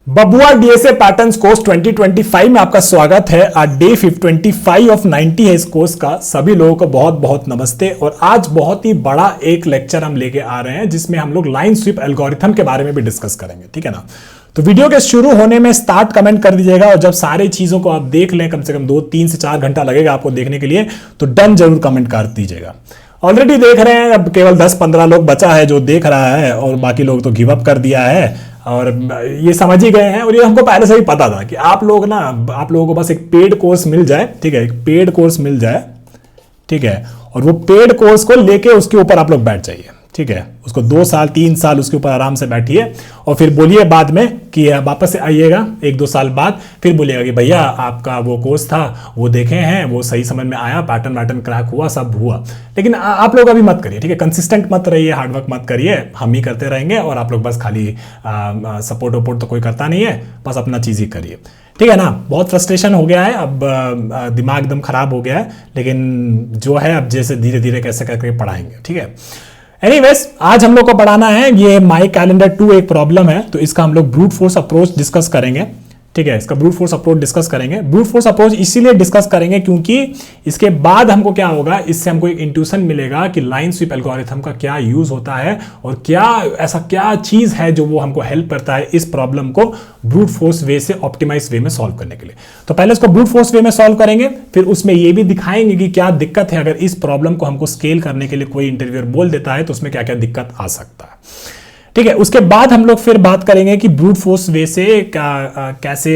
बबुआ DSA patterns course 2025 में आपका स्वागत है। आज डे 25 ऑफ 90 है इस कोर्स का। सभी लोगों को बहुत बहुत नमस्ते। और आज बहुत ही बड़ा एक लेक्चर हम लेके आ रहे हैं जिसमें हम लोग लाइन स्वीप एल्गोरिथम के बारे में भी डिस्कस करेंगे, ठीक है ना। तो वीडियो के शुरू होने में स्टार्ट कमेंट कर दीजिएगा और जब सारी चीजों को आप देख लें, कम से कम 2-3 से 4 घंटा लगेगा आपको देखने के लिए, तो डन जरूर कमेंट कर दीजिएगा। ऑलरेडी देख रहे हैं, अब केवल 10-15 लोग बचा है जो देख रहा है और बाकी लोग तो गिव अप कर दिया है और ये समझ ही गए हैं। और ये हमको पहले से ही पता था कि आप लोगों को बस एक पेड कोर्स मिल जाए, ठीक है, एक पेड कोर्स मिल जाए, ठीक है, और वो पेड कोर्स को लेके उसके ऊपर आप लोग बैठ जाइए, ठीक है। उसको 2 साल 3 साल उसके ऊपर आराम से बैठिए और फिर बोलिए बाद में कि वापस से आइएगा 1-2 साल बाद, फिर बोलिएगा कि भैया आपका वो कोर्स था वो देखे हैं, वो सही समझ में आया, पैटर्न क्रैक हुआ, सब हुआ। लेकिन आप लोग अभी मत करिए, ठीक है, कंसिस्टेंट मत रहिए, हार्डवर्क मत करिए, हम ही करते रहेंगे और आप लोग बस खाली सपोर्ट वपोर्ट तो कोई करता नहीं है, बस अपना चीज़ ही करिए, ठीक है ना। बहुत फ्रस्ट्रेशन हो गया है, अब दिमाग एकदम खराब हो गया है, लेकिन जो है अब जैसे धीरे धीरे कैसे करके पढ़ाएंगे, ठीक है। एनीवेज, आज हम लोग को पढ़ाना है ये माई कैलेंडर 2 एक प्रॉब्लम है, तो इसका हम लोग ब्रूट फोर्स अप्रोच डिस्कस करेंगे, ठीक है। इसका ब्रूट फोर्स अप्रोच डिस्कस करेंगे। ब्रूट फोर्स अप्रोच इसीलिए डिस्कस करेंगे क्योंकि इसके बाद हमको क्या होगा, इससे हमको एक इंट्यूशन मिलेगा कि लाइन स्वीप एल्गोरिथम का क्या यूज होता है और क्या चीज है जो वो हमको हेल्प करता है इस प्रॉब्लम को ब्रूट फोर्स वे से ऑप्टिमाइज वे में सॉल्व करने के लिए। तो पहले इसको ब्रूट फोर्स वे में सॉल्व करेंगे, फिर उसमें ये भी दिखाएंगे कि क्या दिक्कत है अगर इस प्रॉब्लम को हमको स्केल करने के लिए कोई इंटरव्यूअर बोल देता है तो उसमें क्या क्या दिक्कत आ सकता है, ठीक है। उसके बाद हम लोग फिर बात करेंगे कि ब्रूट फोर्स वे से कैसे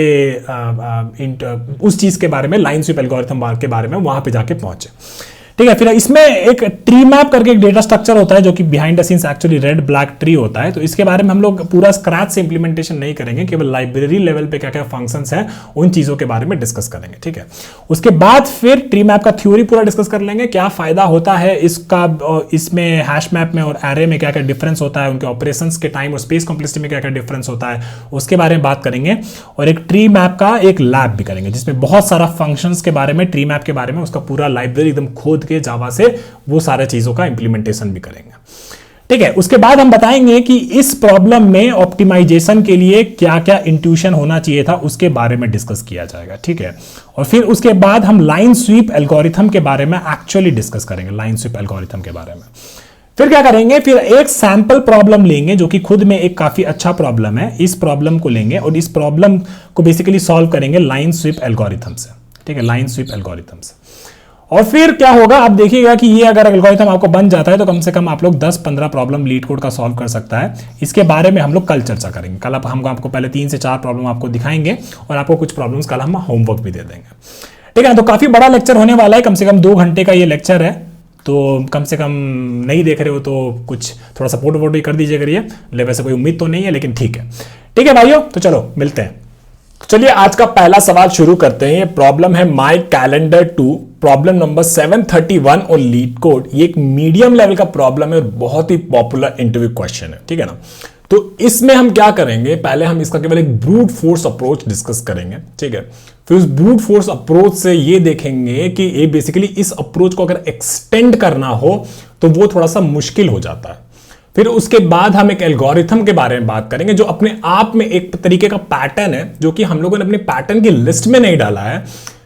उस चीज के बारे में, लाइन स्वीप एल्गोरिथम के बारे में वहां पे जाके पहुंचे, ठीक है। फिर इसमें एक ट्री मैप करके एक डेटा स्ट्रक्चर होता है जो कि behind the scenes actually red black tree होता है। तो इसके बारे में हम लोग पूरा स्क्रैच से इंप्लीमेंटेशन नहीं करेंगे, केवल लाइब्रेरी लेवल पे क्या क्या फंक्शंस हैं उन चीजों के बारे में डिस्कस करेंगे, ठीक है। उसके बाद फिर ट्री मैप का थ्योरी पूरा डिस्कस कर लेंगे, क्या फायदा होता है इसका, इसमें हैश मैप में और एरे में क्या क्या डिफरेंस होता है, उनके ऑपरेशंस के टाइम और स्पेस कॉम्प्लेक्सिटी में क्या क्या डिफरेंस होता है उसके बारे में बात करेंगे। और एक ट्री मैप का एक लैब भी करेंगे जिसमें बहुत सारा फंक्शंस के बारे में, ट्री मैप के बारे में, उसका पूरा लाइब्रेरी एकदम खोद के जावा से वो सारे चीजों का इंप्लीमेंटेशन भी करेंगे, ठीक है। उसके बाद हम बताएंगे कि इस प्रॉब्लम में ऑप्टिमाइजेशन के लिए क्या क्या इंट्यूशन होना चाहिए था उसके बारे में डिस्कस किया जाएगा, ठीक है। और फिर उसके बाद हम लाइन स्वीप एल्गोरिथम के बारे में एक्चुअली डिस्कस करेंगे, लाइन स्वीप एल्गोरिथम के बारे में। फिर क्या करेंगे, फिर एक सैंपल प्रॉब्लम लेंगे जो कि खुद में एक काफी अच्छा प्रॉब्लम है। इस प्रॉब्लम को लेंगे और इस प्रॉब्लम को बेसिकली सॉल्व करेंगे लाइन स्वीप एल्गोरिथम से, ठीक है, लाइन स्वीप एल्गोरिथम से। और फिर क्या होगा, आप देखिएगा कि ये अगर एल्गोरिथम आपको बन जाता है तो कम से कम आप लोग 10-15 प्रॉब्लम लीड कोड का सॉल्व कर सकता है। इसके बारे में हम लोग कल चर्चा करेंगे। कल हम आपको पहले 3 से 4 प्रॉब्लम आपको दिखाएंगे और आपको कुछ प्रॉब्लम्स कल हम होमवर्क भी दे देंगे, ठीक है। तो काफी बड़ा लेक्चर होने वाला है, कम से कम 2 घंटे का ये लेक्चर है। तो कम से कम नहीं देख रहे हो तो कुछ थोड़ा सपोर्ट वोट भी कर दीजिए करिए, वैसे कोई उम्मीद तो नहीं है लेकिन ठीक है भाइयों। तो चलो मिलते हैं। चलिए आज का पहला सवाल शुरू करते हैं। ये प्रॉब्लम है माई कैलेंडर 2, प्रॉब्लम नंबर 731 और लीड कोड। ये एक मीडियम लेवल का प्रॉब्लम है और बहुत ही पॉपुलर इंटरव्यू क्वेश्चन है, ठीक है ना। तो इसमें हम क्या करेंगे, पहले हम इसका केवल एक ब्रूट फोर्स अप्रोच डिस्कस करेंगे, ठीक है। फिर उस ब्रूट फोर्स अप्रोच से ये देखेंगे कि ये बेसिकली इस अप्रोच को अगर एक्सटेंड करना हो तो वो थोड़ा सा मुश्किल हो जाता है। फिर उसके बाद हम एक एल्गोरिथम के बारे में बात करेंगे जो अपने आप में एक तरीके का पैटर्न है जो कि हम लोगों ने अपने पैटर्न की लिस्ट में नहीं डाला है,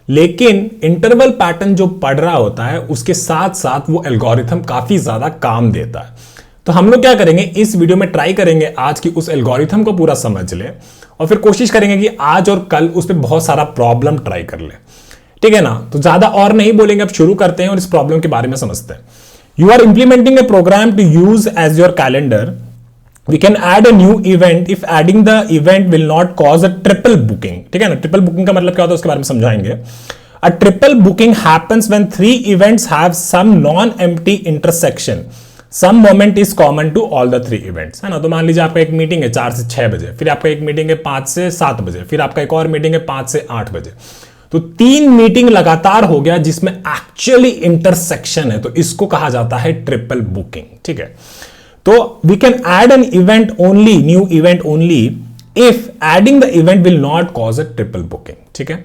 लेकिन इंटरवल पैटर्न जो पढ़ रहा होता है उसके साथ साथ वो एल्गोरिथम काफी ज्यादा काम देता है। तो हम लोग क्या करेंगे, इस वीडियो में ट्राई करेंगे आज की उस एल्गोरिथम को पूरा समझ ले और फिर कोशिश करेंगे कि आज और कल उस पर बहुत सारा प्रॉब्लम ट्राई कर ले, ठीक है ना। तो ज्यादा और नहीं बोलेंगे, अब शुरू करते हैं और इस प्रॉब्लम के बारे में समझते हैं। You are implementing a program to use as your calendar. We can add a new event if adding the event will not cause a triple booking. ठीक है ना, ट्रिपल बुकिंग का मतलब क्या होता है उसके बारे में समझाएंगे। A triple booking happens when 3 events have some non-empty intersection. Some moment is common to all the 3 events, है ना। तो मान लीजिए आपका एक मीटिंग है 4 से 6 बजे, फिर आपका एक मीटिंग है 5 से 7 बजे, फिर आपका एक और मीटिंग है 5 से 8 बजे। तो 3 मीटिंग लगातार हो गया जिसमें एक्चुअली इंटरसेक्शन है, तो इसको कहा जाता है ट्रिपल बुकिंग, ठीक है। तो we can add an event only, new event only if adding the event will not cause a triple booking, ठीक है।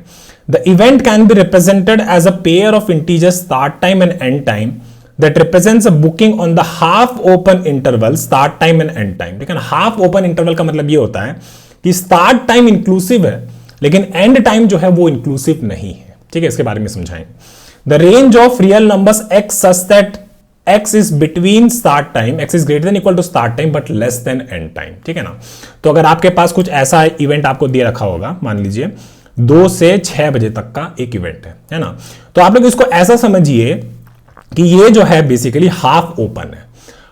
The event can be represented as a pair of integers start time and end time that represents a booking on the half open interval start time and end time। ठीक है ना, half open interval का मतलब ये होता है कि start time inclusive है लेकिन एंड टाइम जो है वो इंक्लूसिव नहीं है। ठीक है, इसके बारे में समझाएंगे। The range of real numbers x such that x is between start time, x is greater than equal to start time but less than end time. ठीक है ना, तो अगर आपके पास कुछ ऐसा इवेंट आपको दे रखा होगा, मान लीजिए 2 से 6 बजे तक का एक इवेंट है ना, तो आप लोग इसको ऐसा समझिए कि ये जो है बेसिकली हाफ ओपन है।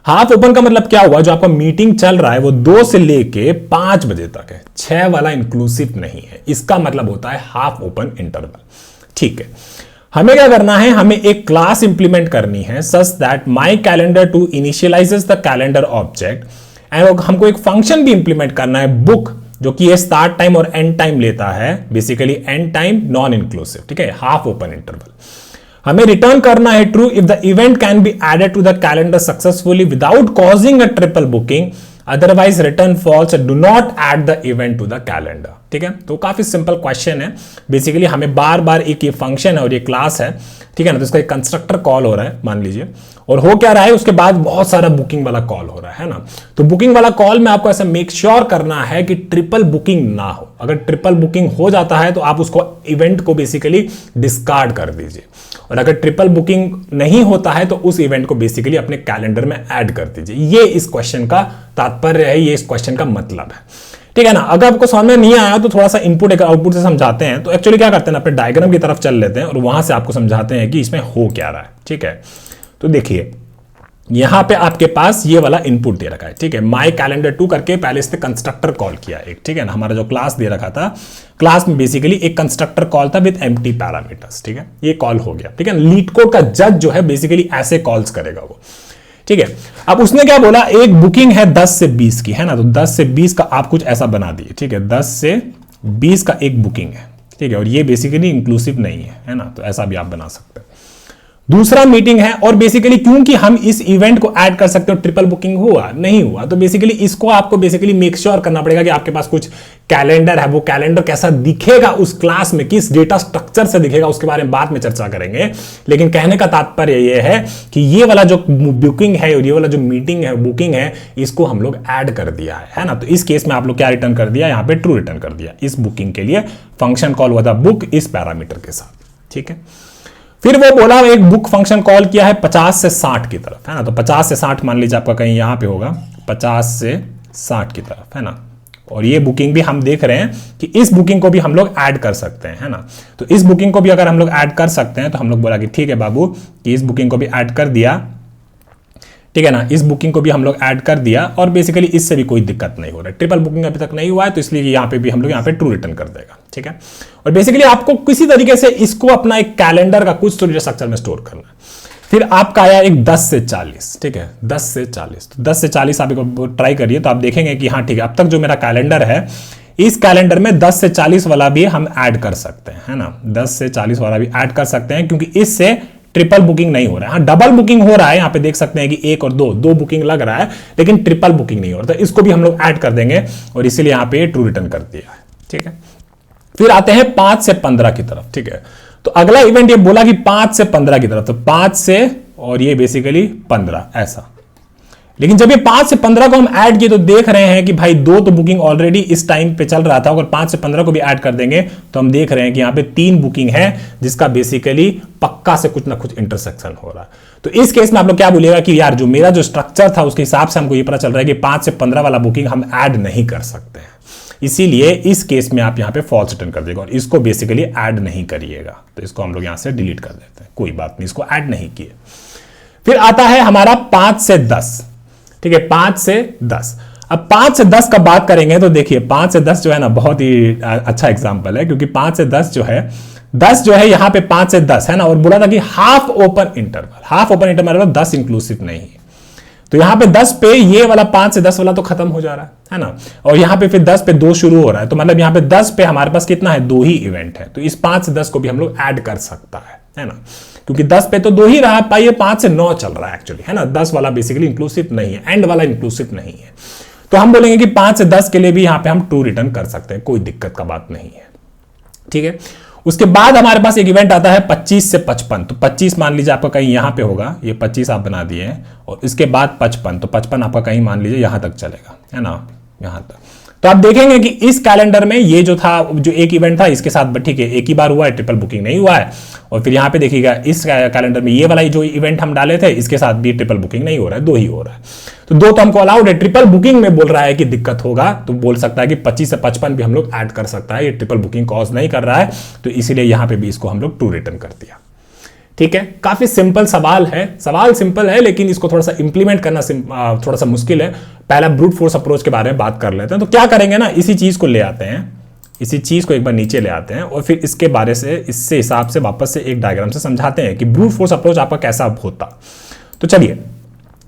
हाफ ओपन का मतलब क्या हुआ, जो आपका मीटिंग चल रहा है वो 2 से लेके 5 बजे तक है, 6 वाला इंक्लूसिव नहीं है। इसका मतलब होता है हाफ ओपन इंटरवल। ठीक है, हमें क्या करना है, हमें एक क्लास इंप्लीमेंट करनी है such that my calendar two initializes the calendar object, and हमको एक फंक्शन भी इंप्लीमेंट करना है बुक, जो कि ये स्टार्ट टाइम और एंड टाइम लेता है, basically end time non inclusive. ठीक है, हाफ ओपन इंटरवल। हमें रिटर्न करना है true if the event can be added to the calendar successfully without causing a triple booking, otherwise return false, do not add the event to the calendar. ठीक है, तो काफी simple question है। Basically हमें बार बार एक ये फंक्शन है और ये क्लास है, ठीक है ना, तो इसका एक कंस्ट्रक्टर कॉल हो रहा है मान लीजिए, और हो क्या रहा है, उसके बाद बहुत सारा बुकिंग वाला कॉल हो रहा है ना। तो बुकिंग वाला कॉल में आपको ऐसा मेक श्योर करना है कि ट्रिपल बुकिंग ना हो। अगर ट्रिपल बुकिंग हो जाता है तो आप उसको इवेंट को बेसिकली डिस्कार्ड कर दीजिए, और अगर ट्रिपल बुकिंग नहीं होता है तो उस इवेंट को बेसिकली अपने कैलेंडर में ऐड कर दीजिए। ये इस क्वेश्चन का तात्पर्य है, ये इस क्वेश्चन का मतलब है। ठीक है ना, अगर आपको समझ में नहीं आया तो थोड़ा सा इनपुट एक आउटपुट से समझाते हैं। तो एक्चुअली क्या करते हैं, अपने डायग्राम की तरफ चल लेते हैं और वहां से आपको समझाते हैं कि इसमें हो क्या रहा है। ठीक है, तो देखिए यहां पे आपके पास ये वाला इनपुट दे रखा है। ठीक है, माई कैलेंडर 2 करके पहले इसने कंस्ट्रक्टर कॉल किया एक। ठीक है ना, हमारा जो क्लास दे रखा था, क्लास में बेसिकली एक कंस्ट्रक्टर कॉल था विद एम्प्टी पैरामीटर्स। ठीक है, ये कॉल हो गया। ठीक है, लीड कोड का जज जो है बेसिकली ऐसे कॉल्स करेगा वो। ठीक है, अब उसने क्या बोला, एक बुकिंग है 10 से 20 की, है ना, तो 10 से 20 का आप कुछ ऐसा बना दिए। ठीक है, 10 से 20 का एक बुकिंग है। ठीक है, और ये बेसिकली इंक्लूसिव नहीं है ना, तो ऐसा भी आप बना सकते हैं। दूसरा मीटिंग है, और बेसिकली क्योंकि हम इस इवेंट को ऐड कर सकते हो, ट्रिपल बुकिंग हुआ नहीं हुआ, तो बेसिकली इसको आपको बेसिकली मेक श्योर करना पड़ेगा कि आपके पास कुछ कैलेंडर है, वो कैलेंडर कैसा दिखेगा उस क्लास में, किस डेटा स्ट्रक्चर से दिखेगा, उसके बारे में बाद में चर्चा करेंगे। लेकिन कहने का तात्पर्य ये है कि ये वाला जो बुकिंग है और ये वाला जो मीटिंग है, बुकिंग है, इसको हम लोग ऐड कर दिया है ना। तो इस केस में आप लोग क्या रिटर्न कर दिया, यहां पे ट्रू रिटर्न कर दिया। इस बुकिंग के लिए फंक्शन कॉल हुआ था बुक इस पैरामीटर के साथ। ठीक है, फिर वो बोला एक बुक फंक्शन कॉल किया है 50 से 60 की तरफ, है ना, तो 50 से 60 मान लीजिए आपका कहीं यहां पे होगा 50 से 60 की तरफ, है ना। और ये बुकिंग भी हम देख रहे हैं कि इस बुकिंग को भी हम लोग ऐड कर सकते हैं, है ना। तो इस बुकिंग को भी अगर हम लोग ऐड कर सकते हैं तो हम लोग बोला कि ठीक है बाबू, कि इस बुकिंग को भी ऐड कर दिया। ठीक है ना, इस बुकिंग को भी हम लोग ऐड कर दिया, और बेसिकली इससे भी कोई दिक्कत नहीं हो रहा है। ट्रिपल बुकिंग अभी तक नहीं हुआ है, तो इसलिए यहाँ पे भी हम लोग यहाँ पे ट्रू रिटर्न कर देगा। ठीक है, और बेसिकली आपको किसी तरीके से इसको अपना एक कैलेंडर का कुछ तो डेटा स्ट्रक्चर में स्टोर करना है। फिर आपका आया एक 10 से 40। ठीक है, 10 से 40, तो 10 से 40 आप ट्राई करिए, तो आप देखेंगे कि हाँ ठीक है, अब तक जो मेरा कैलेंडर है, इस कैलेंडर में 10 से 40 वाला भी हम ऐड कर सकते हैं, है ना। 10 से 40 वाला भी ऐड कर सकते हैं, क्योंकि इससे ट्रिपल बुकिंग नहीं हो रहा है। हाँ, डबल बुकिंग हो रहा है, यहां पे देख सकते हैं कि 1 और 2 बुकिंग लग रहा है, लेकिन ट्रिपल बुकिंग नहीं हो रहा। तो इसको भी हम लोग ऐड कर देंगे, और इसीलिए यहां पे ट्रू रिटर्न कर दिया है। ठीक है, फिर आते हैं 5 से 15 की तरफ। ठीक है, तो अगला इवेंट ये बोला कि 5 से 15 की तरफ, तो 5 से और ये बेसिकली 15 ऐसा। लेकिन जब ये 5 से 15 को हम ऐड किए तो देख रहे हैं कि भाई 2 तो बुकिंग ऑलरेडी इस टाइम पे चल रहा था, अगर 5 से 15 को भी ऐड कर देंगे तो हम देख रहे हैं कि यहाँ पे 3 बुकिंग है, जिसका बेसिकली पक्का से कुछ ना कुछ इंटरसेक्शन हो रहा है। तो इस केस में आप लोग क्या बोलिएगा कि यार जो मेरा जो स्ट्रक्चर था उसके हिसाब से हमको ये पता चल रहा है कि 5 से 15 वाला बुकिंग हम ऐड नहीं कर सकते हैं, इसीलिए इस केस में आप यहाँ पे फॉल्स रिटर्न कर देगा, और इसको बेसिकली ऐड नहीं करिएगा। तो इसको हम लोग यहाँ से डिलीट कर देते हैं, कोई बात नहीं, इसको ऐड नहीं किए। फिर आता है हमारा 5 से 10। ठीक है, 5 से 10। अब 5 से 10 का बात करेंगे तो देखिए 5 से 10 जो है ना बहुत ही अच्छा एग्जांपल है, क्योंकि 5 से 10 जो है यहां पे 5 से 10 है ना, और बोला था कि half open interval. Half open interval मतलब 10 इंक्लूसिव नहीं है, तो यहां पे 10 पे ये वाला 5 से 10 वाला तो खत्म हो जा रहा है ना, और यहां पे फिर 10 पे 2 शुरू हो रहा है, तो मतलब यहां पे 10 पे हमारे पास कितना है, 2 ही इवेंट है। तो इस 5 से 10 को भी हम लोग ऐड कर सकता है ना, क्योंकि 10 पे तो 2 ही रहा, पाइए 5 से 9 चल रहा है एक्चुअली, है ना। 10 वाला बेसिकली इंक्लूसिव नहीं है, एंड वाला इंक्लूसिव नहीं है, तो हम बोलेंगे कि 5 से 10 के लिए भी यहां पे हम ट्रू रिटर्न कर सकते हैं, कोई दिक्कत का बात नहीं है। ठीक है, उसके बाद हमारे पास एक इवेंट आता है 25 से 55। तो 25 मान लीजिए आपका कहीं यहां पे होगा, ये 25 आप बना दिए हैं, और इसके बाद 55, तो 55 आपका कहीं मान लीजिए यहां तक चलेगा, है ना, यहां तक। तो आप देखेंगे कि इस कैलेंडर में ये जो था, जो एक इवेंट था इसके साथ ठीक है एक ही बार हुआ है, ट्रिपल बुकिंग नहीं हुआ है। और फिर यहां पे देखिएगा इस कैलेंडर में ये वाला जो इवेंट हम डाले थे इसके साथ भी ट्रिपल बुकिंग नहीं हो रहा है, 2 ही हो रहा है। तो 2 तो हमको अलाउड है। ट्रिपल बुकिंग में बोल रहा है कि दिक्कत होगा, तो बोल सकता है कि 25 से 55 भी हम लोग ऐड कर सकता है, ये ट्रिपल बुकिंग कॉज नहीं कर रहा है, तो इसीलिए यहां पे भी इसको हम लोग ट्रू रिटर्न कर दिया। ठीक है, काफी सिंपल सवाल है, सवाल सिंपल है लेकिन इसको थोड़ा सा इंप्लीमेंट करना थोड़ा सा मुश्किल है। पहला ब्रूट फोर्स अप्रोच के बारे में बात कर लेते हैं। तो क्या करेंगे ना, इसी चीज को ले आते हैं, इसी चीज को एक बार नीचे ले आते हैं और फिर इसके बारे से इससे हिसाब से वापस से एक डायग्राम से समझाते हैं कि ब्रूट फोर्स अप्रोच आपका कैसा होता। तो चलिए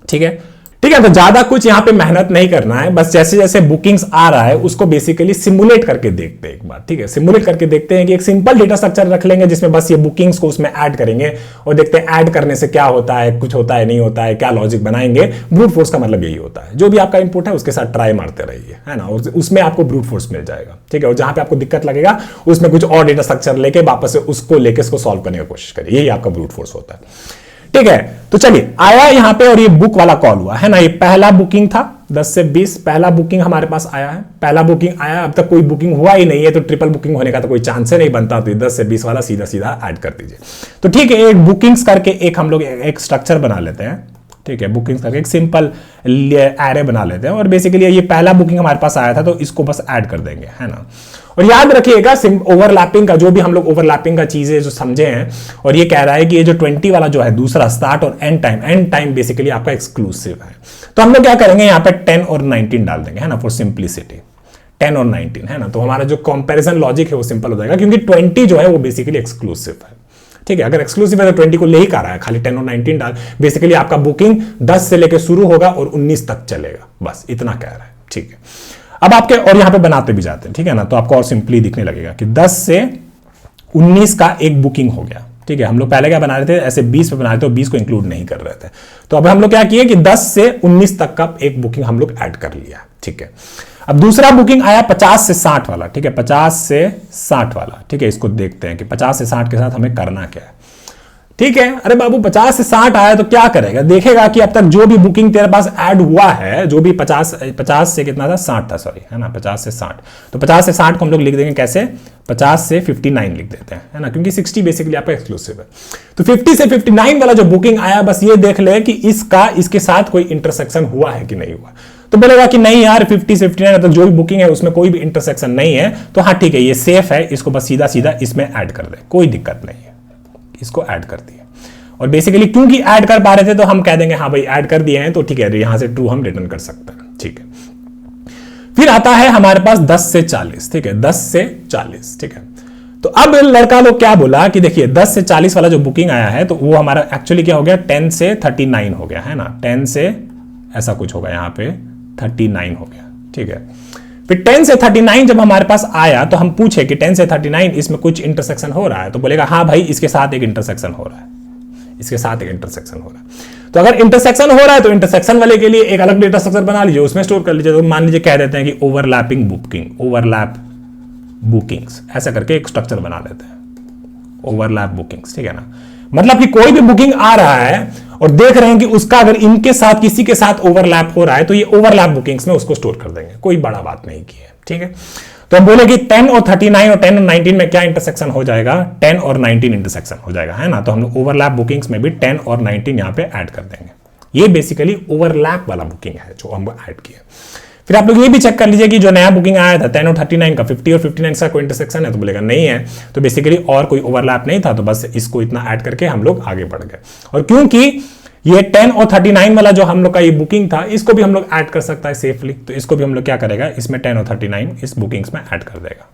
ठीक है, तो ज्यादा कुछ यहां पे मेहनत नहीं करना है, बस जैसे जैसे बुकिंग्स आ रहा है उसको बेसिकली सिमुलेट करके देखते हैं एक बार। ठीक है, सिमुलेट करके देखते हैं कि एक सिंपल डेटा स्ट्रक्चर रख लेंगे जिसमें बस ये बुकिंग्स को उसमें ऐड करेंगे और देखते हैं ऐड करने से क्या होता है, कुछ होता है नहीं होता है, क्या लॉजिक बनाएंगे। ब्रूट फोर्स का मतलब यही होता है, जो भी आपका इनपुट है उसके साथ ट्राई मारते रहिए, है ना, उसमें आपको ब्रूट फोर्स मिल जाएगा। ठीक है, और जहां पे आपको दिक्कत लगेगा उसमें कुछ और डेटा स्ट्रक्चर लेके वापस से उसको लेके इसको सॉल्व करने की कोशिश करिए, यही आपका ब्रूट फोर्स होता है। ठीक है, तो चलिए आया यहां पे और ये बुक वाला कॉल हुआ है ना, ये पहला बुकिंग था 10 से 20, पहला बुकिंग हमारे पास आया है, पहला बुकिंग आया, अब तक कोई बुकिंग हुआ ही नहीं है तो ट्रिपल बुकिंग होने का तो कोई चांस ही नहीं बनता, तो 10 से 20 वाला सीधा सीधा ऐड कर दीजिए। तो ठीक है, एक बुकिंग्स करके एक हम लोग एक स्ट्रक्चर बना लेते हैं। ठीक है, बुकिंग्स करके एक सिंपल एरे बना लेते हैं और बेसिकली ये पहला बुकिंग हमारे पास आया था तो इसको बस ऐड कर देंगे, है ना। और याद रखिएगा ओवरलैपिंग का, जो भी हम लोग ओवरलैपिंग का चीजें जो समझे हैं, और ये कह रहा है कि ये जो 20 वाला जो है दूसरा स्टार्ट और एंड टाइम बेसिकली आपका एक्सक्लूसिव है। तो हम लोग क्या करेंगे यहाँ पे 10 और 19 डाल देंगे, है ना, फॉर सिंप्लिसिटी 10 और 19, है ना। तो हमारा जो कंपैरिजन लॉजिक है वो सिंपल हो जाएगा, क्योंकि 20 जो है वो बेसिकली एक्सक्लूसिव है। ठीक है, अगर एक्सक्लूसिव है तो 20 को ले ही कर रहा है, खाली 10 और 19 डाल, बेसिकली आपका बुकिंग 10 से लेकर शुरू होगा और 19 तक चलेगा, बस इतना कह रहा है। ठीक है, अब आपके और यहां पे बनाते भी जाते हैं, ठीक है ना, तो आपको और सिंपली दिखने लगेगा कि 10 से 19 का एक बुकिंग हो गया। ठीक है, हम लोग पहले क्या बना रहे थे, ऐसे 20 पे बना रहे थे, 20 को इंक्लूड नहीं कर रहे थे। तो अब हम लोग क्या किए कि 10 से 19 तक का एक बुकिंग हम लोग ऐड कर लिया। ठीक है, अब दूसरा बुकिंग आया 50 से 60 वाला। ठीक है, 50 से 60 वाला। ठीक है, इसको देखते हैं कि 50 से 60 के साथ हमें करना क्या है। ठीक है, अरे बाबू 50 से 60 आया तो क्या करेगा, देखेगा कि अब तक जो भी बुकिंग तेरे पास ऐड हुआ है, जो भी 50 से कितना था, 60 था, सॉरी, है ना, 50 से 60। तो 50 से 60 को हम लोग लिख देंगे कैसे, 50 से 59 लिख देते हैं, है ना, क्योंकि 60 बेसिकली आपका एक्सक्लूसिव है। तो 50 से 59 वाला जो बुकिंग आया, बस ये देख ले कि इसके साथ कोई इंटरसेक्शन हुआ है कि नहीं हुआ। तो बोलेगा कि नहीं यार 50 से 59 तक जो भी बुकिंग है उसमें कोई भी इंटरसेक्शन नहीं है, तो हाँ ठीक है, ये सेफ है, इसको बस सीधा सीधा इसमें ऐड कर दे, कोई दिक्कत नहीं है, इसको ऐड कर दिया। और बेसिकली क्योंकि ऐड कर पा रहे थे तो हम कह देंगे हाँ भाई ऐड कर दिए हैं, तो ठीक है, यहां से ट्रू हम रिटर्न कर सकते हैं। ठीक है, फिर आता है हमारे पास 10 से 40। ठीक है, 10 से 40। ठीक है, तो अब लड़का लोग क्या बोला कि देखिए 10 से 40 वाला जो बुकिंग आया है तो वो हमारा एक्चुअली क्या हो गया, 10 से 39 हो गया, है ना, 10 से ऐसा कुछ होगा, यहां पे 39 हो गया। ठीक है, फिर 10 से 39 जब हमारे पास आया तो हम पूछे कि 10 से 39 इसमें कुछ इंटरसेक्शन हो रहा है, तो बोलेगा हाँ भाई इसके साथ एक इंटरसेक्शन हो रहा है, इसके साथ एक इंटरसेक्शन हो रहा है। तो अगर इंटरसेक्शन हो रहा है तो इंटरसेक्शन वाले के लिए एक अलग डेटा स्ट्रक्चर बना लीजिए, उसमें स्टोर कर लीजिए। तो मान लीजिए कह देते हैं कि ओवरलैपिंग बुकिंग, ओवरलैप बुकिंग्स, ऐसा करके एक स्ट्रक्चर बना लेते हैं, ओवरलैप बुकिंग्स। ठीक है ना, मतलब कि कोई भी बुकिंग आ रहा है और देख रहे हैं कि उसका अगर इनके साथ किसी के साथ ओवरलैप हो रहा है तो ये ओवरलैप बुकिंग्स में उसको स्टोर कर देंगे, कोई बड़ा बात नहीं की है। ठीक है, तो हम बोले कि 10 और 39 और 10 और 19 में क्या इंटरसेक्शन हो जाएगा, 10 और 19 इंटरसेक्शन हो जाएगा, है ना। तो हम लोग ओवरलैप बुकिंग्स में भी 10 और 19 यहां पे ऐड कर देंगे। ये बेसिकली ओवरलैप वाला बुकिंग है जो हम ऐड किया। फिर आप लोग ये भी चेक कर लीजिए कि जो नया बुकिंग आया था 10 और 39 का 50 और 59 का कोई इंटरसेक्शन है, तो बोलेगा नहीं है, तो बेसिकली और कोई ओवरलैप नहीं था, तो बस इसको इतना ऐड करके हम लोग आगे बढ़ गए। और क्योंकि ये 10 और 39 वाला जो हम लोग का ये बुकिंग था, इसको भी हम लोग ऐड कर सकता है सेफली, तो इसको भी हम लोग क्या करेगा, इसमें 10 और 39 इस बुकिंग्स में ऐड कर देगा।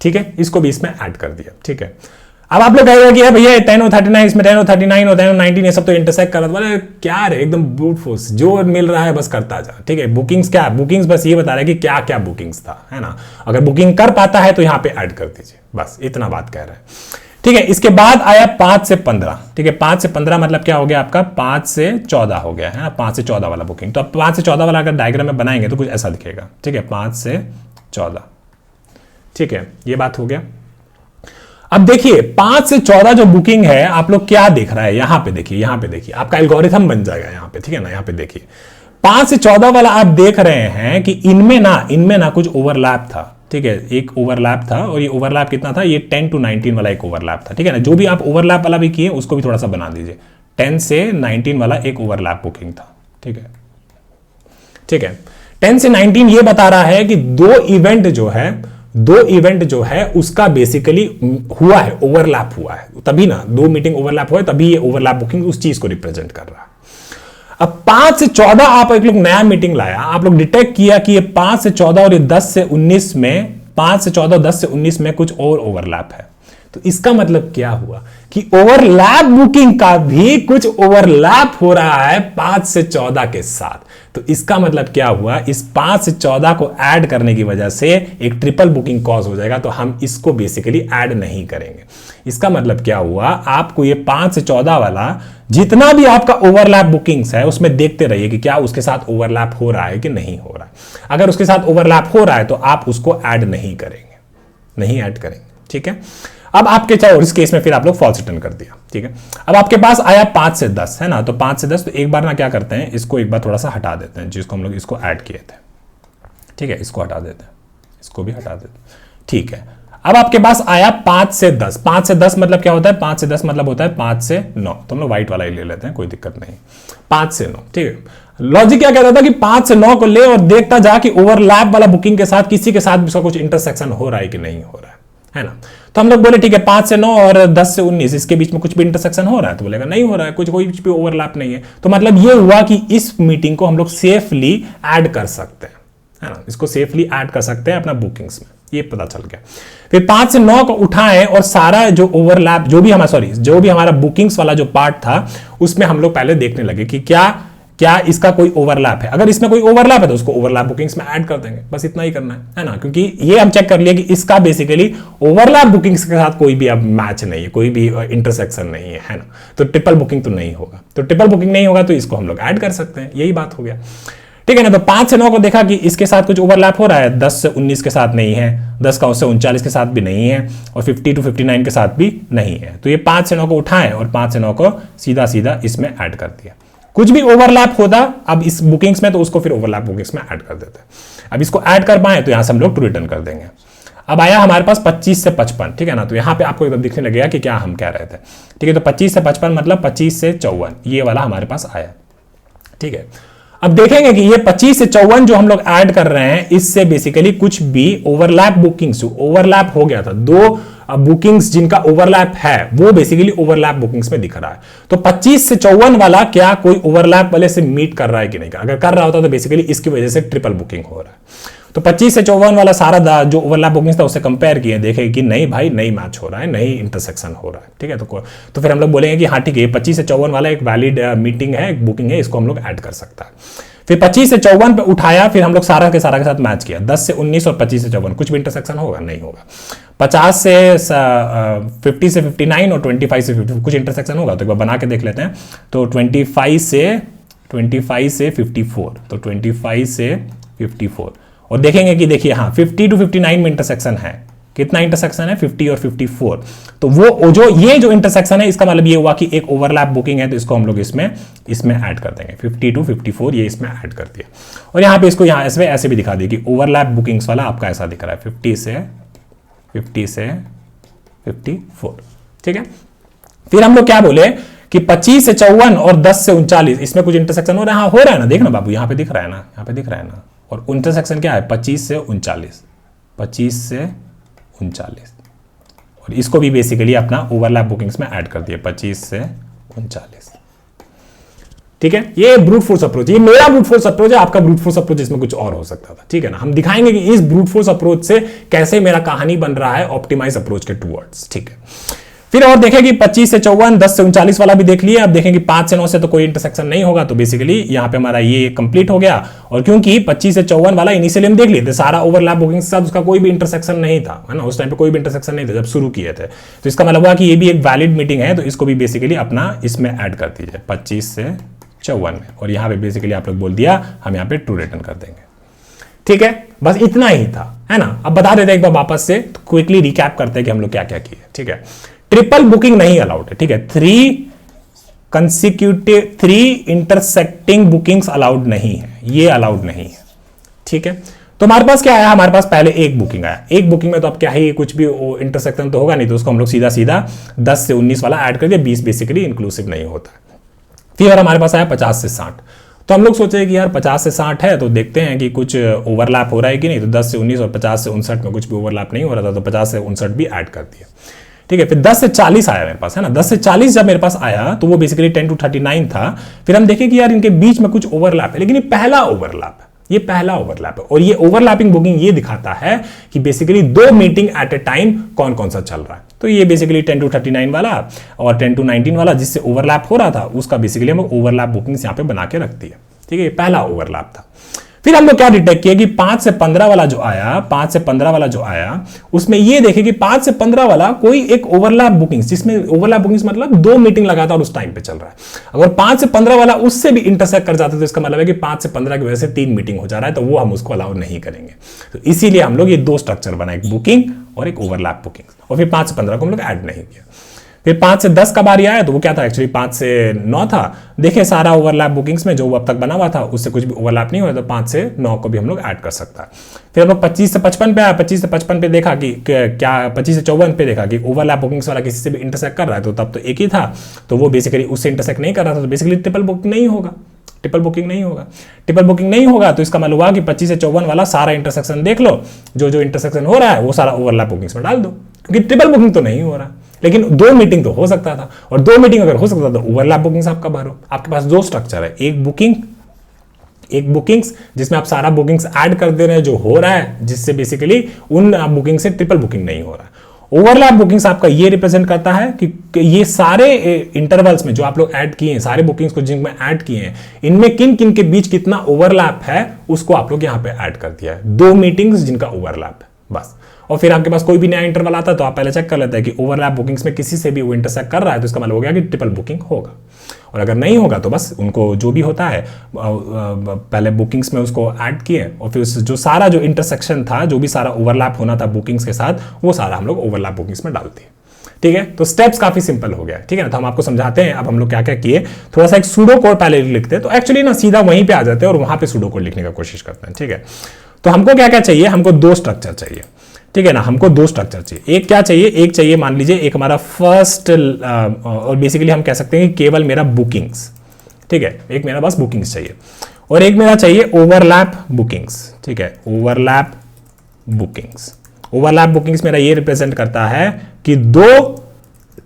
ठीक है, इसको भी इसमें ऐड कर दिया। ठीक है, अब आप लोग कहेंगे कि भैया 10 और 39 इसमें 10 और 39 और 10 और 19 ये सब तो इंटरसेक्ट कर रहा था, क्या रे एकदम ब्रूट फोर्स, जो मिल रहा है बस करता जा। ठीक है, बुकिंग्स क्या, बुकिंग्स बस ये बता रहा है कि क्या क्या बुकिंग्स था, है ना। अगर बुकिंग कर पाता है तो यहां पे ऐड कर दीजिए, बस इतना बात कह रहा है। ठीक है, इसके बाद आया 5 से 15। ठीक है, 5 से 15 मतलब क्या हो गया आपका, 5 से 14 हो गया, है ना, 5 से 14 वाला बुकिंग। तो अब 5 से 14 वाला अगर डायग्राम में बनाएंगे तो कुछ ऐसा दिखेगा। ठीक है, 5 से 14। ठीक है, ये बात हो गया। अब देखिए 5 से 14 जो बुकिंग है, आप लोग क्या देख रहा है, यहां पे देखिए, यहां पे देखिए, आपका एल्गोरिथम बन जाएगा यहां पे। ठीक है ना, यहां पे देखिए 5 से 14 वाला आप देख रहे हैं कि इनमें ना कुछ ओवरलैप था, ठीक है, एक ओवरलैप था और ये ओवरलैप कितना था, ये 10 to 19 वाला एक ओवरलैप था, ठीक है ना। जो भी आप ओवरलैप वाला भी किए उसको भी थोड़ा सा बना दीजिए। 10 से 19 वाला एक ओवरलैप बुकिंग था, ठीक है, ठीक है। 10 से 19 ये बता रहा है कि दो इवेंट जो है उसका बेसिकली हुआ है, ओवरलैप हुआ है, तभी ना दो मीटिंग ओवरलैप हुआ है, तभी ये ओवरलैप बुकिंग उस चीज को रिप्रेजेंट कर रहा है। अब 5 से 14 आप एक लोग नया मीटिंग लाया, आप लोग डिटेक्ट किया कि ये 5 से 14 और ये 10 से 19 में, 5 से 14 10 से 19 में कुछ और ओवरलैप है। तो इसका मतलब क्या हुआ कि ओवरलैप बुकिंग का भी कुछ ओवरलैप हो रहा है 5 से 14 के साथ। तो इसका मतलब क्या हुआ, इस 5 से 14 को ऐड करने की वजह से एक ट्रिपल बुकिंग कॉज हो जाएगा, तो हम इसको बेसिकली ऐड नहीं करेंगे। इसका मतलब क्या हुआ, आपको ये 5 से 14 वाला जितना भी आपका ओवरलैप बुकिंग्स है उसमें देखते रहिए कि क्या उसके साथ ओवरलैप हो रहा है कि नहीं हो रहा है। अगर उसके साथ ओवरलैप हो रहा है तो आप उसको ऐड नहीं करेंगे, नहीं ऐड करेंगे, ठीक है। अब आपके चाहे, और इस केस में फिर आप लोग फॉल्स रिटर्न कर दिया, ठीक है। अब आपके पास आया 5 से 10 है ना, तो 5 से 10, तो एक बार ना क्या करते हैं, इसको एक बार थोड़ा सा हटा देते हैं, जिसको हम लोग इसको ऐड किए थे, ठीक है, इसको हटा देते हैं, इसको भी हटा देते हैं, ठीक है। अब आपके पास आया 5 से 10, 5 से 10 मतलब क्या होता है, 5 से 10 मतलब होता है 5 से 9, तो हम लोग व्हाइट वाला ही ले लेते हैं, कोई दिक्कत नहीं। 5 से 9, ठीक है। लॉजिक क्या कहता था कि 5 से 9 को ले और देखता जा कि ओवरलैप वाला बुकिंग के साथ किसी के साथ उसका कुछ इंटरसेक्शन हो रहा है कि नहीं हो रहा है ना। तो हम लोग बोले ठीक है 5 से 9 और 10 से 19 इसके बीच में कुछ भी इंटरसेक्शन हो रहा है, तो बोलेगा नहीं हो रहा है, कुछ कोई भी ओवरलैप नहीं है। तो मतलब ये हुआ कि इस मीटिंग को हम लोग सेफली ऐड कर सकते हैं, है ना, इसको सेफली ऐड कर सकते हैं अपना बुकिंग्स में, ये पता चल गया। फिर 5 से 9 को उठाएं और सारा जो ओवरलैप जो भी हमारा बुकिंग्स वाला जो पार्ट था उसमें हम लोग पहले देखने लगे कि क्या इसका कोई ओवरलैप है। अगर इसमें कोई ओवरलैप है तो उसको ओवरलैप बुकिंग्स में ऐड कर देंगे, बस इतना ही करना है ना, क्योंकि ये हम चेक कर लिया कि इसका बेसिकली ओवरलैप बुकिंग्स के साथ कोई भी अब मैच नहीं है, कोई भी इंटरसेक्शन नहीं है ना, तो ट्रिपल बुकिंग तो नहीं होगा। तो ट्रिपल बुकिंग नहीं होगा तो इसको हम लोग ऐड कर सकते हैं, यही बात हो गया, ठीक है ना। तो 5 से 9 को देखा कि इसके साथ कुछ ओवरलैप हो रहा है, 10 से 19 के साथ नहीं है, 10 का उससे 39 के साथ भी नहीं है, और 50 to 59 के साथ भी नहीं है। तो ये 5 से 9 को उठाएं और 5 से 9 को सीधा सीधा इसमें ऐड कर दिया। कुछ भी ओवरलैप होता अब इस बुकिंग्स में तो उसको फिर ओवरलैप बुकिंग्स में ऐड कर देते हैं। अब इसको ऐड कर पाए तो यहां से हम लोग ट्रू रिटर्न कर देंगे। अब आया हमारे पास 25 से 55, ठीक है ना। तो यहां पे आपको एकदम दिखने लगेगा कि क्या हम कह रहे थे, ठीक है। तो 25 से 55 मतलब 25 से 54, ये वाला हमारे पास आया, ठीक है। अब देखेंगे कि ये 25 से 54 जो हम लोग ऐड कर रहे हैं इससे बेसिकली कुछ भी ओवरलैप बुकिंग्स ओवरलैप हो गया था, दो बुकिंग्स जिनका ओवरलैप है वो बेसिकली ओवरलैप बुकिंग्स में दिख रहा है। तो 25 से 54 वाला क्या कोई ओवरलैप वाले से मीट कर रहा है कि नहीं, अगर कर रहा होता तो बेसिकली इसकी वजह से ट्रिपल बुकिंग हो रहा है। तो 25 से 54 वाला सारा जो ओवरलैप बुकिंग्स था उससे कंपेयर किए, देखें कि नहीं भाई नहीं मैच हो रहा है, नहीं इंटरसेक्शन हो रहा है, ठीक है। तो फिर हम लोग बोलेंगे कि हाँ ठीक है 25 से 54 वाला एक वैलिड मीटिंग है, एक बुकिंग है, इसको हम लोग ऐड कर सकता है। फिर 25 से 54 पे उठाया, फिर हम लोग सारा के साथ मैच किया, 10 से 19 और 25 से 54 कुछ भी इंटरसेक्शन होगा नहीं होगा। 50 से 50 से 59 और 25 से 50 कुछ इंटरसेक्शन होगा, तो एक बार बना के देख लेते हैं। तो 25 से 54, तो 25 से 54 और देखेंगे कि देखिए हाँ 50 to 59 में इंटरसेक्शन है, कितना इंटरसेक्शन है 50 और 54। तो वो जो इंटरसेक्शन है इसका मतलब ये हुआ कि एक ओवरलैप बुकिंग है, तो इसको हम लोग इसमें ऐड कर देंगे। 50 to 54 ये इसमें ऐड कर दिया, और यहाँ पे इसको यहाँ ऐसे भी दिखा दिया कि ओवरलैप बुकिंग्स वाला आपका ऐसा दिख रहा है 50 से 54, ठीक है। फिर हम लोग क्या बोले कि 25 से 54 और 10 से 39 इसमें कुछ इंटरसेक्शन हो रहा है, हाँ हो रहा है ना, देखना बाबू यहाँ पे दिख रहा है ना, यहाँ पे दिख रहा है ना। और इंटरसेक्शन क्या है 25 से 39, 25 से 39, और इसको भी बेसिकली अपना ओवरलैप बुकिंग्स में ऐड कर दिया 25 से 39, ठीक है। ये ब्रूट फोर्स अप्रोच, ये मेरा ब्रूट फोर्स अप्रोच है, आपका ब्रूट फोर्स अप्रोच इसमें कुछ और हो सकता था, ठीक है ना। हम दिखाएंगे कि इस ब्रूट फोर्स अप्रोच से कैसे मेरा कहानी बन रहा है ऑप्टिमाइज अप्रोच के टूवर्ड्स, ठीक है। फिर और देखें कि 25 से 54, 10 से 39 वाला भी देख लिया। अब देखें कि 5 से 9 से तो कोई इंटरसेक्शन नहीं होगा, तो बेसिकली यहाँ पे हमारा ये कंप्लीट हो गया। और क्योंकि 25 से 54 वाला इनिशियली हम देख लिए थे, सारा ओवरलैप बुकिंग के साथ उसका कोई भी इंटरसेक्शन नहीं था, है ना, उस टाइम पे कोई भी इंटरसेक्शन नहीं था जब शुरू किए थे। तो इसका मतलब हुआ कि ये भी एक वैलिड मीटिंग है, तो इसको भी बेसिकली अपना इसमें ऐड कर दीजिए 25 से 54 में, और यहाँ पे बेसिकली आप लोग बोल दिया हम यहाँ पे ट्रू रिटर्न कर देंगे, ठीक है। बस इतना ही था, है ना। अब बता देते हैं एक बार वापस से, क्विकली रिकैप करते हैं कि हम लोग क्या क्या किए, ठीक है। ट्रिपल बुकिंग नहीं अलाउड है, ठीक है। 3 इंटरसेक्टिंग बुकिंग्स अलाउड नहीं है, ये अलाउड नहीं है, ठीक है। तो हमारे पास क्या आया, हमारे पास पहले एक बुकिंग आया, एक बुकिंग में तो अब क्या है, कुछ भी इंटरसेक्शन तो होगा नहीं, तो उसको हम लोग सीधा सीधा 10 से 19 वाला ऐड कर दिया, 20 बेसिकली इंक्लूसिव नहीं होता। फिर हमारे पास आया 50 से 60, तो हम लोग सोचे कि यार 50 से 60 है तो देखते हैं कि कुछ ओवरलैप हो रहा है कि नहीं। तो 10 से 19 और 50 से 59 में कुछ भी ओवरलैप नहीं हो रहा था, तो 50 से 59 भी ऐड कर दिया, ठीक है। फिर 10 से 40 आया मेरे पास, है ना। 10 से 40 जब मेरे पास आया तो वो बेसिकली 10 to 39 था। फिर हम देखें कि यार इनके बीच में कुछ ओवरलैप है, लेकिन ये पहला ओवरलैप है, ये पहला ओवरलैप है। और ये ओवरलैपिंग बुकिंग ये दिखाता है कि basically 2 meeting at A time कौन कौन सा चल रहा है। तो ये बेसिकली 10 to 39 वाला और 10 to 19 वाला जिससे ओवरलैप हो रहा था, उसका बेसिकली हम ओवरलैप बुकिंग्स यहाँ पे बना के रखती है, ठीक है। ये पहला ओवरलैप था। फिर हम लोग क्या डिटेक्ट किया कि 5 से 15 वाला जो आया, 5 से 15 वाला जो आया, उसमें ये देखे कि 5 से 15 वाला कोई एक ओवरलैप बुकिंग्स, जिसमें ओवरलैप बुकिंग्स मतलब 2 मीटिंग लगातार उस टाइम पे चल रहा है। अगर 5 से 15 वाला उससे भी इंटरसेक्ट कर जाता है तो इसका मतलब है कि 5 से 15 की वजह से 3 मीटिंग हो जा रहा है, तो वो हम उसको अलाउ नहीं करेंगे। तो इसीलिए हम लोग ये 2 स्ट्रक्चर बना, एक बुकिंग और एक ओवरलैप बुकिंग। और फिर 5 से 15 को हम लोग ऐड नहीं किया। फिर 5 से 10 का बारी आया तो वो क्या था, एक्चुअली 5 से 9 था। देखे सारा ओवरलैप बुकिंग्स में जो अब तक बना हुआ था उससे कुछ भी ओवरलैप नहीं हुआ, तो 5 से 9 को भी हम लोग ऐड कर सकता है। फिर हम लोग 25 से 55 पे आया, 25 से 55 पे देखा कि क्या 25 से 54 पे देखा कि ओवरलैप बुकिंग्स वाला किसी से भी इंटरसेक्ट कर रहा है, तो तब तो एक ही था, तो वो बेसिकली उससे इंटरसेक्ट नहीं कर रहा था, तो बेसिकली ट्रिपल बुकिंग नहीं होगा, ट्रिपल बुकिंग नहीं होगा। ट्रिपल बुकिंग नहीं होगा तो इसका मतलब हुआ कि 25 से 54 वाला सारा इंटरसेक्शन देख लो, जो जो इंटरसेक्शन हो रहा है वो सारा ओवरलैप बुकिंग्स में डाल दो, क्योंकि ट्रिपल बुकिंग तो नहीं हो रहा, लेकिन 2 मीटिंग तो हो सकता था। और 2 मीटिंग अगर हो सकता था तो ओवरलैप बुकिंग्स आपका भरो। आपके पास 2 स्ट्रक्चर है, एक बुकिंग, एक बुकिंग्स जिसमें आप सारा बुकिंग्स ऐड कर दे रहे हैं जो हो रहा है, जिससे बेसिकली उन बुकिंग से ट्रिपल बुकिंग नहीं हो रहा है। ओवरलैप बुकिंग्स आपका ये रिप्रेजेंट करता है कि ये सारे इंटरवल्स में जो आप लोग ऐड किए हैं, सारे बुकिंग्स को जिनमें ऐड किए हैं, इनमें किन किन के बीच कितना ओवरलैप है उसको आप लोग यहां पे ऐड कर दिया है। 2 मीटिंग्स जिनका ओवरलैप है बस। और फिर आपके पास कोई भी नया इंटरवल आता है तो आप पहले चेक कर लेते हैं कि ओवरलैप बुकिंग्स में किसी से भी वो इंटरसेक्ट कर रहा है, तो इसका मतलब हो गया कि ट्रिपल बुकिंग होगा। और अगर नहीं होगा तो बस उनको जो भी होता है पहले बुकिंग्स में उसको ऐड किए, और फिर जो सारा जो इंटरसेक्शन था, जो भी सारा ओवरलैप होना था बुकिंग्स के साथ, वो सारा हम लोग ओवरलैप बुकिंग्स में डालते हैं, ठीक है। तो स्टेप्स काफी सिंपल हो गया, ठीक है ना। तो हम आपको समझाते हैं अब हम लोग क्या क्या किए। थोड़ा सा एक सूडो कोड पहले लिखते हैं, तो एक्चुअली ना सीधा वहीं पे आ जाते हैं और वहां पे सूडो कोड लिखने का कोशिश करते हैं, ठीक है। तो हमको क्या क्या चाहिए, हमको 2 स्ट्रक्चर चाहिए, ठीक है ना। हमको 2 स्ट्रक्चर चाहिए। एक क्या चाहिए, एक चाहिए मान लीजिए एक हमारा फर्स्ट, और बेसिकली हम कह सकते हैं कि केवल मेरा बुकिंग्स, ठीक है, एक मेरा बस बुकिंग्स चाहिए, और एक मेरा चाहिए ओवरलैप बुकिंग्स, ठीक है, ओवरलैप बुकिंग्स। ओवरलैप बुकिंग्स मेरा ये रिप्रेजेंट करता है कि 2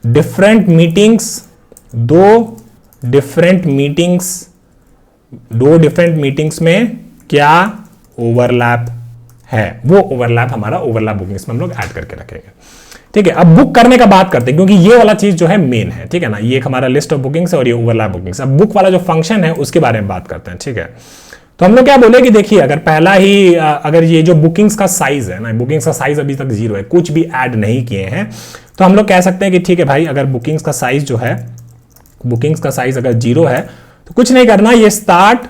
डिफरेंट मीटिंग्स में क्या ओवरलैप है, वो ओवरलैप हमारा ओवरलैप बुकिंग्स में हम लोग ऐड करके रखेंगे, ठीक है। अब बुक करने का बात करते हैं, क्योंकि ये वाला चीज जो है मेन है, ठीक है ना। ये एक हमारा लिस्ट ऑफ बुकिंग्स है और ये ओवरलैप बुकिंग्स। अब बुक वाला जो फंक्शन है उसके बारे में बात करते हैं, ठीक है। तो हम लोग क्या बोले कि देखिए अगर पहला ही अगर ये जो बुकिंग्स का साइज है ना, बुकिंग्स का साइज अभी तक 0 है, कुछ भी ऐड नहीं किए हैं, तो हम लोग कह सकते हैं कि ठीक है भाई, अगर बुकिंग्स का साइज जो है, बुकिंग्स का साइज अगर 0 है तो कुछ नहीं करना, ये स्टार्ट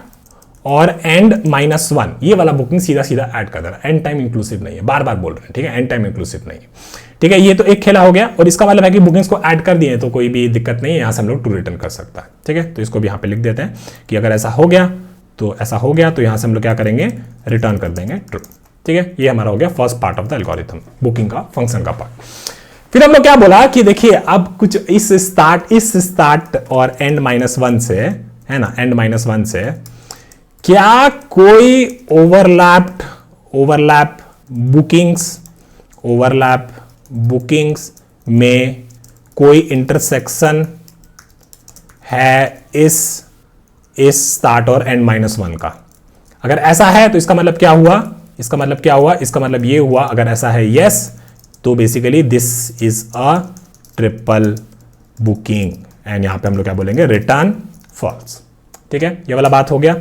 और एंड -1 ये वाला बुकिंग सीधा सीधा ऐड कर देना। एंड टाइम इंक्लूसिव नहीं है, बार बार बोल रहे हैं, ठीक है, एंड टाइम इंक्लूसिव नहीं है, ठीक है। ये तो एक खेला हो गया, और इसका मतलब है कि बुकिंग्स को ऐड कर दिए तो कोई भी दिक्कत नहीं है, यहां से हम लोग टू रिटर्न कर सकता है, ठीक है। तो इसको भी यहां पे लिख देते हैं कि अगर ऐसा हो गया तो ऐसा हो गया, तो यहां से हम लोग क्या करेंगे, रिटर्न कर देंगे ट्रू, ठीक है। ये हमारा हो गया first part of the algorithm, booking का फंक्शन का पार्ट। फिर हम लोग क्या बोला कि देखिए अब कुछ इस स्टार्ट और एंड -1 से, है ना, एंड -1 से क्या कोई ओवरलैप बुकिंग्स में कोई इंटरसेक्शन है इस स्टार्ट और एंड -1 का। अगर ऐसा है तो इसका मतलब क्या हुआ, इसका मतलब ये हुआ, अगर ऐसा है यस, तो basically this is a triple booking, and यहां पे हम लोग क्या बोलेंगे, रिटर्न फॉल्स, ठीक है। ये वाला बात हो गया।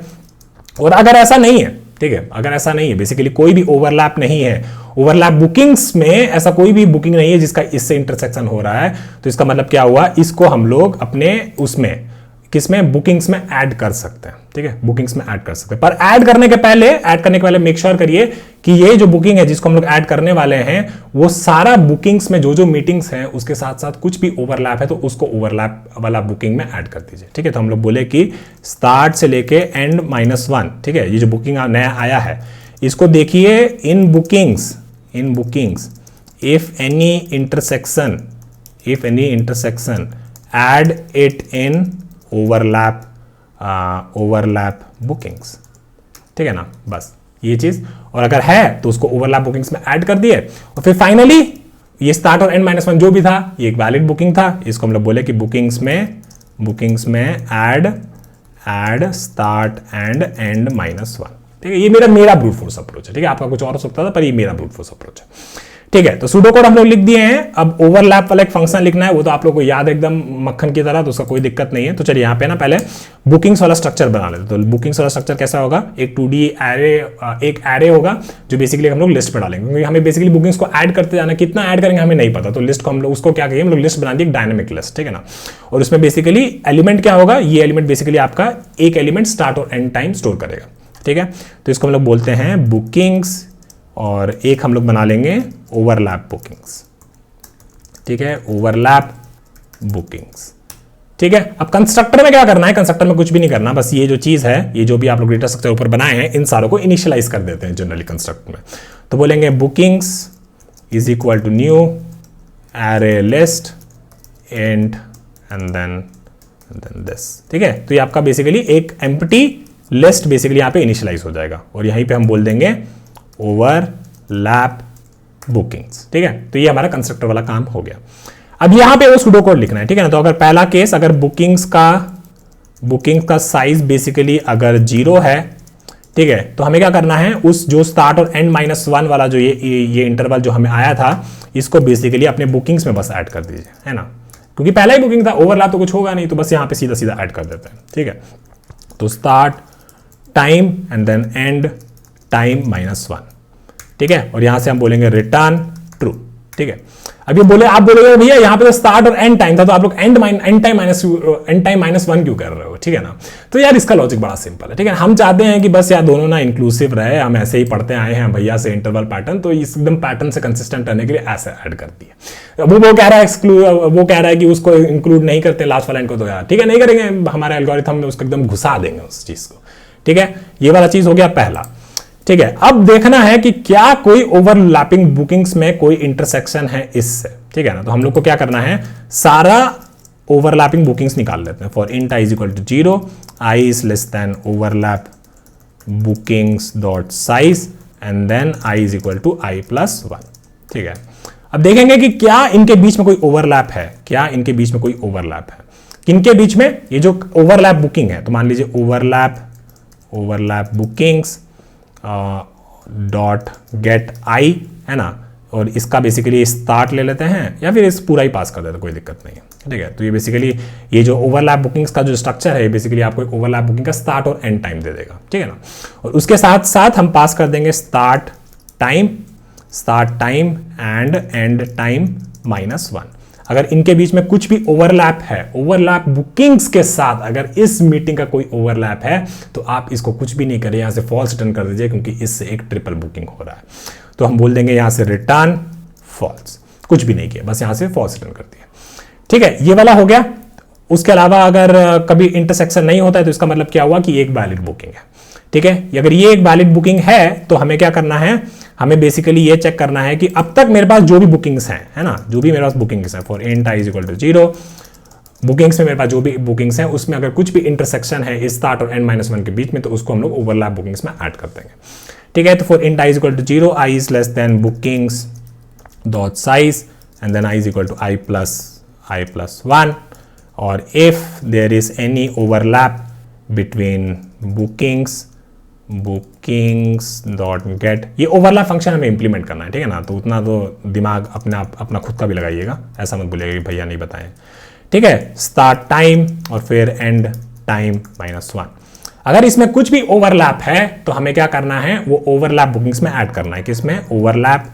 और अगर ऐसा नहीं है, ठीक है, अगर ऐसा नहीं है, बेसिकली कोई भी ओवरलैप नहीं है, ओवरलैप बुकिंग्स में ऐसा कोई भी बुकिंग नहीं है जिसका इससे इंटरसेक्शन हो रहा है, तो इसका मतलब क्या हुआ, इसको हम लोग अपने उसमें किसमें, बुकिंग्स में ऐड कर सकते हैं। ठीक है, बुकिंग्स में ऐड कर सकते हैं, पर ऐड करने के पहले मेक श्योर करिए कि ये जो बुकिंग है जिसको हम लोग ऐड करने वाले हैं वो सारा बुकिंग्स में जो जो मीटिंग्स हैं उसके साथ साथ कुछ भी ओवरलैप है तो उसको ओवरलैप वाला बुकिंग में ऐड कर दीजिए। ठीक है, तो हम लोग बोले कि स्टार्ट से लेके एंड -1, ठीक है, ये जो बुकिंग नया आया है इसको देखिए in bookings if any intersection add it in overlap bookings। ठीक है ना, बस ये चीज, और अगर है तो उसको ओवरलैप बुकिंग्स में ऐड कर दिए। और फिर फाइनली ये स्टार्ट और एंड -1 जो भी था ये एक वैलिड बुकिंग था, इसको हम लोग बोले कि बुकिंग्स में ऐड स्टार्ट एंड एंड -1। ठीक है, ये मेरा ब्रूट फोर्स अप्रोच है। ठीक है, आपका कुछ और हो सकता था पर ये मेरा ब्रूट फोर्स अप्रोच है। ठीक है, तो सूडो कोड हम लोग लिख दिए हैं। अब ओवरलैप वाला एक फंक्शन लिखना है, वो तो आप लोग को याद है एकदम मक्खन की तरह, तो उसका कोई दिक्कत नहीं है। तो चलिए यहाँ पे ना पहले बुकिंग्स वाला स्ट्रक्चर बना लेते हैं। तो बुकिंग्स वाला स्ट्रक्चर कैसा होगा, एक 2D एक एरे होगा जो बेसिकली हम लोग लिस्ट पे डालेंगे, क्योंकि हमें बेसिकली बुकिंग्स को ऐड करते जाना, कितना ऐड करेंगे हमें नहीं पता। तो लिस्ट को हम लोग उसको क्या कहेंगे, हम लोग लिस्ट बना दिए, डायनेमिक लिस्ट। ठीक है ना, और उसमें बेसिकली एलिमेंट क्या होगा, ये एलिमेंट बेसिकली आपका एक एलिमेंट स्टार्ट और एंड टाइम स्टोर करेगा। ठीक है, तो इसको हम लोग बोलते हैं बुकिंग्स, और एक हम लोग बना लेंगे ओवरलैप बुकिंग्स। ठीक है, ओवरलैप बुकिंग्स। ठीक है, अब कंस्ट्रक्टर में क्या करना है, कंस्ट्रक्टर में कुछ भी नहीं करना, बस ये जो चीज है, ये जो भी आप लोग डेटा स्ट्रक्चर ऊपर बनाए हैं इन सारों को इनिशियलाइज कर देते हैं जनरली कंस्ट्रक्ट में। तो बोलेंगे bookings is equal to new array list and then this. ठीक है, तो ये आपका बेसिकली एक एम्प्टी लिस्ट बेसिकली यहाँ पे इनिशियलाइज हो जाएगा, और यहीं पे हम बोल देंगे ओवरलैप बुकिंग्स। ठीक है, तो ये हमारा कंस्ट्रक्टर वाला काम हो गया। अब यहां पे वो सूडो कोड लिखना है। ठीक है ना, तो अगर पहला केस, अगर बुकिंग्स का साइज बेसिकली अगर 0 है, ठीक है, तो हमें क्या करना है, उस जो स्टार्ट और एंड -1 वाला जो ये इंटरवल जो हमें आया था इसको बेसिकली अपने बुकिंग्स में बस ऐड कर दीजिए, है ना, क्योंकि पहला ही बुकिंग था, ओवरलैप तो कुछ होगा नहीं, तो बस यहां पे सीधा सीधा ऐड कर देते हैं। ठीक है, तो start time and then end time -1। ठीक है, और यहां से हम बोलेंगे रिटर्न ट्रू। ठीक है, अब ये आप बोलोगे भैया यहाँ पे तो स्टार्ट और एंड टाइम था, तो आप लोग एंड टाइम -1 क्यों कर रहे हो। ठीक है ना, तो यार इसका लॉजिक बड़ा सिंपल है। ठीक है, हम चाहते हैं कि बस यार दोनों ना इंक्लूसिव रहे, हम ऐसे ही पढ़ते आए हैं भैया से इंटरवल पैटर्न, तो इस एकदम पैटर्न से कंसिस्टेंट रहने के लिए ऐसे ऐड कर दिया। वो कह रहा है कि उसको इंक्लूड नहीं करते लास्ट वाला को, तो यार ठीक है नहीं करेंगे, हमारे एल्गोरिथम में उसको एकदम घुसा देंगे उस चीज को। ठीक है, ये वाला चीज हो गया पहला। ठीक है, अब देखना है कि क्या कोई ओवरलैपिंग बुकिंग्स में कोई इंटरसेक्शन है इससे। ठीक है ना, तो हम लोग को क्या करना है, सारा ओवरलैपिंग बुकिंग्स निकाल लेते हैं। For int i is equal to 0, i is less than overlap bookings dot size and then i is equal to i plus 1। ठीक है, अब देखेंगे कि क्या इनके बीच में कोई ओवरलैप है, किनके बीच में, ये जो ओवरलैप बुकिंग है, तो मान लीजिए ओवरलैप बुकिंग्स डॉट गेट आई, है ना, और इसका बेसिकली स्टार्ट ले लेते हैं या फिर इस पूरा ही पास कर देते हैं, कोई दिक्कत नहीं है। ठीक है, तो ये बेसिकली ये जो ओवरलैप बुकिंग्स का जो स्ट्रक्चर है बेसिकली आपको एक ओवरलैप बुकिंग का स्टार्ट और एंड टाइम दे देगा। ठीक है ना, और उसके साथ साथ हम पास कर देंगे start time and end time -1। अगर इनके बीच में कुछ भी ओवरलैप है, ओवरलैप बुकिंग्स के साथ अगर इस मीटिंग का कोई ओवरलैप है, तो आप इसको कुछ भी नहीं करें, यहां से फॉल्स रिटर्न कर दीजिए, क्योंकि इससे एक ट्रिपल बुकिंग हो रहा है। तो हम बोल देंगे यहां से रिटर्न फॉल्स, कुछ भी नहीं किया, बस यहां से फॉल्स रिटर्न कर दिया। ठीक है, ये वाला हो गया। उसके अलावा अगर कभी इंटरसेक्शन नहीं होता है तो इसका मतलब क्या हुआ कि एक वैलिड बुकिंग है। ठीक है, अगर ये एक वैलिड बुकिंग है तो हमें क्या करना है, हमें बेसिकली ये चेक करना है कि अब तक मेरे पास जो भी बुकिंग्स हैं, है ना, जो भी मेरे पास बुकिंग्स हैं, for int i is equal to 0, bookings में मेरे पास जो भी बुकिंग्स हैं उसमें अगर कुछ भी इंटरसेक्शन है इस स्टार्ट और एंड -1 के बीच में, तो उसको हम लोग ओवरलैप बुकिंग्स में ऐड कर देंगे। ठीक है, तो for int i is equal to 0, i is less than bookings dot size and then i is equal to i plus 1, और if there is any overlap between bookings dot get, ये overlap function हमें implement करना है। ठीक है ना, तो उतना तो दिमाग अपना खुद का भी लगाइएगा, ऐसा मत बोलिएगा कि भैया नहीं बताएं। ठीक है, स्टार्ट टाइम और फिर एंड टाइम -1। अगर इसमें कुछ भी ओवरलैप है तो हमें क्या करना है, वो ओवरलैप बुकिंग्स में ऐड करना है। किसमें, ओवरलैप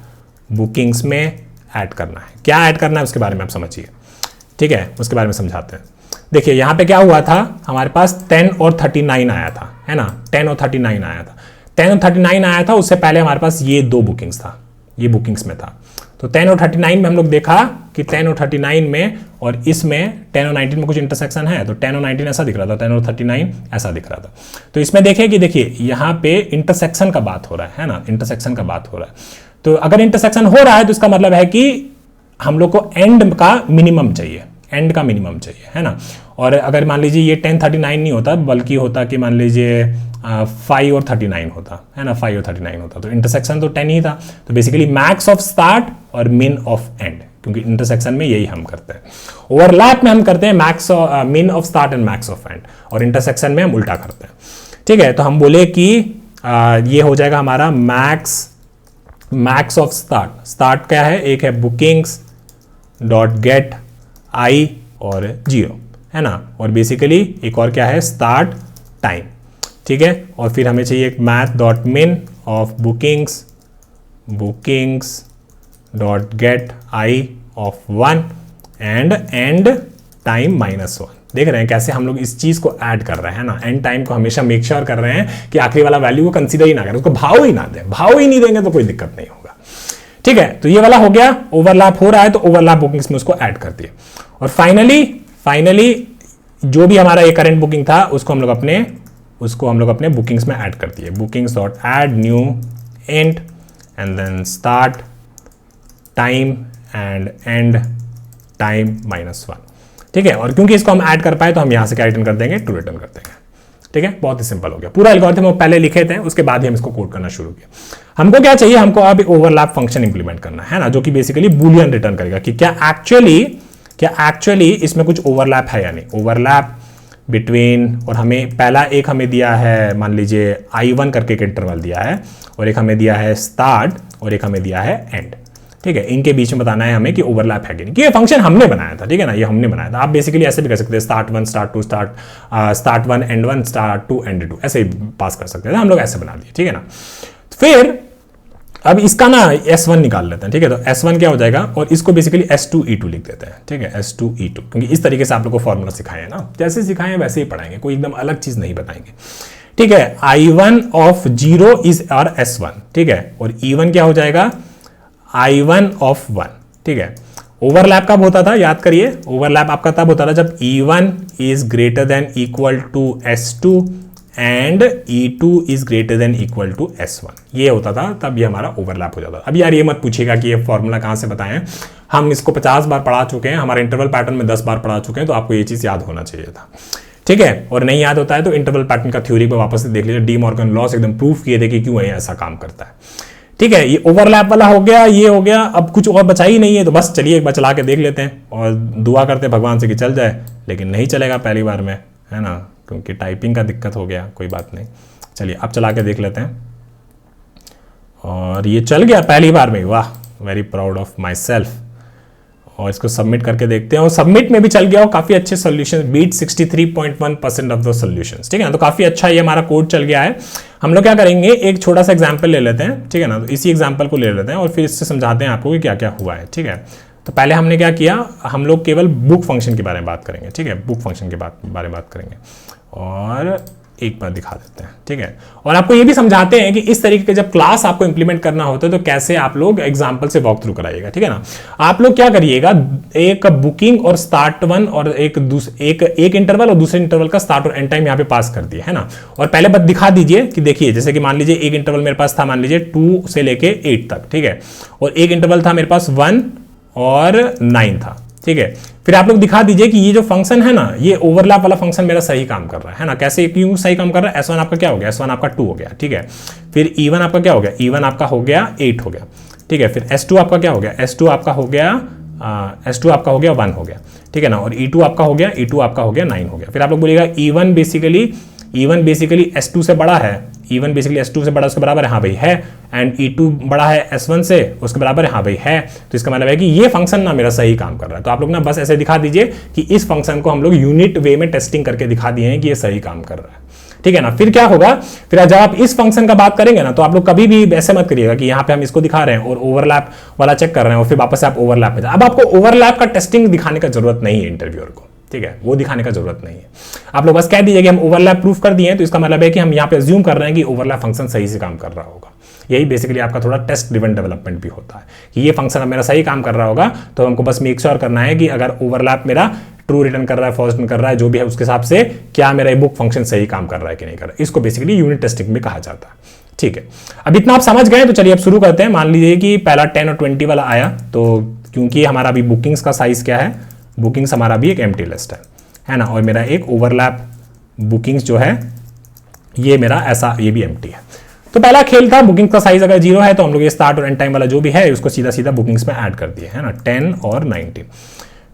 बुकिंग्स में ऐड करना है। क्या ऐड करना है उसके बारे में आप समझिए। ठीक है, उसके बारे में समझाते हैं। देखिए यहाँ पे क्या हुआ था, हमारे पास 10 और 39 आया था, है ना, 10 और 39 आया था, 10 और 39 आया था। उससे पहले हमारे पास ये 2 बुकिंग्स था, ये बुकिंग्स में था। तो 10 और 39 में हम लोग देखा कि 10 और 39 में और इसमें 10 और 19 में कुछ इंटरसेक्शन है, तो 10 और 19 ऐसा दिख रहा था, 10 और 39 ऐसा दिख रहा था। तो इसमें देखें कि देखिए यहाँ पे इंटरसेक्शन का बात हो रहा है ना, इंटरसेक्शन का बात हो रहा है। तो अगर इंटरसेक्शन हो रहा है तो इसका मतलब है कि हम लोग को एंड का मिनिमम चाहिए, एंड का मिनिमम चाहिए, है ना। और अगर मान लीजिए ये 10 39 नहीं होता, बल्कि होता कि मान लीजिए 5 और 39 होता, है ना, 5 और 39 होता, तो इंटरसेक्शन तो 10 ही था। तो बेसिकली मैक्स ऑफ स्टार्ट और मिन ऑफ एंड, क्योंकि इंटरसेक्शन में यही हम करते हैं। ओवरलैप में हम करते हैं max min of start and max of and, और इंटरसेक्शन में हम उल्टा करते हैं। ठीक है, तो हम बोले कि ये हो जाएगा हमारा मैक्स ऑफ स्टार्ट। स्टार्ट क्या है, एक है बुकिंग्स डॉट गेट आई और 0, है ना, और बेसिकली एक और क्या है, स्टार्ट टाइम। ठीक है, और फिर हमें चाहिए एक मैथ डॉट मिन of bookings dot gate I of 1 and end time -1। देख रहे हैं कैसे हम लोग इस चीज को ऐड कर रहे हैं ना, एंड टाइम को हमेशा मेक श्योर कर रहे हैं कि आखिरी वाला वैल्यू को कंसीडर ही ना करें, उसको भाव ही ना दें, भाव ही नहीं देंगे तो कोई दिक्कत नहीं होगा। ठीक है, तो ये वाला हो गया, ओवरलैप हो रहा है तो ओवरलैप बुकिंग्स में उसको ऐड कर दिए। और फाइनली जो भी हमारा ये करंट बुकिंग था उसको हम लोग अपने बुकिंग्स में ऐड कर दिए। Bookings dot add new end and then start time and end time -1। ठीक है, और क्योंकि इसको हम ऐड कर पाए तो हम यहां से क्या रिटर्न कर देंगे, ट्रू रिटर्न कर देंगे। ठीक है, बहुत ही सिंपल हो गया। पूरा एल्गोरिथम हम पहले लिखे थे, उसके बाद ही हम इसको कोड करना शुरू किया। हमको क्या चाहिए, हमको अब ओवरलैप फंक्शन इंप्लीमेंट करना है ना, जो कि बेसिकली बूलियन रिटर्न करेगा कि क्या एक्चुअली इसमें कुछ ओवरलैप है या नहीं। ओवरलैप बिटवीन, और हमें पहला एक हमें दिया है, मान लीजिए I1 करके एक इंटरवल दिया है, और एक हमें दिया है स्टार्ट, और एक हमें दिया है एंड। ठीक है, इनके बीच में बताना है हमें कि ओवरलैप है कि नहीं, कि ये फंक्शन हमने बनाया था। ठीक है ना, ये हमने बनाया था। आप बेसिकली ऐसे भी कर सकते हैं, start 1 start 2 start 1 and 1 start 2 and 2, ऐसे ही पास कर सकते थे। हम लोग ऐसे बना दिए। ठीक है ना, फिर अब इसका ना S1 निकाल लेते हैं। ठीक है, तो S1 क्या हो जाएगा, और इसको बेसिकली S2E2 लिख देते हैं। ठीक है, S2E2, क्योंकि इस तरीके से आप लोग को फॉर्मूला सिखाए हैं ना, जैसे सिखाए हैं वैसे ही पढ़ाएंगे, कोई एकदम अलग चीज नहीं बताएंगे। ठीक है, I1 of 0 is our S1। ठीक है, और E1 क्या हो जाएगा, I1 ऑफ 1। ठीक है, ओवरलैप कब होता था, याद करिए, ओवरलैप आपका तब होता था जब E1 is greater than equal to S2 and E2 is greater than equal to S1। ये होता था तब, ये हमारा ओवरलैप हो जाता था। अब यार ये मत पूछिएगा कि ये फॉर्मूला कहाँ से बताएं, हम इसको 50 बार पढ़ा चुके हैं, हमारे इंटरवल पैटर्न में 10 बार पढ़ा चुके हैं, तो आपको ये चीज़ याद होना चाहिए था। ठीक है, और नहीं याद होता है तो इंटरवल पैटर्न का थ्योरी को वापस से देख लीजिए, डी मॉर्गन लॉस एकदम प्रूफ किए थे कि क्यों ऐसा काम करता है। ठीक है, ये ओवरलैप वाला हो गया, ये हो गया। अब कुछ और बचा ही नहीं है, तो बस चलिए एक बार चला के देख लेते हैं और दुआ करते हैं भगवान से कि चल जाए, लेकिन नहीं चलेगा पहली बार में, है ना, क्योंकि टाइपिंग का दिक्कत हो गया। कोई बात नहीं, चलिए अब चला के देख लेते हैं। और ये चल गया पहली बार में, वाह, very proud of my self. और इसको सबमिट करके देखते हैं, और सबमिट में भी चल गया, और काफ़ी अच्छे solution, beat 63.1% of the solutions. ठीक है ना, तो काफ़ी अच्छा ये हमारा कोड चल गया है। हम लोग क्या करेंगे, एक छोटा सा एग्जाम्पल ले लेते हैं। ठीक है ना, तो इसी एग्जाम्पल को ले लेते हैं और फिर इससे समझाते हैं आपको कि क्या क्या हुआ है। ठीक है, तो पहले हमने क्या किया, हम लोग केवल बुक फंक्शन के बारे में बात करेंगे। ठीक है, बुक फंक्शन के बारे में बात करेंगे और एक बार दिखा देते हैं। ठीक है, और आपको ये भी समझाते हैं कि इस तरीके के जब क्लास आपको इंप्लीमेंट करना होता है तो कैसे आप लोग एग्जांपल से वॉक थ्रू कराइएगा। ठीक है ना, आप लोग क्या करिएगा, एक बुकिंग और स्टार्ट 1 और एक इंटरवल और दूसरे इंटरवल का स्टार्ट और एंड टाइम यहाँ पे पास कर दिया, है ना। और पहले बस दिखा दीजिए कि देखिए, जैसे कि मान लीजिए एक इंटरवल मेरे पास था, मान लीजिए 2 से लेके 8 तक। ठीक है, और एक इंटरवल था मेरे पास 1 और 9 था। ठीक है, फिर आप लोग दिखा दीजिए कि ये जो फंक्शन है ना, ये ओवरलैप वाला फंक्शन मेरा सही काम कर रहा है ना। कैसे, क्यों सही काम कर रहा है, S1 आपका क्या हो गया, S1 आपका 2 हो गया। ठीक है, फिर E1 आपका क्या हो गया, E1 आपका हो गया 8 हो गया। ठीक है, फिर S2 आपका क्या हो गया, S2 आपका हो गया 1 हो गया। ठीक है ना, और E2 आपका हो गया 9 हो गया। फिर आप लोग बोलिएगा E1 बेसिकली S2 से बड़ा है, E1 बेसिकली S2 से बड़ा उसके बराबर है, हाँ भाई है, एंड E2 बड़ा है S1 से उसके बराबर है, हाँ भाई है। तो इसका मतलब है कि ये फंक्शन ना मेरा सही काम कर रहा है। तो आप लोग ना बस ऐसे दिखा दीजिए कि इस फंक्शन को हम लोग यूनिट वे में टेस्टिंग करके दिखा दिए हैं कि ये सही काम कर रहा है। ठीक है ना, फिर क्या होगा, फिर जब आप इस फंक्शन का बात करेंगे ना, तो आप लोग कभी भी ऐसे मत करिएगा कि यहाँ पे हम इसको दिखा रहे हैं और ओवरलैप वाला चेक कर रहे हैं और फिर वापस से आप ओवरलैप में। अब आपको ओवरलैप का टेस्टिंग दिखाने का जरूरत नहीं है इंटरव्यूअर को। ठीक है, वो दिखाने का जरूरत नहीं है। आप लोग बस कह दीजिए कि हम ओवरलैप प्रूफ कर दिए हैं, तो इसका मतलब है कि हम यहाँ पे अज्यूम कर रहे हैं कि ओवरलैप फंक्शन सही से काम कर रहा होगा। यही बेसिकली आपका थोड़ा टेस्ट ड्रिवन डेवलपमेंट भी होता है कि ये फंक्शन अब मेरा सही काम कर रहा होगा, तो हमको बस मेक श्योर करना है कि अगर ओवरलैप मेरा ट्रू रिटर्न कर रहा है, फॉल्स रिटर्न कर रहा है, जो भी है उसके हिसाब से क्या मेरा ये बुक फंक्शन सही काम कर रहा है कि नहीं कर रहा है। इसको बेसिकली यूनिट टेस्टिंग में कहा जाता है। ठीक है, अब इतना आप समझ गए, तो चलिए अब शुरू करते हैं। मान लीजिए कि पहला 10 और 20 वाला आया, तो क्योंकि हमारा अभी बुकिंग्स का साइज क्या है, बुकिंग्स हमारा भी एक एम्प्टी लिस्ट है ना, और मेरा एक ओवरलैप बुकिंग्स जो है ये मेरा ऐसा, ये भी एम्प्टी है। तो पहला खेल था, बुकिंग का साइज अगर 0 है तो हम लोग ये स्टार्ट और एंड टाइम वाला जो भी है उसको सीधा सीधा बुकिंग्स में ऐड कर दिए, है ना, 10 और 19।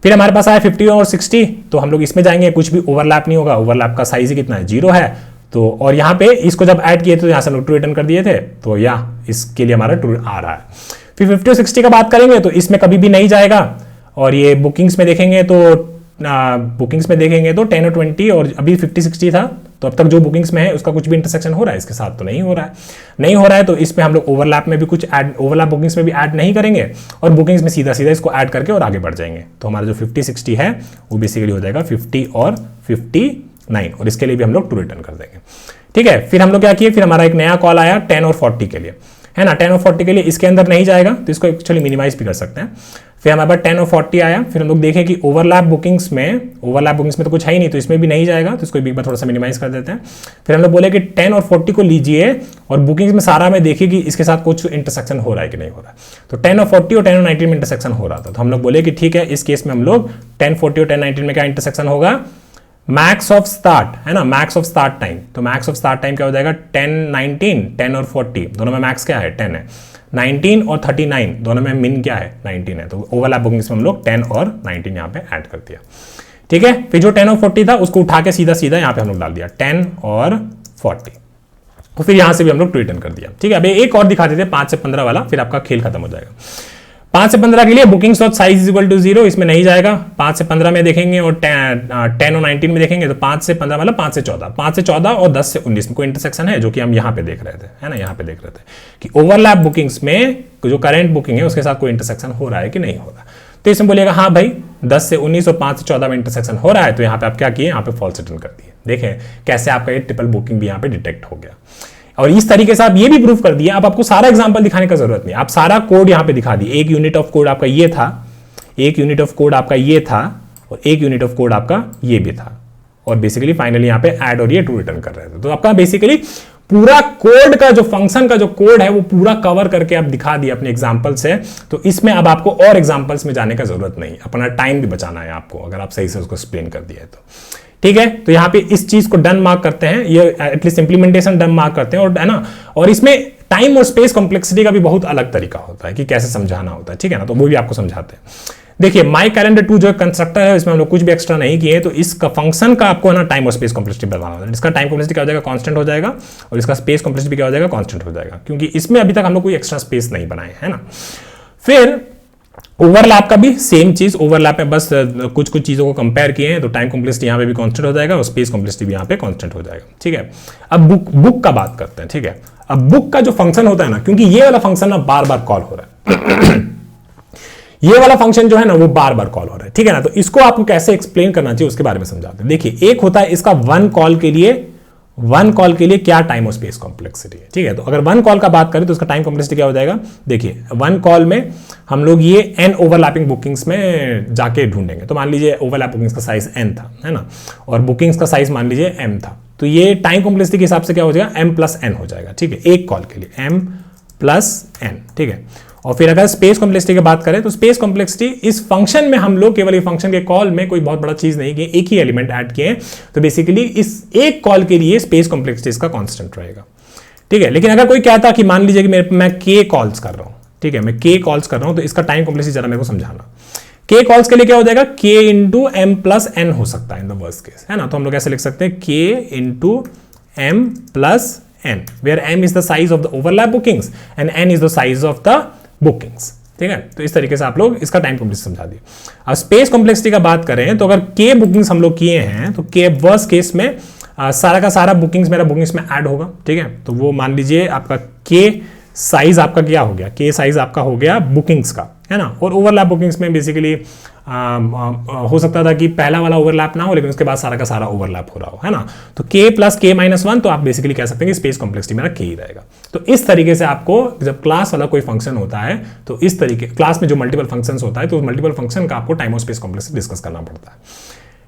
फिर हमारे पास आया 50 और 60, तो हम लोग इसमें जाएंगे, कुछ भी ओवरलैप नहीं होगा, ओवरलैप का साइज ही कितना है, 0 है। तो और यहाँ पे इसको जब ऐड किए तो यहाँ से हम लोग ट्रू रिटर्न कर दिए थे, तो या इसके लिए हमारा ट्रू आ रहा है। फिर 50 और 60 का बात करेंगे तो इसमें कभी भी नहीं जाएगा, और ये बुकिंग्स में देखेंगे तो 10 और 20, और अभी 50 60 था, तो अब तक जो बुकिंग्स में है उसका कुछ भी इंटरसेक्शन हो रहा है इसके साथ, तो नहीं हो रहा है। तो इसमें हम लोग ओवरलैप में भी कुछ ऐड, ओवरलैप बुकिंग्स में भी ऐड नहीं करेंगे, और बुकिंग्स में सीधा सीधा इसको ऐड करके और आगे बढ़ जाएंगे। तो हमारा जो 50 60 है वो बेसिकली हो जाएगा 50 और 59, और इसके लिए भी हम लोग ट्रू रिटर्न कर देंगे। ठीक है, फिर हम लोग क्या किए, फिर हमारा एक नया कॉल आया 10 और 40 के लिए, है ना। 10 और 40 के लिए इसके अंदर नहीं जाएगा, तो इसको एक्चुअली मिनिमाइज भी कर सकते हैं। फिर हमारे पास 10 और 40 आया, फिर हम लोग देखें कि ओवरलैप बुकिंग्स में तो कुछ है ही नहीं, तो इसमें भी नहीं जाएगा, तो इसको एक बार थोड़ा सा मिनिमाइज कर देते हैं। फिर हम लोग बोले कि 10 और 40 को लीजिए और बुकिंग्स में सारा में देखिए कि इसके साथ कुछ इंटरसेक्शन हो रहा है कि नहीं हो रहा है। तो 10 और 40 और 10 और 19 में इंटरसेक्शन हो रहा था, तो हम लोग बोले कि ठीक है, इस केस में हम लोग 10 40 और 10 19 में क्या इंटरसेक्शन होगा, मैक्स ऑफ स्टार्ट, है ना, मैक्स ऑफ स्टार्ट टाइम। तो मैक्स ऑफ स्टार्ट टाइम क्या हो जाएगा, 10 19, 10 और 40 दोनों में मैक्स क्या है, 10 है। 19 और 39 दोनों में मिन क्या है, 19 है। तो ओवरलैप बुकिंग्स में हम लोग 10 और 19 यहाँ पे ऐड कर दिया। ठीक है, फिर जो 10 और 40 था उसको उठा के सीधा सीधा यहाँ पे हम लोग डाल दिया 10 और 40, तो फिर यहाँ से भी हम लोग रिटर्न कर दिया। ठीक है, अब एक और दिखा देते हैं 5 से 15 वाला, फिर आपका खेल खत्म हो जाएगा। 5 से 15 के लिए bookings of size is equal to 0, इसमें नहीं जाएगा। 5 से 15 में देखेंगे और 10 और 19 में देखेंगे, तो 5 से 15 मतलब 5 से 14, 5 से 14 और 10 से 19 में कोई इंटरसेक्शन है, जो कि हम यहाँ पे देख रहे थे, है ना, यहाँ पे देख रहे थे कि ओवरलैप बुकिंग्स में जो करंट बुकिंग है उसके साथ कोई इंटरसेक्शन हो रहा है कि नहीं हो रहा। तो इसमें बोलिएगा हाँ भाई 10 से 19 और 5 से 14 में इंटरसेक्शन हो रहा है, तो यहाँ पे आप क्या किए, यहाँ पे फॉल्स रिटर्न कर दिए। देखें कैसे आपका ये ट्रिपल बुकिंग भी यहाँ पे डिटेक्ट हो गया, और इस तरीके से आप ये भी प्रूफ कर दिया। अब आपको सारा एग्जांपल दिखाने का जरूरत नहीं, आप सारा कोड यहां पे दिखा दिए। एक यूनिट ऑफ कोड आपका ये था, एक यूनिट ऑफ कोड आपका ये था, और एक यूनिट ऑफ कोड आपका ये भी था, और बेसिकली फाइनली यहां पे ऐड और ये ट्रू रिटर्न कर रहे थे। तो आपका बेसिकली पूरा कोड का जो फंक्शन का जो कोड है वो पूरा कवर करके आप दिखा दिए अपने एग्जांपल से। तो इसमें अब आपको और एग्जांपल्स में जाने का जरूरत नहीं, अपना टाइम भी बचाना है आपको, अगर आप सही से उसको एक्सप्लेन कर दिया है तो। ठीक है, तो यहाँ पे इस चीज को डन मार्क करते हैं, ये एटलीस्ट इंप्लीमेंटेशन डन मार्क करते हैं, और है ना, और इसमें टाइम और स्पेस कॉम्प्लेक्सिटी का भी बहुत अलग तरीका होता है कि कैसे समझाना होता है। ठीक है ना, तो वो भी आपको समझाते हैं। देखिए माई कैलेंडर 2 जो कंस्ट्रक्टर है इसमें हम लोग कुछ भी एक्स्ट्रा नहीं किए, तो इसका फंक्शन का आपको ना टाइम और स्पेस कॉम्प्लेक्सिटी बताना होता है। इसका टाइम कॉम्प्लेक्सिटी क्या हो जाएगा, कांस्टेंट हो जाएगा, और इसका स्पेस कॉम्प्लेक्सिटी क्या हो जाएगा, कांस्टेंट हो जाएगा, क्योंकि इसमें अभी तक हम लोग कोई एक्स्ट्रा स्पेस नहीं बनाए, है ना। फिर ओवरलैप का भी सेम चीज, ओवरलैप में बस कुछ कुछ चीजों को कंपेयर किए हैं, तो टाइम कॉम्प्लेक्सिटी यहाँ पे भी कांस्टेंट हो जाएगा और स्पेस कॉम्प्लेक्सिटी भी यहाँ पे कांस्टेंट हो जाएगा। ठीक है, अब बुक का बात करते हैं। ठीक है, अब बुक का जो फंक्शन होता है ना, क्योंकि ये वाला फंक्शन ना बार बार कॉल हो रहा है ये वाला फंक्शन जो है ना वो बार बार कॉल हो रहा है। ठीक है ना, तो इसको आपको कैसे एक्सप्लेन करना चाहिए उसके बारे में समझाते हैं। देखिए एक होता है इसका वन कॉल के लिए क्या टाइम और स्पेस कॉम्प्लेक्सिटी है। ठीक है, तो अगर वन कॉल का बात करें तो उसका टाइम कॉम्प्लेक्सिटी क्या हो जाएगा, देखिए वन कॉल में हम लोग ये n ओवरलैपिंग बुकिंग्स में जाके ढूंढेंगे। तो मान लीजिए ओवरलैप बुकिंग्स का साइज n था, है ना, और बुकिंग्स का साइज मान लीजिए m था, तो ये टाइम कॉम्प्लेक्सिटी के हिसाब से क्या हो जाएगा, m प्लस n हो जाएगा। ठीक है, एक कॉल के लिए m प्लस n। ठीक है, और फिर अगर स्पेस कॉम्प्लेक्सिटी की बात करें तो स्पेस कॉम्प्लेक्सिटी इस फंक्शन में हम लोग केवल ये फंक्शन के कॉल में कोई बहुत बड़ा चीज नहीं किए, एक ही एलिमेंट ऐड किए, तो बेसिकली इस एक कॉल के लिए स्पेस कॉम्प्लेक्सिटी इसका कांस्टेंट रहेगा। ठीक है, लेकिन अगर कोई कहता कि मान लीजिए कि मैं k कॉल्स कर रहा हूं, ठीक है, मैं k कॉल्स कर रहा हूं, तो इसका टाइम कॉम्प्लेक्सिटी जरा मेरे को समझाना। k कॉल्स के लिए क्या हो जाएगा, k into m plus n हो सकता है इन द वर्स्ट केस, है ना। तो हम लोग ऐसे लिख सकते हैं k into m plus n, where m is the size of the overlap bookings and n is the size of the bookings। ठीक है, तो इस तरीके से आप लोग इसका टाइम कॉम्प्लेक्सिटी समझा दिए। अब स्पेस कॉम्प्लेक्सिटी का बात करें तो अगर k बुकिंग्स हम लोग किए हैं तो k वर्स्ट केस में सारा का सारा बुकिंग्स मेरा बुकिंग्स में ऐड होगा। ठीक है, तो वो मान लीजिए आपका k साइज आपका क्या हो गया, के साइज आपका हो गया बुकिंग्स का, है ना। और ओवरलैप बुकिंग्स में बेसिकली हो सकता था कि पहला वाला ओवरलैप ना हो लेकिन उसके बाद सारा का सारा ओवरलैप हो रहा हो, है ना। तो k प्लस k माइनस 1, तो आप बेसिकली कह सकते हैं कि स्पेस कॉम्प्लेक्सिटी मेरा k ही रहेगा। तो इस तरीके से आपको जब क्लास वाला कोई फंक्शन होता है तो इस तरीके क्लास में जो मल्टीपल फंक्शंस होता है तो मल्टीपल फंक्शन का आपको टाइम और स्पेस कॉम्प्लेक्सिटी डिस्कस करना पड़ता है।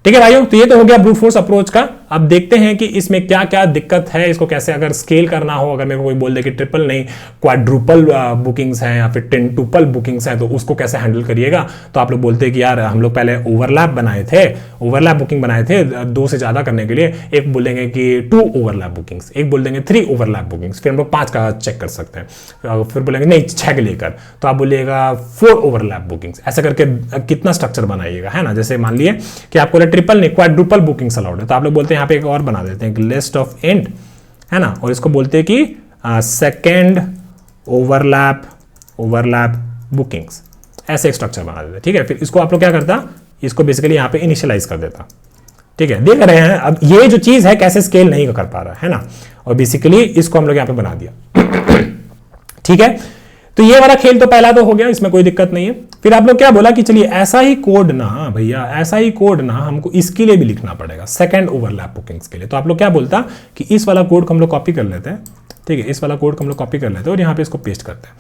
ठीक है भाइयों, तो ये तो हो गया ब्रूट फोर्स अप्रोच का। अब देखते हैं कि इसमें क्या क्या दिक्कत है, इसको कैसे अगर स्केल करना हो, अगर मेरे को कोई बोल दे कि ट्रिपल नहीं क्वाड्रुपल बुकिंग्स हैं या फिर टेंटुपल बुकिंग्स हैं तो उसको कैसे हैंडल करिएगा। तो आप लोग बोलते हैं कि यार हम लोग पहले ओवरलैप बनाए थे, ओवरलैप बुकिंग बनाए थे 2 से ज्यादा करने के लिए। एक बोल देंगे कि 2 ओवरलैप बुकिंग्स, एक बोल देंगे 3 ओवरलैप बुकिंग्स, फिर हम लोग 5 का चेक कर सकते हैं, फिर बोलेंगे नहीं 6 के लेकर, तो आप बोलिएगा 4 ओवरलैप बुकिंग्स। ऐसा करके कितना स्ट्रक्चर बनाइएगा, है ना। जैसे मान लिए कि आपको ट्रिपल नहीं क्वाड्रुपल बुकिंग्स अलाउड है, तो आप लोग बोलते हैं यहाँ पे एक और बना देते हैं लिस्ट ऑफ इंट, है ना, और इसको बोलते हैं कि सेकंड ओवरलैप बुकिंग्स, ऐसे एक स्ट्रक्चर बना देते हैं। ठीक है, फिर इसको आप लोग क्या करता, इसको बेसिकली यहाँ पे इनिशियलाइज कर देता। ठीक है, देख रहे हैं अब ये जो चीज है कैसे स्केल नहीं कर पा रहा है ना, और बेसिकली इसको हम लोग यहाँ पे बना दिया। ठीक है, तो ये वाला खेल तो पहला तो हो गया, इसमें कोई दिक्कत नहीं है। फिर आप लोग क्या बोला कि चलिए ऐसा ही कोड ना भैया, ऐसा ही कोड ना हमको इसके लिए भी लिखना पड़ेगा, सेकंड ओवरलैप बुकिंग्स के लिए। तो आप लोग क्या बोलता कि इस वाला कोड को हम लोग कॉपी कर लेते हैं। ठीक है, इस वाला कोड को हम लोग कॉपी कर लेते हैं और यहाँ पे इसको पेस्ट करते हैं।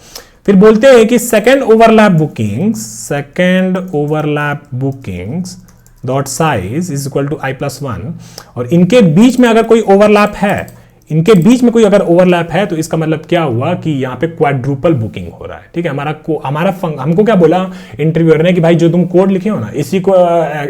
फिर बोलते हैं कि second overlap bookings dot size is equal to i+1, और इनके बीच में अगर कोई ओवरलैप है, इनके बीच में कोई अगर ओवरलैप है तो इसका मतलब क्या हुआ कि यहाँ पे क्वाड्रुपल बुकिंग हो रहा है। ठीक है, हमको क्या बोला इंटरव्यूअर ने कि भाई जो तुम कोड लिखे हो ना इसी को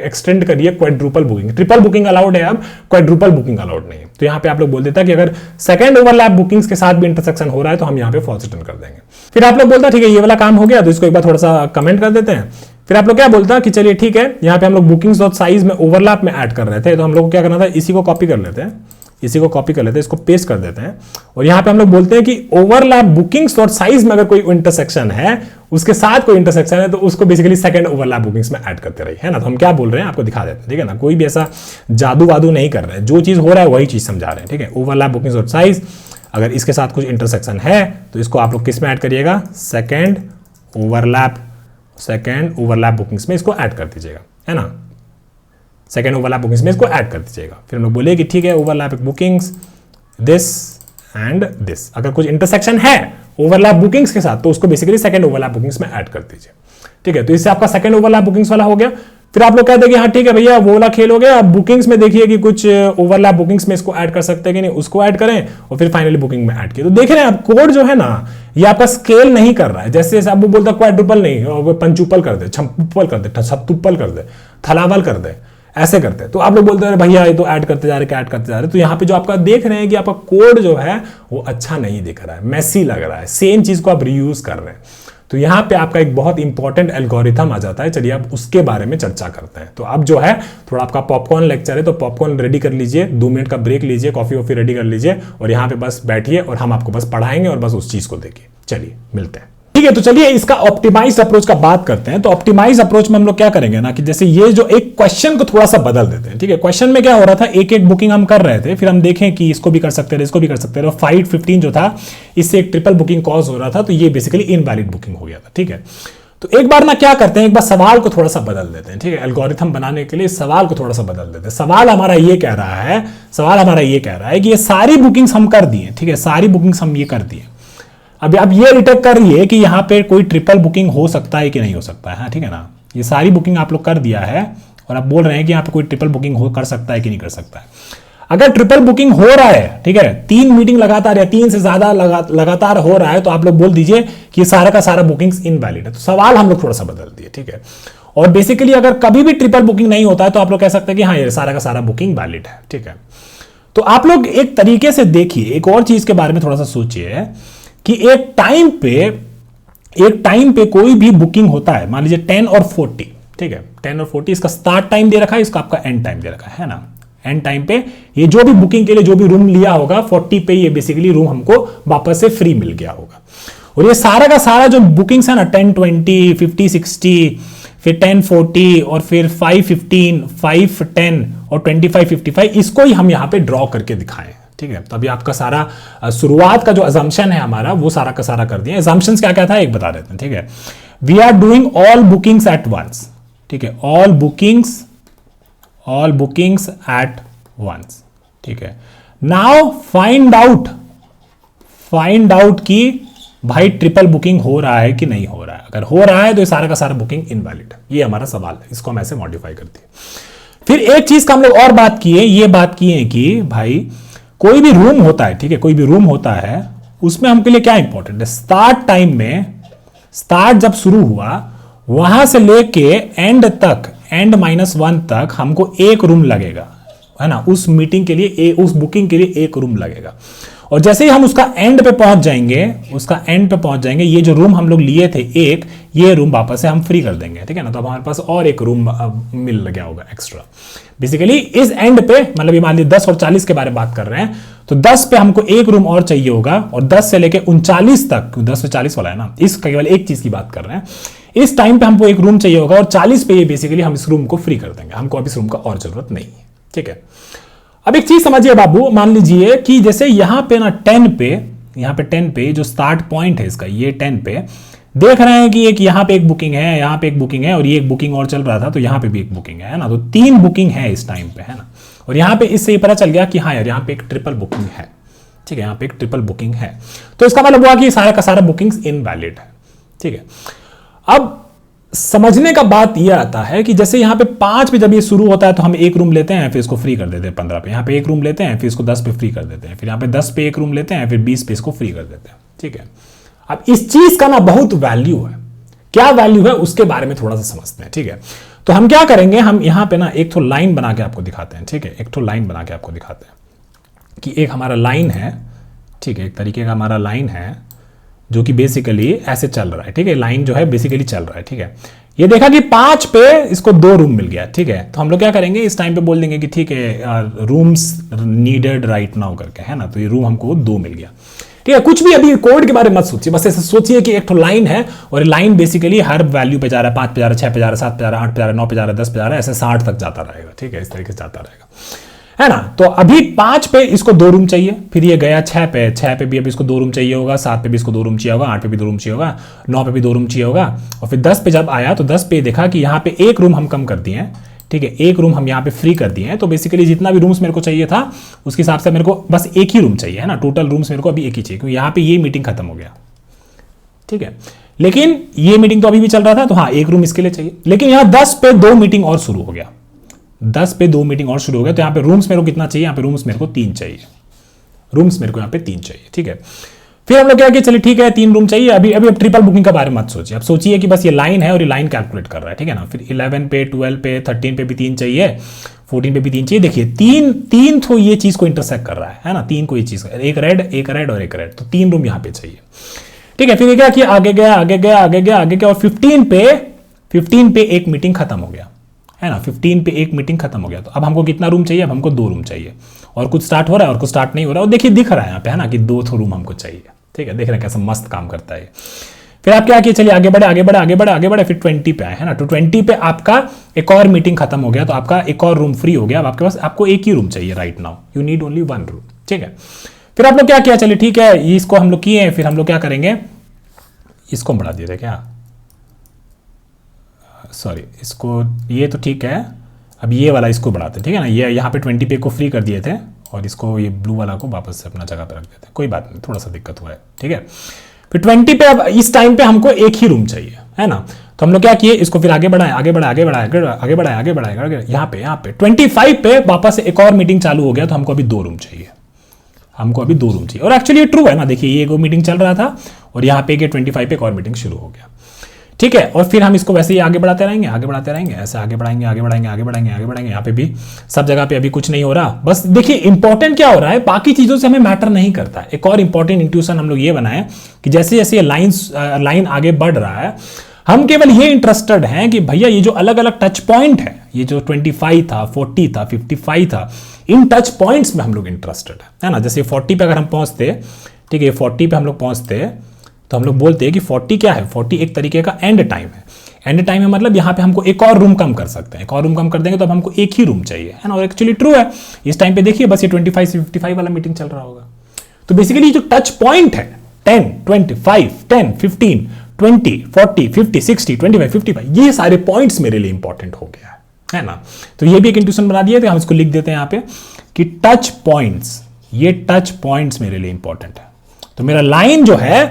एक्सटेंड करिए quadruple booking. Triple booking allowed है, अब क्वाड्रुपल बुकिंग अलाउड नहीं है। तो यहाँ पे आप लोग बोल देता कि अगर सेकंड ओवरलैप बुकिंग्स के साथ भी इंटरसेक्शन हो रहा है तो हम यहाँ पे फॉल्स रिटर्न कर देंगे। फिर आप लोग बोलता ठीक है ये वाला काम हो गया, तो इसको एक बार थोड़ा सा कमेंट कर देते हैं। फिर आप लोग क्या बोलता कि चलिए ठीक है, यहाँ पे हम लोग बुकिंग्स डॉट साइज में ओवरलैप में ऐड कर रहे थे, तो हम लोग को क्या करना था, इसी को कॉपी कर लेते हैं, इसको पेस्ट कर देते हैं, और यहां पे हम लोग बोलते हैं कि ओवरलैप बुकिंग्स और साइज में अगर कोई इंटरसेक्शन है, उसके साथ कोई इंटरसेक्शन है, तो उसको बेसिकली सेकंड ओवरलैप बुकिंग्स में ऐड करते रहिए, है ना। तो हम क्या बोल रहे हैं आपको दिखा देते हैं। ठीक है ना, कोई भी ऐसा जादू वादू नहीं कर रहे हैं, जो चीज हो रहा है वही चीज समझा रहे हैं। ठीक है, ओवरलैप बुकिंग्स और साइज, अगर इसके साथ कुछ इंटरसेक्शन है तो इसको आप लोग किस में ऐड करिएगा, सेकंड ओवरलैप बुकिंग्स में इसको ऐड कर दीजिएगा, है ना। सेकेंड ओवरलैप बुकिंग्स में इसको ऐड कर दीजिएगा। फिर हम लोग बोले कि ठीक है overlap bookings this and this, अगर कुछ इंटरसेक्शन है ओवरलैप बुकिंग्स के साथ तो उसको बेसिकली सेकेंड ओवरलैप बुकिंग्स में ऐड कर दीजिए। ठीक है, तो इससे आपका सेकेंड ओवरलैप बुकिंग्स वाला हो गया। फिर आप लोग कहते हैं कि हाँ ठीक है भैया वो वाला खेल हो गया, अब बुकिंग्स में देखिए कि कुछ ओवरलैप बुकिंग्स में इसको ऐड कर सकते हैं कि नहीं, उसको ऐड करें और फिर फाइनली बुकिंग में ऐड किया। तो देख रहे हैं आप कोड जो है ना ये आपका स्केल नहीं कर रहा है। जैसे जैसे आप वो बोलता क्वाड्रुपल नहीं, वो पंचुपल कर दे, छप्पल कर दे, सप्तुपल कर दे, थलावल कर दे, ऐसे करते हैं। तो आप लोग बोलते हैं भैया ये तो ऐड करते जा रहे हैं। तो यहाँ पे जो आपका देख रहे हैं कि आपका कोड जो है वो अच्छा नहीं दिख रहा है, मैसी लग रहा है, सेम चीज को आप रीयूज कर रहे हैं। तो यहाँ पे आपका एक बहुत इंपॉर्टेंट एल्गोरिथम आ जाता है। चलिए अब उसके बारे में चर्चा करते हैं। तो अब जो है थोड़ा आपका पॉपकॉर्न लेक्चर है, तो पॉपकॉर्न रेडी कर लीजिए, 2 मिनट का ब्रेक लीजिए, कॉफी वॉफी रेडी कर लीजिए और यहाँ पे बस बैठिए और हम आपको बस पढ़ाएंगे और बस उस चीज को देखिए। चलिए मिलते हैं। ठीक है, तो चलिए इसका ऑप्टिमाइज्ड अप्रोच का बात करते हैं। तो ऑप्टिमाइज्ड अप्रोच में हम लोग क्या करेंगे ना कि जैसे ये जो एक क्वेश्चन को थोड़ा सा बदल देते हैं। ठीक है, क्वेश्चन में क्या हो रहा था, एक एक बुकिंग हम कर रहे थे, फिर हम देखें कि इसको भी कर सकते हैं, इसको भी कर सकते हैं। 515 जो था इससे एक ट्रिपल बुकिंग कॉज हो रहा था, तो ये बेसिकली इनवैलिड बुकिंग हो गया था। ठीक है, तो एक बार ना क्या करते हैं, एक बार सवाल को थोड़ा सा बदल देते हैं। ठीक है, एल्गोरिथम बनाने के लिए सवाल को थोड़ा सा बदल देते हैं। सवाल हमारा ये कह रहा है कि ये सारी बुकिंग्स हम कर दिए। ठीक है, सारी बुकिंग्स हम ये कर दिए। अब ये डिटेक्ट कर रही है कि यहाँ पे कोई ट्रिपल बुकिंग हो सकता है कि नहीं हो सकता है। हाँ ठीक है ना, ये सारी बुकिंग आप लोग कर दिया है और आप बोल रहे हैं कि यहाँ पे कोई ट्रिपल बुकिंग कर सकता है कि नहीं कर सकता है। अगर ट्रिपल बुकिंग हो रहा है, ठीक है, 3 मीटिंग लगातार या 3 से ज्यादा लगातार हो रहा है, तो आप लोग बोल दीजिए कि सारा का सारा बुकिंग्स इनवैलिड है। तो सवाल हम लोग थोड़ा सा बदल दिए। ठीक है, और बेसिकली अगर कभी भी ट्रिपल बुकिंग नहीं होता है तो आप लोग कह सकते हैं कि हाँ ये सारा का सारा बुकिंग वैलिड है। ठीक है, तो आप लोग एक तरीके से देखिए, एक और चीज के बारे में थोड़ा सा सोचिए कि एक टाइम पे कोई भी बुकिंग होता है, मान लीजिए 10 और 40। ठीक है, 10 और 40 इसका स्टार्ट टाइम दे रखा है, इसका आपका एंड टाइम दे रखा है ना। एंड टाइम पे ये जो भी बुकिंग के लिए जो भी रूम लिया होगा 40 पे ये बेसिकली रूम हमको वापस से फ्री मिल गया होगा। और ये सारा का सारा जो बुकिंग्स है ना 10 20 50 60 फिर 10 40 और फिर 5 15 5 10 और 25 55 इसको ही हम यहां पे ड्रॉ करके दिखाएं। ठीक है। तो अभी आपका सारा शुरुआत का जो अजम्पशन है हमारा वो सारा का सारा कर दिया। अजम्पशंस क्या क्या था एक बता देते हैं, ठीक है। We are doing all bookings at once, ठीक है, ऑल बुकिंग्स एट वंस, ठीक है। नाउ फाइंड आउट कि भाई ट्रिपल बुकिंग हो रहा है कि नहीं हो रहा है। अगर हो रहा है तो ये सारा का सारा बुकिंग इनवैलिड है, ये हमारा सवाल है, इसको हम ऐसे मॉडिफाई करते हैं। फिर एक चीज का हम लोग और बात किए, ये बात किए कि भाई कोई भी रूम होता है, ठीक है, कोई भी रूम होता है उसमें हमके लिए क्या इंपॉर्टेंट है, स्टार्ट टाइम में, स्टार्ट जब शुरू हुआ वहां से लेके एंड तक, एंड -1 तक हमको एक रूम लगेगा, है ना, उस मीटिंग के लिए, उस बुकिंग के लिए एक रूम लगेगा। और जैसे ही हम उसका एंड पे पहुंच जाएंगे, ये जो रूम हम लोग लिए थे एक, ये रूम वापस से हम फ्री कर देंगे, ठीक है ना। तो अब हमारे पास और एक रूम मिल गया होगा एक्स्ट्रा। बेसिकली इस एंड पे, मतलब ये मान लीजिए 10 और 40 के बारे में बात कर रहे हैं, तो 10 पे हमको एक रूम और चाहिए होगा, और 10 से लेके 39 तक, 10 से 40 वाला है ना, इस केवल एक चीज की बात कर रहे हैं, इस टाइम पे हमको एक रूम चाहिए होगा, और 40 पे ये बेसिकली हम इस रूम को फ्री कर देंगे, हमको अब इस रूम का और जरूरत नहीं है, ठीक है। अब एक चीज समझिए बाबू, मान लीजिए कि जैसे यहां पे ना 10 पे जो स्टार्ट पॉइंट है इसका, ये 10 पे देख रहे हैं कि एक यहां पे एक बुकिंग है, यहां पे एक बुकिंग है, और ये एक बुकिंग और चल रहा था, तो यहां पे भी एक बुकिंग है ना, तो 3 बुकिंग है इस टाइम पे, है ना। और यहां पे इससे ये पता चल गया कि हाँ यार यहां पे एक ट्रिपल बुकिंग है, ठीक है, यहां पे एक ट्रिपल बुकिंग है, तो इसका मतलब हुआ कि सारा का सारा बुकिंग्स इनवैलिड है, ठीक है। अब समझने का बात यह आता है कि जैसे यहां पे 5 पे जब ये शुरू होता है तो हम एक रूम लेते हैं, फिर इसको फ्री कर देते हैं 15 पे, यहां पे एक रूम लेते हैं, फिर इसको 10 पे फ्री कर देते हैं, फिर यहां पे 10 पे एक रूम लेते हैं, फिर 20 पे इसको फ्री कर देते हैं, ठीक है। अब इस चीज का ना बहुत वैल्यू है, क्या वैल्यू है उसके बारे में थोड़ा सा समझते हैं, ठीक है। तो हम क्या करेंगे, हम यहां पे ना एक तो लाइन बना के आपको दिखाते हैं, ठीक है, एक तो लाइन बना के आपको दिखाते हैं कि एक हमारा लाइन है, ठीक है, एक तरीके का हमारा लाइन है जो कि बेसिकली ऐसे चल रहा है, ठीक है, लाइन जो है बेसिकली चल रहा है, ठीक है। ये देखा कि 5 पे इसको 2 रूम मिल गया, ठीक है, तो हम लोग क्या करेंगे इस टाइम पे बोल देंगे कि ठीक है रूम्स नीडेड राइट नाउ करके, है ना, तो ये रूम हमको 2 मिल गया, ठीक है। कुछ भी अभी कोड के बारे में मत सोचिए, बस ऐसे सोचिए कि एक तो लाइन है, और लाइन बेसिकली हर वैल्यू पे जा रहा है, 5 पे जा रहा है, 6 पे जा रहा है, 7 पे जा रहा है, 8 पे जा रहा है, 9 पे जा रहा है, 10 पे जा रहा है, ऐसे 60 तक जाता रहेगा, ठीक है, इस तरीके से जाता रहेगा, है ना। तो अभी 5 पे इसको 2 रूम चाहिए, फिर ये गया 6 पे भी अभी इसको 2 रूम चाहिए होगा, 7 पे भी इसको 2 रूम चाहिए होगा, 8 पे भी 2 रूम चाहिए होगा, 9 पे भी 2 रूम चाहिए होगा, और फिर 10 पे जब आया तो 10 पे देखा कि यहाँ पे एक रूम हम कम कर दिए हैं, ठीक है, एक रूम हम यहाँ पे फ्री कर दिए हैं, तो बेसिकली जितना भी रूम्स मेरे को चाहिए था उसके हिसाब से मेरे को बस एक ही रूम चाहिए, है ना, टोटल रूम्स मेरे को अभी एक ही चाहिए, क्योंकि यहाँ पे ये मीटिंग खत्म हो गया, ठीक है। लेकिन ये मीटिंग तो अभी भी चल रहा था, तो हाँ एक रूम इसके लिए चाहिए, लेकिन यहाँ 10 पे 2 मीटिंग और शुरू हो गया, 10 पे 2 मीटिंग और शुरू हो गया, तो यहाँ पे रूम्स मेरे को कितना चाहिए, यहाँ पे रूम्स मेरे को 3 चाहिए, रूम्स मेरे को यहाँ पे 3 चाहिए, ठीक है। फिर हम लोग क्या किया, चलिए ठीक है 3 रूम चाहिए, अभी अब ट्रिपल बुकिंग के बारे में मत सोचिए, अब सोचिए कि बस ये लाइन है और ये लाइन कैलकुलेट कर रहा है, ठीक है ना। फिर 11 पे, 12 पे, 13 पे भी 3 चाहिए, 14 पे भी 3 चाहिए, देखिए 3 तो ये चीज को इंटरसेक्ट कर रहा है ना, 3 को ये चीज, एक रेड और एक रेड, तो 3 रूम यहाँ पे चाहिए, ठीक है। फिर क्या किया, आगे गया और 15 पे एक मीटिंग खत्म हो गया, है ना, 15 पे एक मीटिंग खत्म हो गया, तो अब हमको कितना रूम चाहिए, अब हमको 2 रूम चाहिए, और कुछ स्टार्ट हो रहा है और कुछ स्टार्ट नहीं हो रहा है, और देखिए दिख रहा है यहाँ पे, है ना, कि 2 रूम हमको चाहिए, ठीक है, देख रहे हैं कैसा मस्त काम करता है। फिर आप क्या किए, चलिए आगे बढ़े, फिर 20 पे आए, है ना, तो 20 पे आपका एक और मीटिंग खत्म हो गया, तो आपका एक और रूम फ्री हो गया, अब आपके पास आपको एक ही रूम चाहिए right now, you need only 1 room, ठीक है। फिर आप लोग क्या किया, चलिए ठीक है, इसको हम लोग किए, फिर हम लोग क्या करेंगे, इसको बढ़ा दिए थे क्या, सॉरी, इसको, ये तो ठीक है, अब ये वाला इसको बढ़ाते हैं, ठीक है ना, ये यहाँ पे 20 पे को फ्री कर दिए थे, और इसको ये ब्लू वाला को वापस से अपना जगह पे रख देते हैं, कोई बात नहीं, थोड़ा सा दिक्कत हुआ है, ठीक है। फिर 20 पे अब इस टाइम पे हमको एक ही रूम चाहिए, है ना, तो हम लोग क्या किए, इसको फिर आगे बढ़ाए, यहाँ पे 25 पे वापस एक और मीटिंग चालू हो गया, तो हमको अभी 2 रूम चाहिए, और एक्चुअली ये ट्रू है ना, देखिए ये एक मीटिंग चल रहा था, और यहाँ पे 25 पे एक और मीटिंग शुरू हो गया, ठीक है। और फिर हम इसको वैसे ही आगे बढ़ाते रहेंगे, ऐसे आगे बढ़ाएंगे, यहाँ पे भी सब जगह पे अभी कुछ नहीं हो रहा, बस देखिए इंपॉर्टेंट क्या हो रहा है, बाकी चीजों से हमें मैटर नहीं करता। एक और इंपॉर्टेंट इंट्यूशन हम लोग ये बनाए कि जैसे जैसे ये लाइन आगे बढ़ रहा है, हम केवल ये इंटरेस्टेड हैं कि भैया ये जो अलग अलग टच पॉइंट है, ये जो 25 था, 40 था, 55 था, इन टच पॉइंट्स में हम लोग इंटरेस्टेड है ना। जैसे 40 पे अगर हम पहुंचते, ठीक है, 40 पे हम लोग पहुंचते, तो हम लोग बोलते हैं कि 40 क्या है, 40 एक तरीके का एंड टाइम है। एंड टाइम है मतलब यहाँ पे हमको एक और रूम कम कर सकते हैं, एक और रूम कम कर देंगे तो अब हमको एक ही रूम चाहिए, है ना। और एक्चुअली ट्रू है, इस टाइम पे देखिए बस ये 25 से 55 वाला मीटिंग चल रहा होगा। तो बेसिकली जो टच पॉइंट है 10, 25, 10, 15, 20, 40, 50, 60, 25, 55, ये सारे पॉइंट्स मेरे लिए इंपॉर्टेंट हो गया है ना। तो ये भी एक इंट्यूशन बना दिया, तो हम इसको लिख देते हैं यहाँ पे कि टच पॉइंट्स, ये टच पॉइंट्स मेरे लिए इंपॉर्टेंट है। तो मेरा लाइन जो है,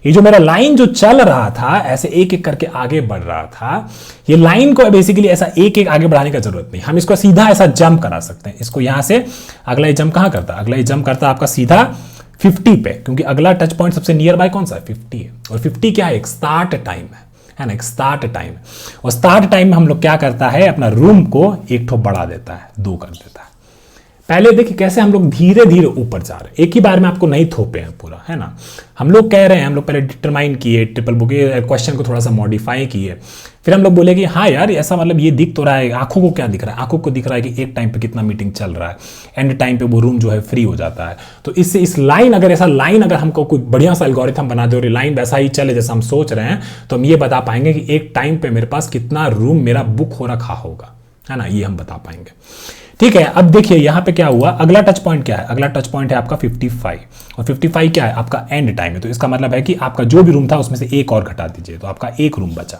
ये जो मेरा लाइन जो चल रहा था ऐसे एक एक करके आगे बढ़ रहा था, ये लाइन को बेसिकली ऐसा एक एक आगे बढ़ाने का जरूरत नहीं, हम इसको सीधा ऐसा जंप करा सकते हैं। इसको यहां से अगला ये जंप कहां करता है, अगला ये जंप करता है आपका सीधा 50 पे, क्योंकि अगला टच पॉइंट सबसे नियर बाय कौन सा है, 50 है। और 50 क्या है, एक स्टार्ट टाइम है ना, एक स्टार्ट टाइम। और स्टार्ट टाइम में हम लोग क्या करता है, अपना रूम को एक ठो बढ़ा देता है, 2 कर देता है। पहले देखिए कैसे हम लोग धीरे धीरे ऊपर जा रहे हैं, एक ही बार में आपको नहीं थोपे हैं पूरा, है ना। हम लोग कह रहे हैं, हम लोग पहले डिटरमाइन किए, ट्रिपल बुक क्वेश्चन को थोड़ा सा मॉडिफाई किए, फिर हम लोग बोले कि हाँ यार ऐसा मतलब ये दिख तो रहा है, आंखों को क्या दिख रहा है, आंखों को दिख रहा है कि एक टाइम पे कितना मीटिंग चल रहा है, एंड टाइम पे वो रूम जो है फ्री हो जाता है। तो इससे इस लाइन अगर ऐसा लाइन अगर हमको कोई बढ़िया सा एल्गोरिथम बना दे और लाइन वैसा ही चले जैसा हम सोच रहे हैं, तो हम ये बता पाएंगे कि एक टाइम पे मेरे पास कितना रूम मेरा बुक हो रखा होगा, है ना, ये हम बता पाएंगे। ठीक है, अब देखिए यहां पे क्या हुआ, अगला टच पॉइंट क्या है, अगला टच पॉइंट है आपका 55, और 55 क्या है आपका एंड टाइम है। तो इसका मतलब है कि आपका जो भी रूम था उसमें से एक और घटा दीजिए, तो आपका एक रूम बचा,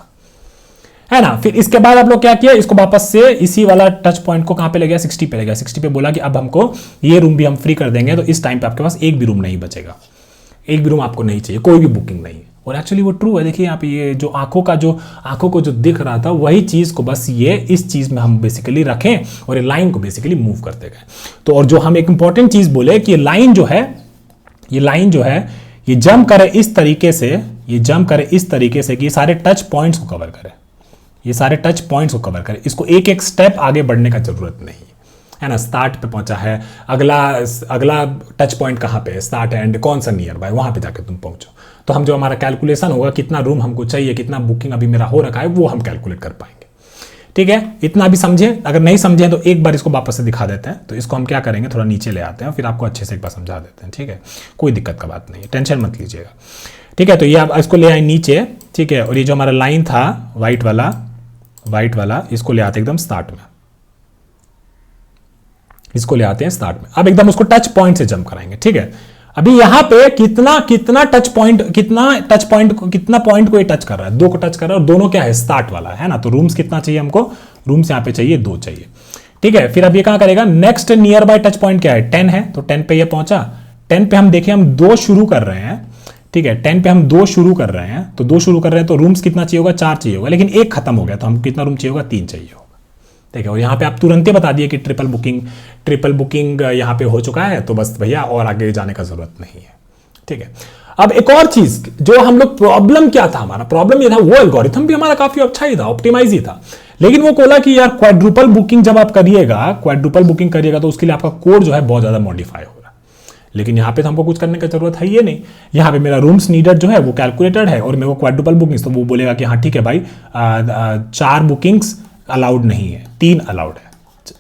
है ना। फिर इसके बाद आप लोग क्या किया, इसको वापस से इसी वाला टच पॉइंट को कहां पे ले गया, 60 पे ले गया। 60 पे बोला कि अब हमको ये रूम भी हम फ्री कर देंगे, तो इस टाइम पे आपके पास एक भी रूम नहीं बचेगा, एक भी रूम आपको नहीं चाहिए, कोई भी बुकिंग नहीं। और एक्चुअली वो ट्रू है, देखिए यहाँ पे ये जो आंखों को जो दिख रहा था वही चीज को बस ये इस चीज में हम बेसिकली रखें और ये लाइन को बेसिकली मूव करते गए। तो और जो हम एक इंपॉर्टेंट चीज बोले कि ये लाइन जो है ये जंप करे इस तरीके से, ये जंप करे इस तरीके से कि ये सारे टच पॉइंट्स को कवर करे, ये सारे टच पॉइंट्स को कवर करे, इसको एक एक स्टेप आगे बढ़ने का जरूरत नहीं है ना। स्टार्ट पे पहुंचा है, अगला टच पॉइंट कहां पे है, स्टार्ट एंड कौन सा नियर बाय, वहां पे जाके तुम पहुंचो। तो हम जो हमारा कैलकुलेशन होगा कितना रूम हमको चाहिए, कितना बुकिंग अभी मेरा हो रखा है, वो हम कैलकुलेट कर पाएंगे। ठीक है, इतना भी समझे, अगर नहीं समझे तो एक बार इसको वापस से दिखा देते हैं। तो इसको हम क्या करेंगे, थोड़ा नीचे ले आते हैं, फिर आपको अच्छे से एक बार समझा देते हैं। ठीक है, कोई दिक्कत का बात नहीं है, टेंशन मत लीजिएगा। ठीक है, तो ये आप इसको ले आए नीचे, ठीक है, और ये जो हमारा लाइन था व्हाइट वाला इसको ले आते एकदम स्टार्ट में, इसको ले आते हैं स्टार्ट में। अब एकदम उसको टच पॉइंट से जंप कराएंगे। ठीक है, अभी यहां पे कितना पॉइंट को ये टच कर रहा है, 2 को टच कर रहा है, और दोनों क्या है, स्टार्ट वाला है ना। तो रूम्स कितना चाहिए हमको, रूम्स यहां पे चाहिए 2 चाहिए। ठीक है, फिर अब ये कहां करेगा, next near by touch point क्या है, 10 है, तो 10 पे ये पहुंचा। 10 पे हम देखें हम 2 शुरू कर रहे हैं। ठीक है, 10 पे हम 2 शुरू कर रहे हैं, तो 2 शुरू कर रहे हैं तो रूम्स कितना चाहिए होगा, 4 चाहिए होगा, लेकिन एक खत्म हो गया, तो हम कितना रूम चाहिए होगा, 3 चाहिए होगा। ठीक है, और यहाँ पे आप तुरंत ही बता दिए कि ट्रिपल बुकिंग यहाँ पे हो चुका है, तो बस भैया और आगे जाने का जरूरत नहीं है। ठीक है, अब एक और चीज जो हम लोग प्रॉब्लम क्या था, हमारा प्रॉब्लम ये था, वो एल्गोरिथम भी हमारा काफी अच्छा ही था, ऑप्टिमाइज ही था, लेकिन वो बोला कि यार क्वाड्रुपल बुकिंग जब आप करिएगा तो उसके लिए आपका कोड जो है बहुत ज्यादा मॉडिफाई हो रहा है। लेकिन यहाँ पे तो हमको कुछ करने की जरूरत है ये नहीं, यहाँ पे मेरा रूम्स नीडेड जो है वो कैलकुलेटेड है, और मेरे को क्वाड्रुपल बुकिंग्स, तो वो बोलेगा कि हाँ ठीक है भाई 4 बुकिंग्स अलाउड नहीं है, 3 अलाउड है,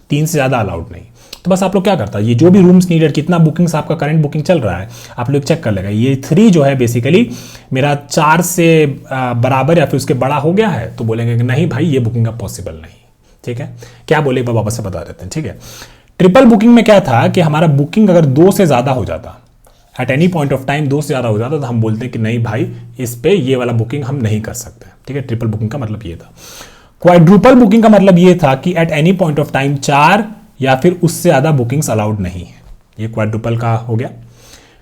3 से ज्यादा अलाउड नहीं। तो बस आप लोग क्या करता है, ये जो भी रूम्स नीडेड, कितना बुकिंग्स आपका करंट बुकिंग चल रहा है, आप लोग चेक कर लेगा। ये 3 जो है बेसिकली मेरा 4 से बराबर या फिर उसके बड़ा हो गया है, तो बोलेंगे कि नहीं भाई ये बुकिंग का पॉसिबल नहीं। ठीक है, क्या बोले वापस से बता देते हैं। ठीक है, ट्रिपल बुकिंग में क्या था कि हमारा बुकिंग अगर 2 से ज्यादा हो जाता, at any point of time 2 से ज्यादा हो जाता, तो हम बोलते हैं कि नहीं भाई इस पे ये वाला बुकिंग हम नहीं कर सकते। ठीक है, ट्रिपल बुकिंग का मतलब ये था। क्वाड्रुपल बुकिंग का मतलब ये था कि at any point of time 4 या फिर उससे ज्यादा बुकिंग्स अलाउड नहीं है। ये क्वाड्रुपल का हो गया।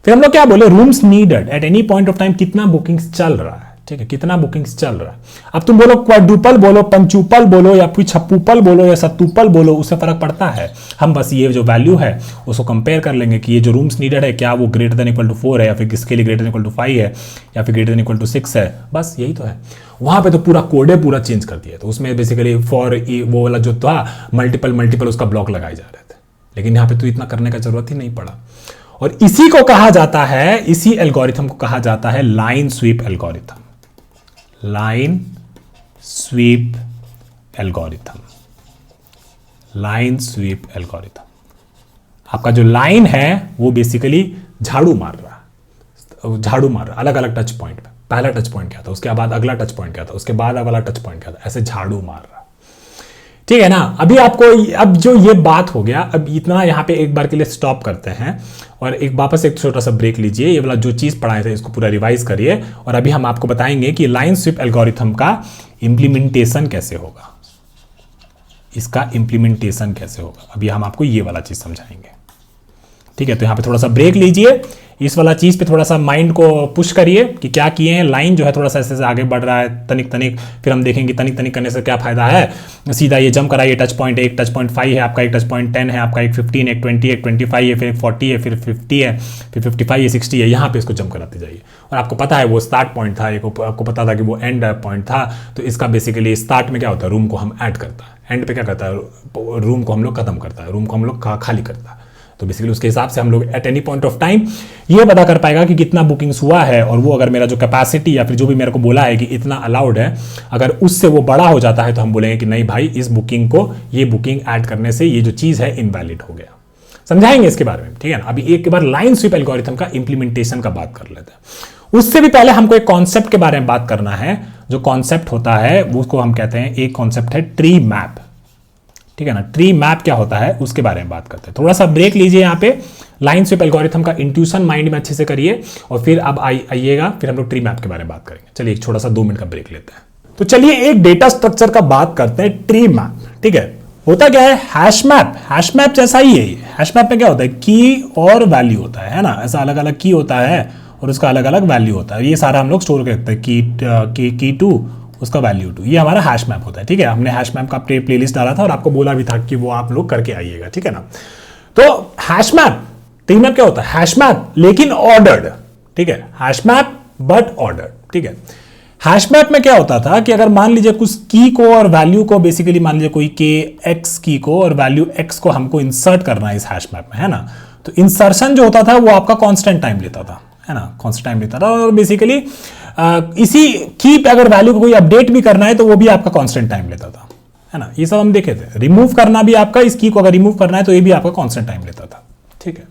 फिर हम लोग क्या बोले, rooms needed at any point of time कितना बुकिंग्स चल रहा है। ठीक है, कितना बुकिंग्स चल रहा है। अब तुम बोलो क्वाड्रुपल बोलो, पंचुपल बोलो, या फिर छप्पुपल बोलो, या सत्तुपल बोलो, उससे फर्क पड़ता है। हम बस ये जो वैल्यू है उसको कंपेयर कर लेंगे कि ये जो रूम्स नीडेड है क्या वो ग्रेटर देन इक्वल टू 4 है, या फिर किसके लिए ग्रेटर देन इक्वल टू 5 है, या फिर ग्रेटर देन इक्वल टू 6 है। बस यही तो है। वहां पे तो पूरा कोडे पूरा चेंज कर दिया, तो उसमें बेसिकली फॉर वो वाला जो था मल्टीपल उसका ब्लॉक लगाए जा रहे थे, लेकिन यहाँ पे तो इतना करने का जरूरत ही नहीं पड़ा। और इसी को कहा जाता है, इसी एल्गोरिथम को कहा जाता है line sweep algorithm. Line sweep algorithm, line sweep algorithm. आपका जो लाइन है वो बेसिकली झाड़ू मार रहा है, अलग अलग टच पॉइंट पे। पहला टच पॉइंट क्या था, उसके बाद अगला टच पॉइंट क्या था, उसके बाद अगला टच पॉइंट क्या था, ऐसे झाड़ू मार रहा। ठीक है ना। अभी आपको अब जो ये बात हो गया, अब इतना यहाँ पे एक बार के लिए स्टॉप करते हैं और एक वापस एक छोटा सा ब्रेक लीजिए। ये वाला जो चीज पढ़ाए थे इसको पूरा रिवाइज करिए और अभी हम आपको बताएंगे कि लाइन स्विप एल्गोरिथम का इंप्लीमेंटेशन कैसे होगा, इसका इंप्लीमेंटेशन कैसे होगा। अभी हम आपको ये वाला चीज समझाएंगे। ठीक है, तो यहाँ पे थोड़ा सा ब्रेक लीजिए, इस वाला चीज पे थोड़ा सा माइंड को पुश करिए कि क्या किए हैं। लाइन जो है थोड़ा सा ऐसे आगे बढ़ रहा है तनिक तनिक, फिर हम देखेंगे तनिक तनिक करने से क्या फायदा है। सीधा ये जंप कराइए, टच पॉइंट एक टच पॉइंट 5 है आपका, एक टच पॉइंट 10 है आपका, एक 15, एक 20, एक 25 है, फिर एक 40 है, फिर 50 है, फिर 55 है, 60 है। यहाँ पे इसको जंप कराते जाइए। और आपको पता है वो स्टार्ट पॉइंट था, आपको पता था कि वो एंड पॉइंट था। तो इसका बेसिकली स्टार्ट में क्या होता है, रूम को हम ऐड करता है, एंड पे क्या करता है, रूम को हम लोग खत्म करता है, रूम को हम लोग खाली करता है। तो बेसिकली उसके हिसाब से हम लोग at any point of time ये पता कर पाएगा कि कितना बुकिंग्स हुआ है। और वो अगर मेरा जो कैपेसिटी या फिर जो भी मेरे को बोला है कि इतना अलाउड है, अगर उससे वो बड़ा हो जाता है तो हम बोलेंगे कि नहीं भाई, इस बुकिंग को, ये बुकिंग ऐड करने से ये जो चीज है इनवैलिड हो गया। समझाएंगे इसके बारे में, ठीक है ना। अभी एक बार लाइन स्विप एल्गोरिथम का इंप्लीमेंटेशन का बात कर लेते हैं। उससे भी पहले हमको एक कॉन्सेप्ट के बारे में बात करना है। जो कॉन्सेप्ट होता है उसको हम कहते हैं, एक कॉन्सेप्ट है ट्री मैप। ठीक है ना, ट्री मैप क्या होता है उसके बारे में बात करते हैं। थोड़ा सा ब्रेक लीजिए यहाँ पे, लाइन स्विप एल्गोरिथम का इंट्यूशन माइंड में अच्छे से करिए और फिर अब आइएगा, फिर हम लोग ट्री मैप के बारे में बात करेंगे। चलिए एक छोटा सा 2 मिनट का ब्रेक लेते हैं। तो चलिए एक डेटा स्ट्रक्चर का बात करते हैं, ट्री मैप। ठीक है, होता क्या है, हैश मैप। हैश मैप जैसा ही है। हैश मैप में क्या होता है, की और वैल्यू होता है ना। ऐसा अलग अलग की होता है और उसका अलग अलग वैल्यू होता है। ये सारा हम लोग स्टोर करते हैं, की 2 उसका वैल्यू 2, ये हमारा हैश मैप होता है। ठीक है, हमने हैश मैप का प्लेलिस्ट डाला था और आपको बोला भी था कि वो आप लोग करके आइएगा। ठीक है ना। तो हैश मैप, ट्री मैप क्या होता है, हैश मैप लेकिन ऑर्डर्ड। ठीक है, हैश मैप बट ऑर्डर्ड। ठीक है, हैश मैप में क्या होता था कि अगर मान लीजिए कुछ की को और वैल्यू को, बेसिकली मान लीजिए कोई के एक्स की को और वैल्यू एक्स को हमको इंसर्ट करना है इस हैश मैप में, है ना। तो इंसर्शन जो होता था वो आपका कांस्टेंट टाइम लेता था, है ना, कांस्टेंट टाइम लेता था। और बेसिकली इसी की पे अगर वैल्यू को कोई अपडेट भी करना है तो वो भी आपका कांस्टेंट टाइम लेता था, है ना। ये सब हम देखे थे। रिमूव करना भी आपका, इस की को अगर रिमूव करना है तो ये भी आपका कांस्टेंट टाइम लेता था। ठीक है,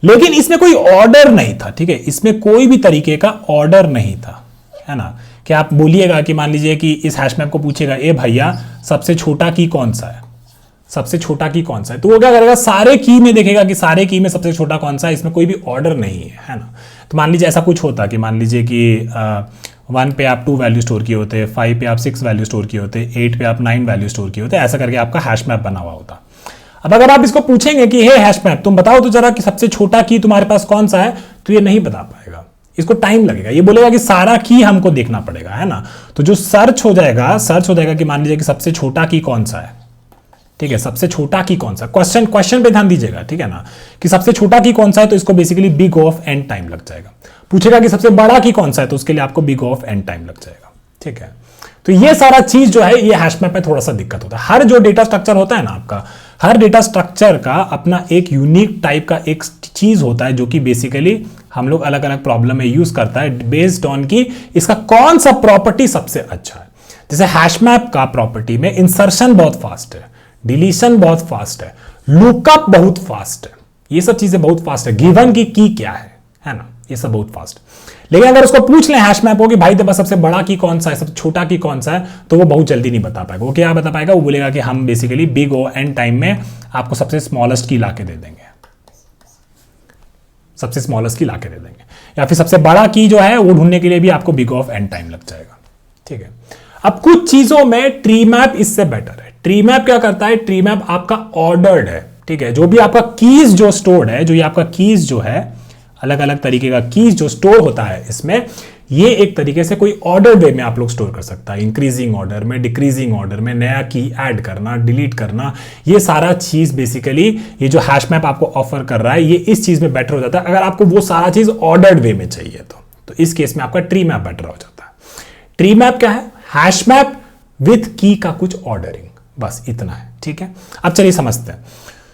लेकिन इसमें कोई ऑर्डर नहीं था। ठीक है, इसमें कोई भी तरीके का ऑर्डर नहीं था, है ना। कि आप बोलिएगा कि मान लीजिए कि इस हैश मैप को पूछेगा, ए भैया सबसे छोटा की कौन सा है, सबसे छोटा की कौन सा है, तो वो क्या करेगा, सारे की में देखेगा कि सारे की में सबसे छोटा कौन सा है, इसमें कोई भी ऑर्डर नहीं है ना। तो मान लीजिए ऐसा कुछ होता कि मान लीजिए कि 1 पे आप 2 वैल्यू स्टोर किए होते, 5 पे आप 6 वैल्यू स्टोर किए होते, 8 पे आप 9 वैल्यू स्टोर किए होते, ऐसा करके आपका हैश मैप बना हुआ होता। अब अगर आप इसको पूछेंगे कि हे हैश मैप तुम बताओ तो जरा कि सबसे छोटा की तुम्हारे पास कौन सा है, तो ये नहीं बता पाएगा, इसको टाइम लगेगा। ये बोलेगा कि सारा की हमको देखना पड़ेगा, है ना। तो जो सर्च हो जाएगा कि मान लीजिए कि सबसे छोटा की कौन सा है। ठीक है, सबसे छोटा की कौन सा, क्वेश्चन पे ध्यान दीजिएगा। ठीक है ना, कि सबसे छोटा की कौन सा है तो इसको basically big of N time लग जाएगा। पूछेगा कि सबसे बड़ा की कौन सा है तो उसके लिए आपको बिग ऑफ एन टाइम लग जाएगा। ठीक है, तो ये सारा चीज जो है, ये हैश मैप में थोड़ा सा दिक्कत होता है। हर जो डेटा स्ट्रक्चर होता है ना आपका, हर डेटा स्ट्रक्चर का अपना एक यूनिक टाइप का एक चीज होता है जो कि बेसिकली हम लोग अलग अलग प्रॉब्लम में यूज करता है बेस्ड ऑन कि इसका कौन सा प्रॉपर्टी सबसे अच्छा है। जैसे हैश मैप का प्रॉपर्टी में इंसर्शन बहुत फास्ट है, डिलीशन बहुत फास्ट है, लुकअप बहुत फास्ट है, ये सब चीजें बहुत फास्ट है। गिवन की क्या है ना, ये सब बहुत फास्ट। लेकिन अगर उसको पूछ लें हैश मैप को कि भाई देखो सबसे बड़ा की कौन सा है, सबसे छोटा की कौन सा है, तो वो बहुत जल्दी नहीं बता पाएगा। वो क्या बता पाएगा, वो बोलेगा कि हम basically big O N time में आपको सबसे स्मॉलेस्ट की लाके दे देंगे, सबसे स्मॉलेस्ट की लाके दे देंगे, या फिर सबसे बड़ा की जो है वो ढूंढने के लिए भी आपको बिग ऑफ एन टाइम लग जाएगा। ठीक है, अब कुछ चीजों में ट्री मैप इससे बेटर है। ट्री मैप क्या करता है, ट्री मैप आपका ऑर्डर्ड है। ठीक है, जो भी आपका कीज जो स्टोर्ड है, जो ये आपका कीज जो है, अलग अलग तरीके का कीज जो स्टोर होता है इसमें, ये एक तरीके से कोई ऑर्डर वे में आप लोग स्टोर कर सकता है। इंक्रीजिंग ऑर्डर में, डिक्रीजिंग ऑर्डर में, नया की ऐड करना, डिलीट करना, ये सारा चीज बेसिकली ये जो हैश मैप आपको ऑफर कर रहा है, ये इस चीज में बेटर हो जाता है। अगर आपको वो सारा चीज ऑर्डर्ड वे में चाहिए तो इस केस में आपका ट्री मैप बेटर हो जाता है। ट्री मैप क्या है, हैश मैप विथ की का कुछ ऑर्डरिंग, बस इतना है। ठीक है, अब चलिए समझते हैं।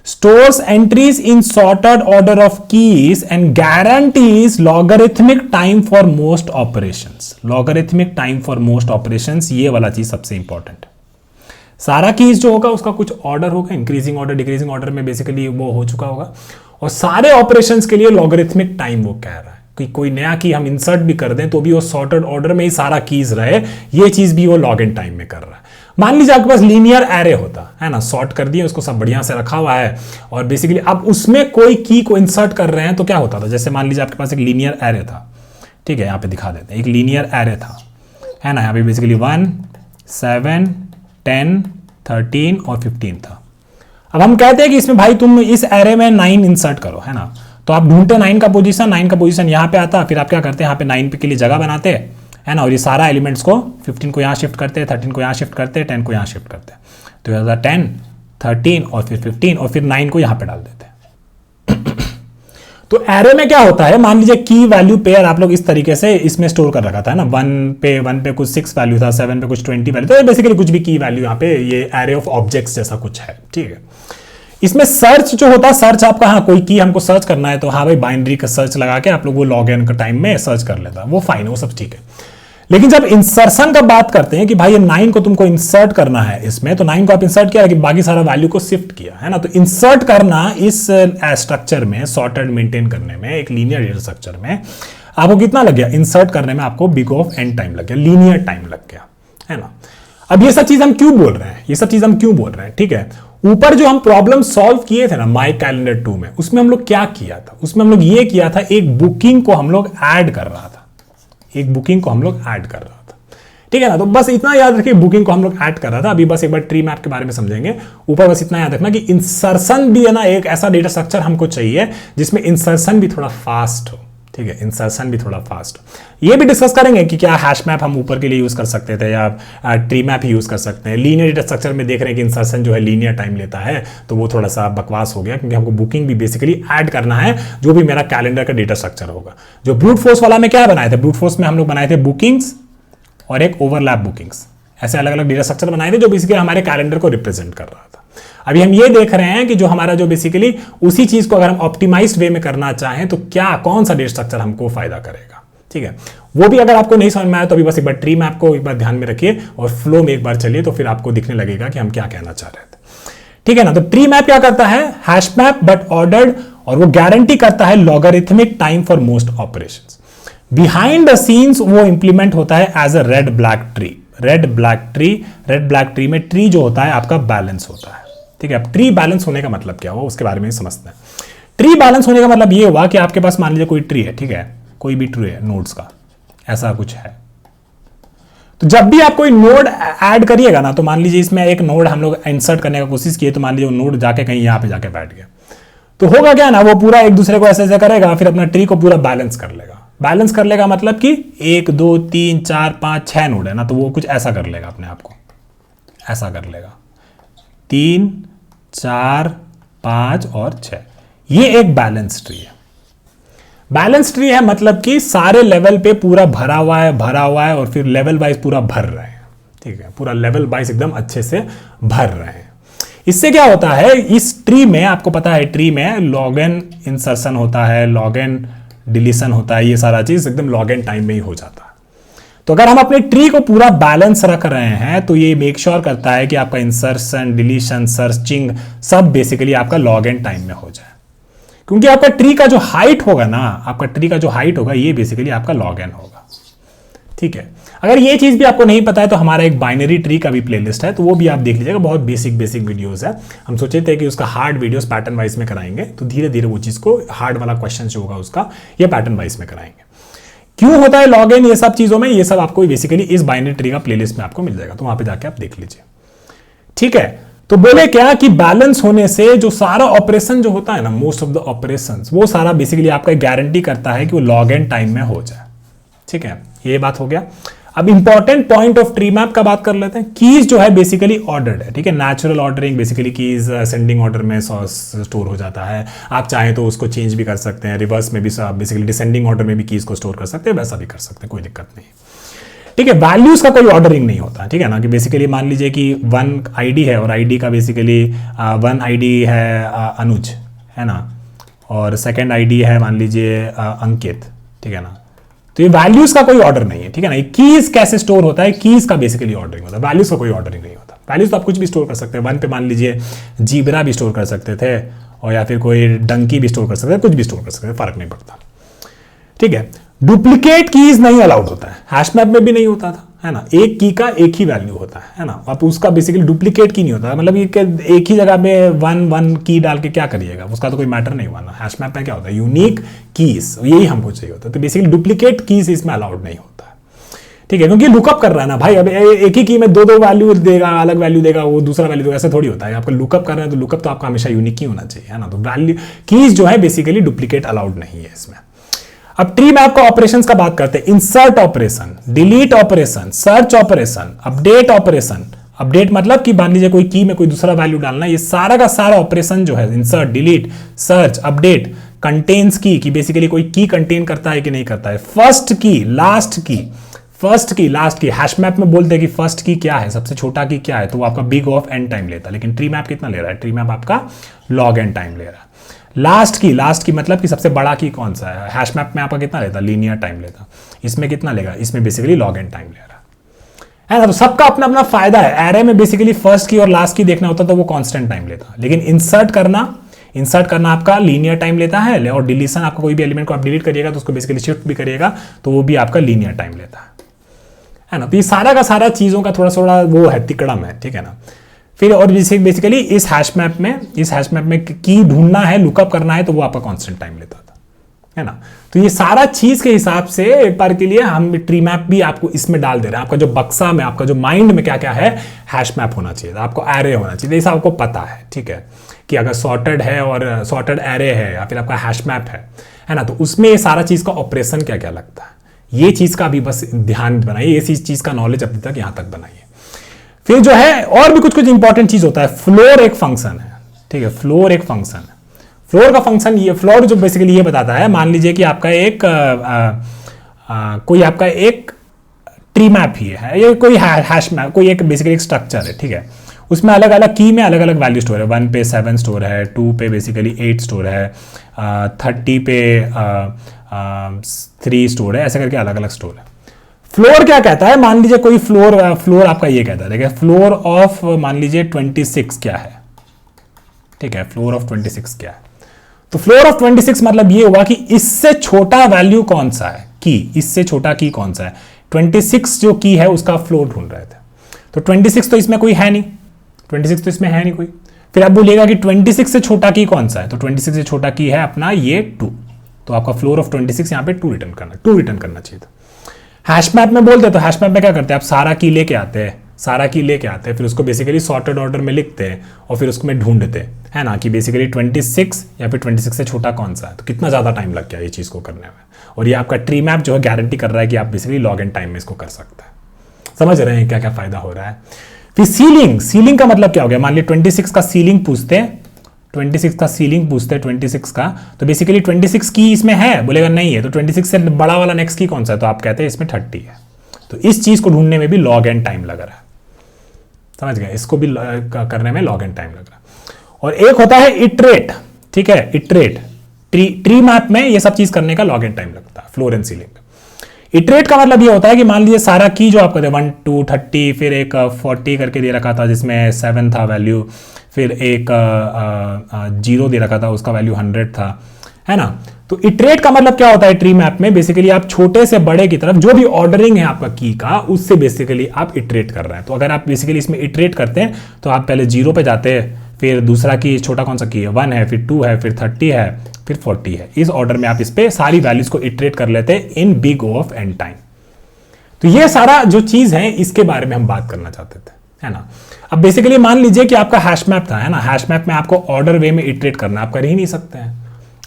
Stores entries in sorted order of keys and guarantees logarithmic time for most operations. Logarithmic time for most operations, ये वाला चीज सबसे इंपॉर्टेंट है। सारा कीज जो होगा उसका कुछ ऑर्डर होगा, इंक्रीजिंग ऑर्डर, डिक्रीजिंग ऑर्डर में बेसिकली वो हो चुका होगा, और सारे ऑपरेशंस के लिए लॉगरिथमिक टाइम वो कह रहा है। कि कोई नया की हम इंसर्ट भी कर दें तो भी वो सॉर्टेड ऑर्डर में ही सारा कीज रहे, ये चीज भी वो लॉग इन टाइम में कर रहा है। मान लीजिए आपके पास लीनियर एरे होता है ना, सॉर्ट कर दिए उसको, सब बढ़िया से रखा हुआ है, और बेसिकली अब उसमें कोई की को इंसर्ट कर रहे हैं तो क्या होता था, जैसे मान लीजिए आपके पास एक लीनियर एरे था, ठीक है, यहाँ पे दिखा देते हैं, एक लीनियर एरे था, है ना, यहाँ पे बेसिकली 1, 7, 10, 13 और 15 था। अब हम कहते हैं कि इसमें भाई तुम इस एरे में 9 इंसर्ट करो, है ना, तो आप ढूंढते 9 का पोजीशन यहाँ पे आता, फिर आप क्या करते हैं, यहाँ पे 9 पे के लिए जगह बनाते हैं, है ना, और ये सारा एलिमेंट्स को 15 को यहाँ शिफ्ट करते हैं, 13 को यहाँ शिफ्ट करते हैं, 10 को यहाँ शिफ्ट करते हैं, तो ये 10, 13 और फिर 15 और फिर 9 को यहाँ पे डाल देते हैं। तो एरे में क्या होता है, मान लीजिए की वैल्यू पेयर आप लोग इस तरीके से इसमें स्टोर कर रखा था ना, 1 पे कुछ 6 वैल्यू था, 7 पे कुछ 20 वैल्यू, तो बेसिकली कुछ भी की वैल्यू यहाँ पे ये एरे ऑफ ऑब्जेक्ट्स जैसा कुछ है, ठीक है। इसमें सर्च जो होता है, सर्च आपका, हाँ कोई की हमको सर्च करना है तो हाँ भाई बाइनरी का सर्च लगा के आप लोग वो लॉग इन का टाइम में सर्च कर लेता है, वो फाइन, वो सब ठीक है। लेकिन जब इंसर्शन का बात करते हैं कि भाई ये 9 को तुमको इंसर्ट करना है इसमें, तो 9 को आप इंसर्ट किया कि बाकी सारा वैल्यू को शिफ्ट किया, है ना, तो इंसर्ट करना इस स्ट्रक्चर में, सॉर्टेड मेंटेन करने में, एक लीनियर डेटा स्ट्रक्चर में आपको कितना लग गया, इंसर्ट करने में आपको बिग ऑफ एन टाइम लग गया, लीनियर टाइम लग गया, है ना। अब ये सब चीज हम क्यों बोल रहे हैं, ये सब चीज हम क्यों बोल रहे हैं, ठीक है। ऊपर जो हम प्रॉब्लम सॉल्व किए थे ना माई कैलेंडर 2 में, उसमें हम लोग क्या किया था, उसमें हम लोग ये किया था, एक बुकिंग को हम लोग ऐड कर रहा था, एक बुकिंग को हम लोग ऐड कर रहा था, ठीक है ना। तो बस इतना याद रखिए, बुकिंग को हम लोग ऐड कर रहा था। अभी बस एक बार ट्री मैप के बारे में समझेंगे। ऊपर बस इतना याद रखना कि इंसर्शन भी है ना, एक ऐसा डेटा स्ट्रक्चर हमको चाहिए जिसमें इंसर्शन भी थोड़ा फास्ट हो, ठीक है, इंसर्शन भी थोड़ा फास्ट हो। ये भी डिस्कस करेंगे कि क्या हैश मैप हम ऊपर के लिए यूज कर सकते थे या ट्री मैप ही यूज कर सकते हैं। लीनियर डेटा स्ट्रक्चर में देख रहे हैं कि इंसर्शन जो है लीनियर टाइम लेता है, तो वो थोड़ा सा बकवास हो गया, क्योंकि हमको बुकिंग भी बेसिकली ऐड करना है जो भी मेरा कैलेंडर का डेटा स्ट्रक्चर होगा। जो ब्रूट फोर्स वाला में क्या बनाए थे, ब्रूट फोर्स में हम लोग बनाए थे बुकिंग्स और एक ओवरलैप बुकिंग्स, ऐसे अलग अलग डेटा स्ट्रक्चर बनाए थे जो बेसिकली हमारे कैलेंडर को रिप्रेजेंट कर रहा था। अभी हम ये देख रहे हैं कि जो हमारा जो बेसिकली उसी चीज को अगर हम ऑप्टिमाइज्ड वे में करना चाहें तो क्या, कौन सा डेटा स्ट्रक्चर हमको फायदा करेगा, ठीक है। वो भी अगर आपको नहीं समझ में आया तो अभी बस एक बार ट्री मैप को एक बार ध्यान में रखिए और फ्लो में एक बार चलिए, तो फिर आपको दिखने लगेगा कि हम क्या कहना चाह रहे थे, ठीक है ना। तो ट्री मैप क्या करता है, हैश मैप बट ऑर्डर्ड, और वो गारंटी करता है logarithmic time for most operations. Behind the scenes वो इंप्लीमेंट होता है as a red black tree. Red black tree में ट्री जो होता है आपका बैलेंस होता है, ठीक है। अब ट्री बैलेंस होने का मतलब क्या हुआ उसके बारे में समझते हैं। ट्री बैलेंस होने का मतलब ये हुआ कि आपके पास मान लीजिए कोई ट्री है, ठीक है, कोई भी ट्री है नोड्स का, ऐसा कुछ है, तो जब भी आप कोई नोड ऐड करिएगा ना, तो मान लीजिए इसमें एक नोड हम लोग इंसर्ट करने की कोशिश किए, तो मान लीजिए वो नोड जाके कहीं यहां पे जाके बैठ गया, तो होगा क्या ना, वो पूरा एक दूसरे को ऐसे ऐसे करेगा, फिर अपना ट्री को पूरा बैलेंस कर लेगा। बैलेंस कर लेगा मतलब कि 1 2 3 4 5 6 नोड है ना, तो वो कुछ ऐसा कर लेगा, अपने आप को ऐसा कर लेगा, 3 4 5 और 6। ये एक बैलेंस ट्री है। बैलेंस ट्री है मतलब कि सारे लेवल पे पूरा भरा हुआ है और फिर लेवल वाइज पूरा भर रहे हैं, ठीक है, पूरा लेवल वाइज एकदम अच्छे से भर रहे हैं। इससे क्या होता है, इस ट्री में आपको पता है, ट्री में लॉग एन इंसर्शन होता है, लॉग एन डिलीशन होता है, ये सारा चीज एकदम लॉग एन टाइम में ही हो जाता है। तो अगर हम अपने ट्री को पूरा बैलेंस रख रहे हैं तो ये मेक श्योर करता है कि आपका इंसर्शन, डिलीशन, सर्चिंग सब बेसिकली आपका लॉग एन टाइम में हो जाए, क्योंकि आपका ट्री का जो हाइट होगा ना, आपका ट्री का जो हाइट होगा ये बेसिकली आपका लॉग एन होगा, ठीक है। अगर ये चीज भी आपको नहीं पता है तो हमारा एक बाइनरी ट्री का भी प्लेलिस्ट है, तो वो भी आप देख लीजिएगा, बहुत बेसिक वीडियोस है। हम सोचे थे कि उसका हार्ड वीडियोस पैटर्न वाइज में कराएंगे, तो धीरे धीरे वो चीज को, हार्ड वाला क्वेश्चन जो होगा उसका, ये पैटर्न वाइज में कराएंगे। क्यों होता है लॉग इन, ये सब चीजों में, ये सब आपको बेसिकली इस बाइनरी ट्री का प्लेलिस्ट में आपको मिल जाएगा, तो वहां पे जाके आप देख लीजिए, ठीक है। तो बोले क्या कि बैलेंस होने से जो सारा ऑपरेशन जो होता है ना, मोस्ट ऑफ द ऑपरेशंस, वो सारा बेसिकली आपका गारंटी करता है कि वो लॉग इन टाइम में हो जाए, ठीक है। ये बात हो गया। अब important point of tree map का बात कर लेते हैं। कीज जो है बेसिकली ऑर्डर्ड है, ठीक है, natural ordering, basically keys ascending order में स्टोर हो जाता है। आप चाहें तो उसको चेंज भी कर सकते हैं, रिवर्स में भी आप बेसिकली डिसेंडिंग ऑर्डर में भी कीज को स्टोर कर सकते हैं, वैसा भी कर सकते हैं, कोई दिक्कत नहीं, ठीक है। वैल्यूज का कोई ऑर्डरिंग नहीं होता, ठीक है ना, कि बेसिकली मान लीजिए कि 1 आईडी है और आईडी का बेसिकली 1 आईडी है अनुज, है ना, और सेकंड आईडी है मान लीजिए अंकित, ठीक है ना। तो ये वैल्यूज का कोई ऑर्डर नहीं है, ठीक है ना। ये कीज कैसे स्टोर होता है, कीज का बेसिकली ऑर्डरिंग होता है, वैल्यूज का कोई ऑर्डरिंग नहीं होता। वैल्यूज तो आप कुछ भी स्टोर कर सकते हैं, 1 पे मान लीजिए जीब्रा भी स्टोर कर सकते थे, और या फिर कोई डंकी भी स्टोर कर सकते थे, कुछ भी स्टोर कर सकते थे, फर्क नहीं पड़ता, ठीक है। डुप्लीकेट कीज नहीं अलाउड होता है, हैश मैप में भी नहीं होता था, है ना। एक की का एक ही वैल्यू होता है ना। आप उसका बेसिकली डुप्लीकेट की नहीं होता, मतलब ये एक ही जगह पे वन की डाल के क्या करिएगा, उसका तो कोई मैटर नहीं हुआ ना। हैश मैप में क्या होता है, यूनिक कीज, यही हमको चाहिए होता है। तो बेसिकली डुप्लीकेट कीज इसमें अलाउड नहीं होता है, ठीक है, क्योंकि लुकअप कर रहा है ना भाई। अब एक ही की में दो वैल्यू देगा, अलग वैल्यू देगा, वो दूसरा वैल्यू देगा, ऐसा थोड़ी होता है। आपका लुकअप कर रहे हैं तो लुकअप तो आपका हमेशा यूनिक ही होना चाहिए, है ना। तो वैल्यू कीज जो है बेसिकली डुप्लीकेट अलाउड नहीं है इसमें। अब ट्री मैप का ऑपरेशंस का बात करते हैं। Insert operation, delete operation, search operation, update operation. Update मतलब कि मान लीजिए कोई की में कोई दूसरा वैल्यू डालना, ये सारा का सारा ऑपरेशन जो है, insert, delete, search, update, contains की, कि बेसिकली कोई की कंटेन करता है कि नहीं करता है। फर्स्ट की, लास्ट की, फर्स्ट की, लास्ट की। हैश मैप में बोलते हैं कि फर्स्ट की क्या है, सबसे छोटा की क्या है, तो वो आपका बिग ऑफ एन टाइम लेता है। लेकिन ट्री मैप कितना ले रहा है, ट्री मैप आपका लॉग एन टाइम ले रहा है। लास्ट की मतलब कि सबसे बड़ा की कौन सा है, हैश मैप में आपका कितना लेता, लीनियर टाइम लेता। इसमें कितना लेगा, इसमें बेसिकली लॉग एन टाइम ले रहा है ना। तो सबका अपना अपना फायदा है। एरे में बेसिकली फर्स्ट की और लास्ट की देखना होता तो वो कांस्टेंट टाइम लेता, लेकिन इंसर्ट करना आपका लीनियर टाइम लेता है, और डिलीशन आपका कोई भी एलिमेंट को आप डिलीट करिएगा तो उसको बेसिकली शिफ्ट भी करिएगा तो वो भी आपका लीनियर टाइम लेता है ना। तो ये सारा का सारा चीजों का थोड़ा थोड़ा वो है, तिकड़म है, ठीक है ना। फिर और बेसिकली इस हैश मैप में की ढूंढना है, लुकअप करना है, तो वो आपका कांस्टेंट टाइम लेता था, है ना। तो ये सारा चीज के हिसाब से एक बार के लिए हम ट्री मैप भी आपको इसमें डाल दे रहे हैं। आपका जो बक्सा में, आपका जो माइंड में क्या क्या है, हैश मैप होना चाहिए, आपको एरे होना चाहिए, ऐसा आपको पता है, ठीक है, कि अगर सॉर्टेड है और सॉर्टेड एरे है या फिर आपका हैश मैप है ना, तो उसमें ये सारा चीज का ऑपरेशन क्या क्या लगता है, ये चीज का भी बस ध्यान बनाइए, ये चीज का नॉलेज अभी तक यहां तक बनाइए। फिर जो है और भी कुछ इंपॉर्टेंट चीज होता है। फ्लोर एक फंक्शन है, ठीक है, फ्लोर एक फंक्शन है। फ्लोर का फंक्शन ये, फ्लोर जो बेसिकली ये बताता है, मान लीजिए कि आपका एक कोई आपका एक ट्री मैप ही है, ये कोई हैश मैप, कोई एक बेसिकली एक स्ट्रक्चर है, ठीक है, उसमें अलग अलग की में अलग अलग वैल्यू स्टोर है। 1 पे 7 स्टोर है, 2 पे बेसिकली 8 स्टोर है, 30 पे 3 स्टोर है, ऐसे करके अलग अलग स्टोर है। फ्लोर क्या कहता है, मान लीजिए कोई फ्लोर आपका ये कहता है, देखिए फ्लोर ऑफ मान लीजिए 26 क्या है, ठीक है, फ्लोर ऑफ 26 क्या है। तो फ्लोर ऑफ 26 मतलब ये हुआ कि इससे छोटा वैल्यू कौन सा है, की, इससे छोटा की कौन सा है। 26 जो की है उसका फ्लोर ढूंढ रहे थे, तो 26 तो इसमें कोई है नहीं, 26 तो इसमें है नहीं कोई। फिर आप बोलिएगा कि 26 से छोटा की कौन सा है, तो 26 से छोटा की है अपना ये 2, तो आपका फ्लोर ऑफ 26 यहां पे 2 रिटर्न करना चाहिए था। हैश मैप में बोलते हैं, तो हैश मैप में क्या करते हैं, आप सारा की लेके आते हैं, फिर उसको बेसिकली सॉर्टेड ऑर्डर में लिखते हैं और फिर उसको में ढूंढते हैं, है ना, कि बेसिकली 26 या फिर 26 से छोटा कौन सा है। तो कितना ज़्यादा टाइम लग गया ये चीज़ को करने में, और ये आपका ट्री मैप जो है गारंटी कर रहा है कि आप बेसिकली लॉग एन टाइम में इसको कर सकते हैं। समझ रहे हैं क्या क्या फायदा हो रहा है। फिर सीलिंग का मतलब क्या हो गया, मान लीजिए 26 का सीलिंग पूछते हैं, 26 का, तो बेसिकली 26 की इसमें है, बोलेगा नहीं है, तो 26 से बड़ा वाला नेक्स्ट की कौन सा है, तो आप कहते हैं इसमें 30 है। तो इस चीज को ढूंढने में भी लॉग एन टाइम लग रहा है, समझ गए, इसको भी करने में लॉग एन टाइम लग रहा है। और एक होता है इटरेट, ठीक है, इटरेट, ट्री मैप में ये सब चीज करने का लॉग एन टाइम लगता है, फ्लोर एंड सीलिंग। इटरेट का मतलब ये होता है कि मान लीजिए सारा की जो आपको 1 2 30 फिर एक 40 करके दे रखा था जिसमें 7 था वैल्यू, फिर एक 0 दे रखा था उसका वैल्यू 100 था, है ना। तो इटरेट का मतलब क्या होता है ट्री मैप में, बेसिकली आप छोटे से बड़े की तरफ जो भी ऑर्डरिंग है आपका की का, उससे बेसिकली आप इटरेट कर रहे हैं। तो अगर आप बेसिकली इसमें इटरेट करते हैं तो आप पहले 0 पे जाते हैं, फिर दूसरा की छोटा कौन सा की है 1 है, फिर 2 है, फिर 30 है, फिर 40 है। इस ऑर्डर में आप इस पे सारी वैल्यूज को इटरेट कर लेते हैं in big O of n time. तो ये सारा जो चीज है इसके बारे में हम बात करना चाहते थे, है ना। अब बेसिकली मान लीजिए कि आपका हैश मैप था, है ना, हैश मैप में आपको ऑर्डर वे में इटरेट करना, आप कर ही नहीं सकते हैं।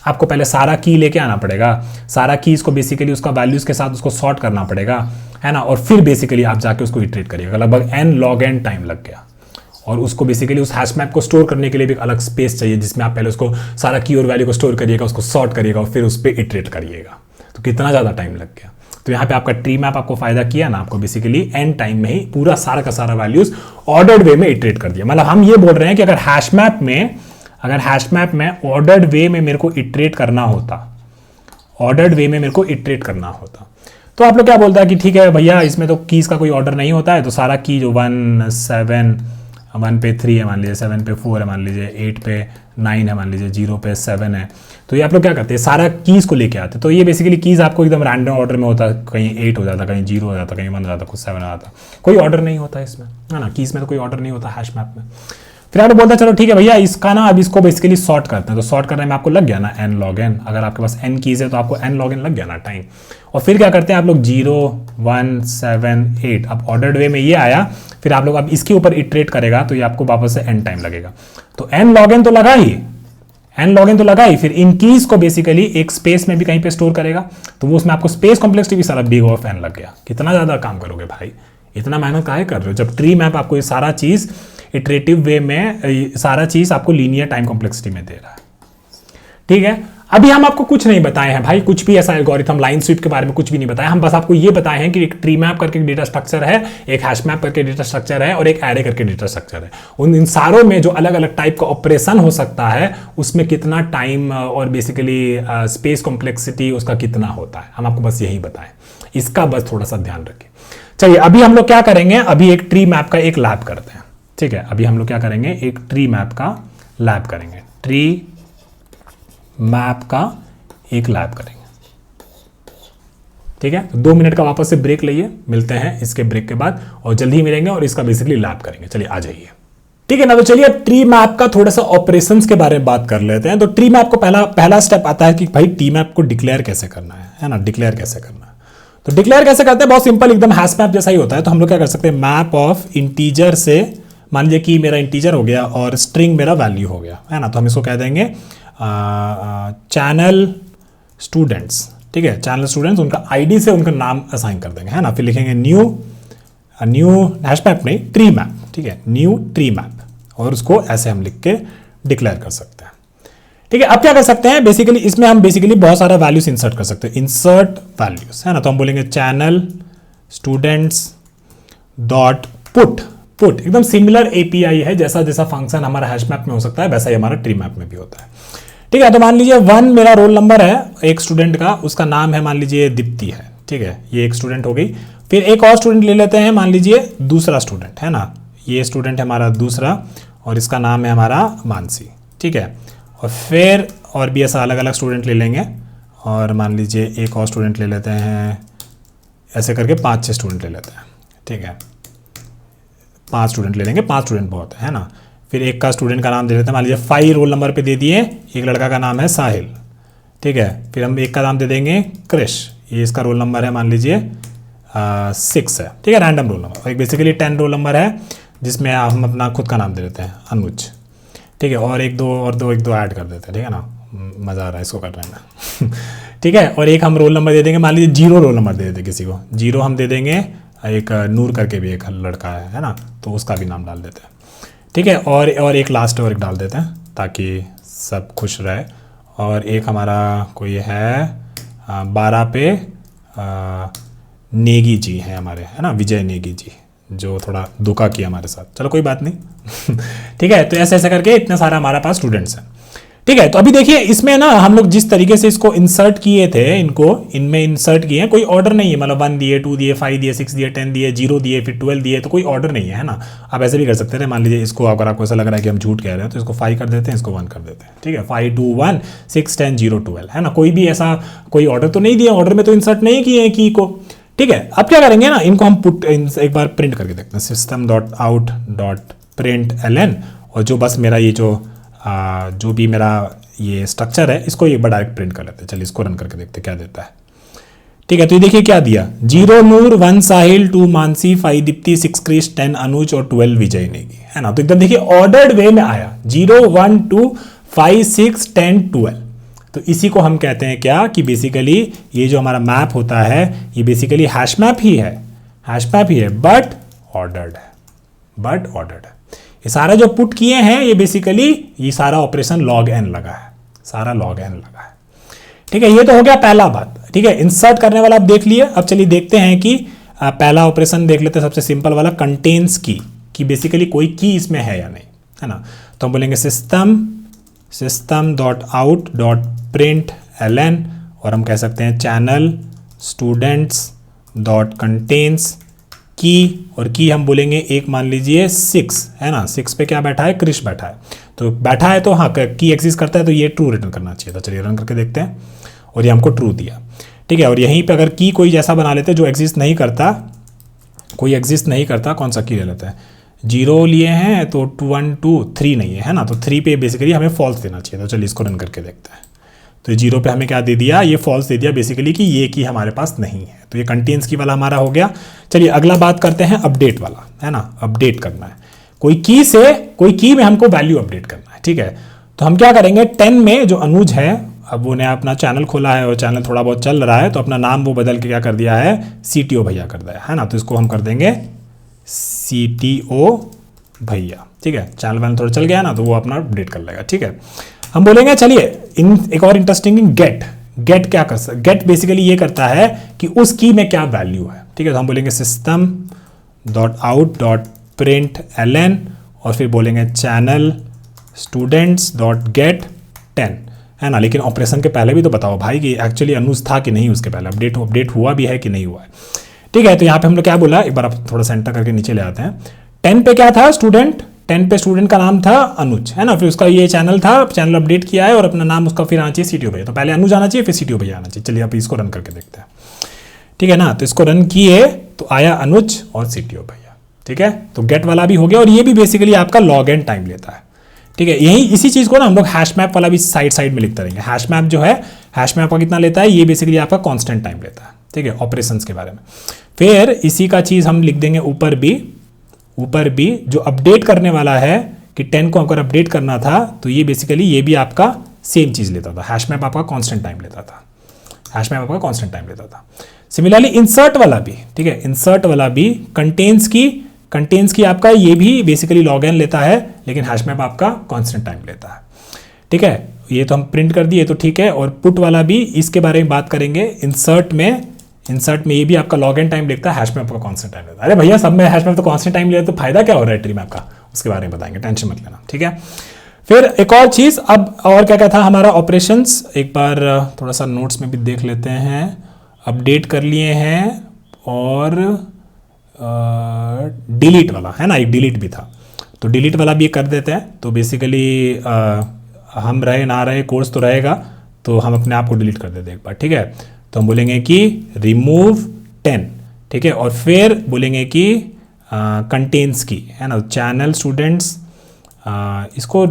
आपको पहले सारा की लेके आना पड़ेगा, सारा कीज को बेसिकली उसका वैल्यूज के साथ उसको सॉर्ट करना पड़ेगा, है ना, और फिर बेसिकली आप जाके उसको इटरेट करिएगा। लगभग n log n टाइम लग गया, और उसको बेसिकली उस हैश मैप को स्टोर करने के लिए भी एक अलग स्पेस चाहिए जिसमें आप पहले उसको सारा की और वैल्यू को स्टोर करिएगा, उसको सॉर्ट करिएगा और फिर उस पर इटरेट करिएगा। तो कितना ज़्यादा टाइम लग गया। तो यहाँ पे आपका ट्री मैप आपको फायदा किया ना, आपको बेसिकली n टाइम में ही पूरा सारा का सारा वैल्यूज ऑर्डर्ड वे में इटरेट कर दिया। मतलब हम ये बोल रहे हैं कि अगर हैश मैप में ऑर्डर्ड वे में मेरे को इटरेट करना होता, तो आप लोग क्या बोलता है कि ठीक है भैया इसमें तो कीज का कोई ऑर्डर नहीं होता है, तो सारा की जो 1 7 1 पे 3 है मान लीजिए, 7 पे 4 है मान लीजिए, 8 पे 9 है, मान लीजिए 0 पे 7 है, तो ये आप लोग क्या करते हैं, सारा कीज़ को लेके आते हैं। तो ये बेसिकली कीज़ आपको एकदम रैंडम ऑर्डर में होता है, कहीं 8 हो जाता, कहीं 0 हो जाता, कहीं 1 हो जाता, कुछ 7 हो जाता, कोई ऑर्डर नहीं होता इसमें, है ना। कीज़ में तो कोई ऑर्डर नहीं होता हैश मैप में। फिर आपने बोलता है चलो ठीक है भैया इसका ना अब इसको बेसिकली सॉर्ट करते हैं। तो सॉर्ट करने में आपको लग गया ना n log n, अगर आपके पास n कीज़ है तो आपको n log n लग गया ना टाइम। और फिर क्या करते हैं आप लोग 0 1 7 8, अब ऑर्डर्ड वे में ये आया, फिर आप लोग अब इसके ऊपर इटरेट करेगा तो ये आपको वापस से n टाइम लगेगा। तो n log n तो लगा ही, n log n तो लगा ही, फिर इन कीज़ को बेसिकली एक स्पेस में भी कहीं पे स्टोर करेगा, तो वो उसमें आपको स्पेस कॉम्प्लेक्सिटी भी सारा बिग ऑफ n लग गया। कितना ज़्यादा काम करोगे भाई, इतना मेहनत काहे कर रहे हो, जब ट्री मैप आपको ये सारा चीज़ इटरेटिव वे में सारा चीज़ आपको लीनियर टाइम कॉम्प्लेक्सिटी में दे रहा है। ठीक है, अभी हम आपको कुछ नहीं बताए हैं भाई, कुछ भी ऐसा एल्गोरिथम लाइन स्वीप के बारे में कुछ भी नहीं बताया, हम बस आपको ये बताए हैं कि एक ट्री मैप करके डेटा स्ट्रक्चर है, एक हैश मैप करके डेटा स्ट्रक्चर है, और एक एरे करके डेटा स्ट्रक्चर है। उन इन सारों में जो अलग अलग टाइप का ऑपरेशन हो सकता है उसमें कितना टाइम और बेसिकली स्पेस कॉम्प्लेक्सिटी उसका कितना होता है, हम आपको बस यही बताएं, इसका बस थोड़ा सा ध्यान रखें। चलिए अभी हम लोग क्या करेंगे, अभी एक ट्री मैप का एक लैब करते हैं। ठीक है, अभी हम लोग क्या करेंगे, एक ट्री मैप का लैब करेंगे, ट्री मैप का एक लैब करेंगे। ठीक है, तो 2 मिनट का वापस से ब्रेक लिये, मिलते हैं इसके ब्रेक के बाद और जल्दी ही मिलेंगे और इसका बेसिकली लैब करेंगे। चलिए आ जाइए। ठीक है ना, तो चलिए ट्री मैप का थोड़ा सा ऑपरेशंस के बारे में बात कर लेते हैं। तो ट्री मैप को पहला स्टेप आता है कि भाई ट्री मैप को डिक्लेयर कैसे करना है ना, डिक्लेयर कैसे करना है। तो डिक्लेयर कैसे करते हैं, बहुत सिंपल, एकदम हैश मैप जैसा ही होता है। तो हम लोग क्या कर सकते हैं, मैप ऑफ इंटीजर से, मान लीजिए कि मेरा इंटीजर हो गया और स्ट्रिंग मेरा वैल्यू हो गया, है ना, तो हम इसको कह देंगे चैनल स्टूडेंट्स। ठीक है, चैनल स्टूडेंट्स, उनका आईडी से उनका नाम असाइन कर देंगे, है ना। फिर लिखेंगे न्यू हैश मैप नहीं, ट्री मैप। ठीक है, न्यू ट्री मैप, और उसको ऐसे हम लिख के डिक्लेयर कर सकते हैं। ठीक है, अब क्या कर सकते हैं, बेसिकली इसमें हम बेसिकली बहुत सारा वैल्यूज इंसर्ट कर सकते हैं, इंसर्ट वैल्यूज, है ना। तो हम बोलेंगे चैनल स्टूडेंट्स डॉट पुट एकदम सिमिलर एपीआई है, जैसा जैसा फंक्शन हमारा हैश मैप में हो सकता है वैसा ही हमारा ट्री मैप में भी होता है। ठीक है, तो मान लीजिए 1 मेरा रोल नंबर है एक स्टूडेंट का, उसका नाम है मान लीजिए दीप्ति है। ठीक है, ये एक स्टूडेंट हो गई। फिर एक और स्टूडेंट ले लेते हैं, मान लीजिए दूसरा स्टूडेंट, है ना, ये स्टूडेंट है हमारा दूसरा और इसका नाम है हमारा मानसी। ठीक है, और फिर और भी ऐसा अलग अलग स्टूडेंट ले लेंगे, और मान लीजिए एक और स्टूडेंट ले लेते हैं, ऐसे करके 5-6 स्टूडेंट ले लेते हैं। ठीक है, 5 स्टूडेंट ले लेंगे, 5 स्टूडेंट बहुत है ना। फिर एक का स्टूडेंट का नाम दे देते हैं, मान लीजिए 5 रोल नंबर पे दे दिए, एक लड़का का नाम है साहिल। ठीक है, फिर हम एक का नाम दे देंगे क्रिश, ये इसका रोल नंबर है मान लीजिए 6 है। ठीक है, रैंडम रोल नंबर। एक बेसिकली 10 रोल नंबर है जिसमें हम अपना खुद का नाम दे देते हैं अनुज। ठीक है, और एक दो ऐड कर देते हैं। ठीक है ना, मज़ा आ रहा है इसको करने में। ठीक है, और एक हम रोल नंबर दे देंगे, मान लीजिए 0 रोल नंबर दे देते हैं किसी को, 0 हम दे देंगे, एक नूर करके भी एक लड़का है ना, तो उसका भी नाम डाल देते हैं। ठीक है, और एक लास्ट और एक डाल देते हैं ताकि सब खुश रहे। और एक हमारा कोई है 12 पे नेगी जी हैं हमारे, है ना, विजय नेगी जी, जो थोड़ा धोखा किया हमारे साथ, चलो कोई बात नहीं। ठीक है, तो ऐसे ऐसे करके इतना सारा हमारे पास स्टूडेंट्स हैं। ठीक है, तो अभी देखिए इसमें ना हम लोग जिस तरीके से इसको इंसर्ट किए थे, इनमें इंसर्ट किए हैं, कोई ऑर्डर नहीं है, मतलब 1 दिए, 2 दिए, 5 दिए, 6 दिए, 10 दिए, 0 दिए, फिर 12 दिए, तो कोई ऑर्डर नहीं है ना। आप ऐसे भी कर सकते हैं, मान लीजिए इसको अगर आपको ऐसा लग रहा है कि हम झूठ कह रहे हैं तो इसको 5 कर देते हैं, इसको 1 कर देते हैं। ठीक है, 5 2 1 6 10 0 12, है ना, कोई भी ऐसा कोई ऑर्डर तो नहीं दिया, ऑर्डर में तो इंसर्ट नहीं किए हैं की को। ठीक है, अब क्या करेंगे ना, इनको हम एक बार प्रिंट करके देखते हैं, system dot out dot print ln, और जो बस मेरा ये जो भी मेरा ये स्ट्रक्चर है इसको एक बार डायरेक्ट प्रिंट कर लेते हैं। चलिए इसको रन करके देखते हैं क्या देता है। ठीक है, तो ये देखिए क्या दिया, 0 नूर, 1 साहिल, 2 मानसी, 5 दीप्ति, 6 क्रिश, 10 अनुज और 12 विजय नेगी, है ना। तो एकदम देखिए ऑर्डर्ड वे में आया, 0 1 2 5 6 10 12। तो इसी को हम कहते हैं क्या, कि बेसिकली ये जो हमारा मैप होता है ये बेसिकली हैश मैप ही है, बट ऑर्डर्ड है। ये सारा जो पुट किए हैं ये बेसिकली ये सारा ऑपरेशन log n लगा है, ठीक है, ये तो हो गया पहला बात। ठीक है, इंसर्ट करने वाला आप देख लिए। अब चलिए देखते हैं कि पहला ऑपरेशन देख लेते हैं, सबसे सिंपल वाला, कंटेन्स की, कि बेसिकली कोई की इसमें है या नहीं, है ना। तो हम बोलेंगे system dot out dot print ln, और हम कह सकते हैं चैनल स्टूडेंट्स डॉट कंटेन्स की, और की हम बोलेंगे एक मान लीजिए 6, है ना, 6 पे क्या बैठा है, क्रिश बैठा है, तो बैठा है तो हाँ की एग्जिस्ट करता है तो ये ट्रू रिटर्न करना चाहिए था। चलिए रन करके देखते हैं और ये हमको ट्रू दिया, ठीक है। और यहीं पे अगर की कोई जैसा बना लेते जो एग्जिस्ट नहीं करता, कोई एग्जिस्ट नहीं करता, कौन सा की ले लेते हैं, 0 लिए हैं तो 1 2 3 नहीं है ना, तो 3 पे बेसिकली हमें फॉल्स देना चाहिए। तो चलिए इसको रन करके देखते हैं। तो 0 पे हमें क्या दे दिया, ये फॉल्स दे दिया बेसिकली कि ये की हमारे पास नहीं है। तो ये कंटेन्स की वाला हमारा हो गया। चलिए अगला बात करते हैं अपडेट वाला, है ना। अपडेट करना है कोई की में हमको वैल्यू अपडेट करना है, ठीक है। तो हम क्या करेंगे, 10 में जो अनुज है, अब वो ने अपना चैनल खोला है और चैनल थोड़ा बहुत चल रहा है, तो अपना नाम वो बदल के क्या कर दिया है, CTO भैया कर दिया है ना। तो इसको हम कर देंगे CTO भैया, ठीक है। चैनल वैनल थोड़ा चल गया ना तो वो अपना अपडेट कर लेगा, ठीक है। हम बोलेंगे चलिए एक और इंटरेस्टिंग गेट क्या कर सकते, गेट बेसिकली ये करता है कि उस की में क्या वैल्यू है, ठीक है। तो हम बोलेंगे system.out.println और फिर बोलेंगे channel students.get 10, है ना। लेकिन ऑपरेशन के पहले भी तो बताओ भाई कि एक्चुअली अनुज था कि नहीं, उसके पहले अपडेट हुआ भी है कि नहीं हुआ है, ठीक है। तो यहाँ पे हम लोग क्या बोला, एक बार आप थोड़ा सेंटर करके नीचे ले आते हैं। 10 पे क्या था, स्टूडेंट, 10 पे स्टूडेंट का नाम था अनुज, है ना। फिर उसका ये चैनल था, चैनल अपडेट किया है और अपना नाम उसका फिर आना चाहिए CTO भैया। तो पहले अनुज आना चाहिए फिर CTO भैया आना चाहिए। चलिए आप इसको रन करके देखते हैं, ठीक है ना। तो इसको रन किए तो आया अनुज और CTO भैया, ठीक है। तो गेट वाला भी हो गया और ये भी बेसिकली आपका लॉग एन टाइम लेता है, ठीक है। यही इसी चीज को ना हम लोग हैश मैप वाला भी साइड में लिखते रहेंगे। हैश मैप जो है, हैश मैप का कितना लेता है, ये बेसिकली आपका कांस्टेंट टाइम लेता है, ठीक है, ऑपरेशंस के बारे में। फिर इसी का चीज हम लिख देंगे ऊपर भी जो अपडेट करने वाला है कि 10 को अगर अपडेट करना था तो ये बेसिकली ये भी आपका सेम चीज लेता था। हैश मैप आपका कांस्टेंट टाइम लेता था। सिमिलरली इंसर्ट वाला भी, ठीक है, इंसर्ट वाला भी कंटेन्स की आपका ये भी बेसिकली लॉग एन लेता है, लेकिन हैश मैप आपका कांस्टेंट टाइम लेता है, ठीक है। ये तो हम प्रिंट कर दिए तो ठीक है। और पुट वाला भी इसके बारे में बात करेंगे। इंसर्ट में ये भी आपका लॉग एन टाइम लिखता है, हैश मैप का कांस्टेंट टाइम लेता है। अरे भैया सब में हैश मैप तो कांस्टेंट टाइम ले तो फायदा क्या हो रहा है ट्री मैप का, उसके बारे में बताएंगे, टेंशन मत लेना, ठीक है। फिर एक और चीज, अब और क्या था हमारा ऑपरेशंस, एक बार थोड़ा सा नोट्स में भी देख लेते हैं। अपडेट कर लिए हैं और डिलीट वाला है ना, एक डिलीट भी था, तो डिलीट वाला भी कर देते हैं। तो बेसिकली हम रहे ना रहे कोर्स तो रहेगा, तो हम अपने आप को डिलीट कर देते हैं एक बार, ठीक है। तो हम बोलेंगे कि रिमूव 10, ठीक है। और फिर बोलेंगे कि कंटेन्स की, है ना, चैनल स्टूडेंट्स, इसको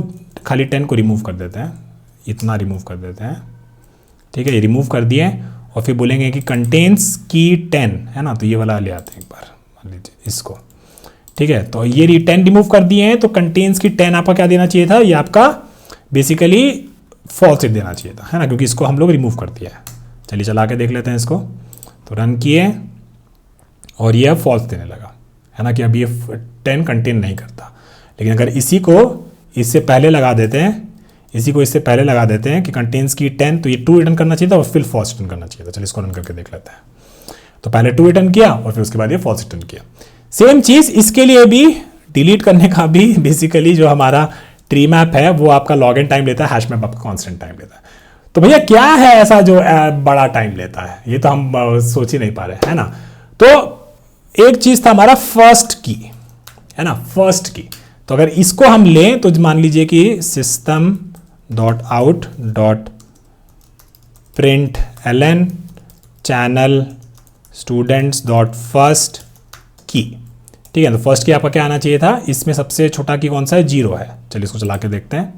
खाली 10 को रिमूव कर देते हैं, इतना रिमूव कर देते हैं, ठीक है। ये रिमूव कर दिए और फिर बोलेंगे कि कंटेन्स की 10, है ना। तो ये वाला ले आते हैं एक बार, मान लीजिए इसको, ठीक है। तो ये 10 रिमूव कर दिए हैं, तो कंटेन्स की 10 आपका क्या देना चाहिए था, ये आपका बेसिकली फॉल्स देना चाहिए था, है ना, क्योंकि इसको हम लोग रिमूव कर दिया है। चलिए चला के देख लेते हैं इसको। तो रन किए और ये अब फॉल्स देने लगा, है ना, कि अब ये 10 कंटेन नहीं करता। लेकिन अगर इसी को इससे पहले लगा देते हैं, कि कंटेन्स की 10, तो ये 2 रिटर्न करना चाहिए था और फिर फॉल्स रिटर्न करना चाहिए था। चलिए इसको रन करके देख लेते हैं। तो पहले 2 रिटर्न किया और फिर उसके बाद ये फॉल्स रिटर्न किया। सेम चीज इसके लिए भी, डिलीट करने का भी बेसिकली जो हमारा ट्री मैप है वो आपका लॉग इन टाइम लेता है, हैश मैप आपका कांस्टेंट टाइम लेता है। तो भैया क्या है ऐसा जो बड़ा टाइम लेता है, ये तो हम सोच ही नहीं पा रहे, है ना। तो एक चीज था हमारा फर्स्ट की, है ना, फर्स्ट की। तो अगर इसको हम लें तो मान लीजिए कि system.out.println channel students.first की, ठीक है। तो फर्स्ट की आपका क्या आना चाहिए था, इसमें सबसे छोटा की कौन सा है, 0 है। चलिए इसको चला के देखते हैं।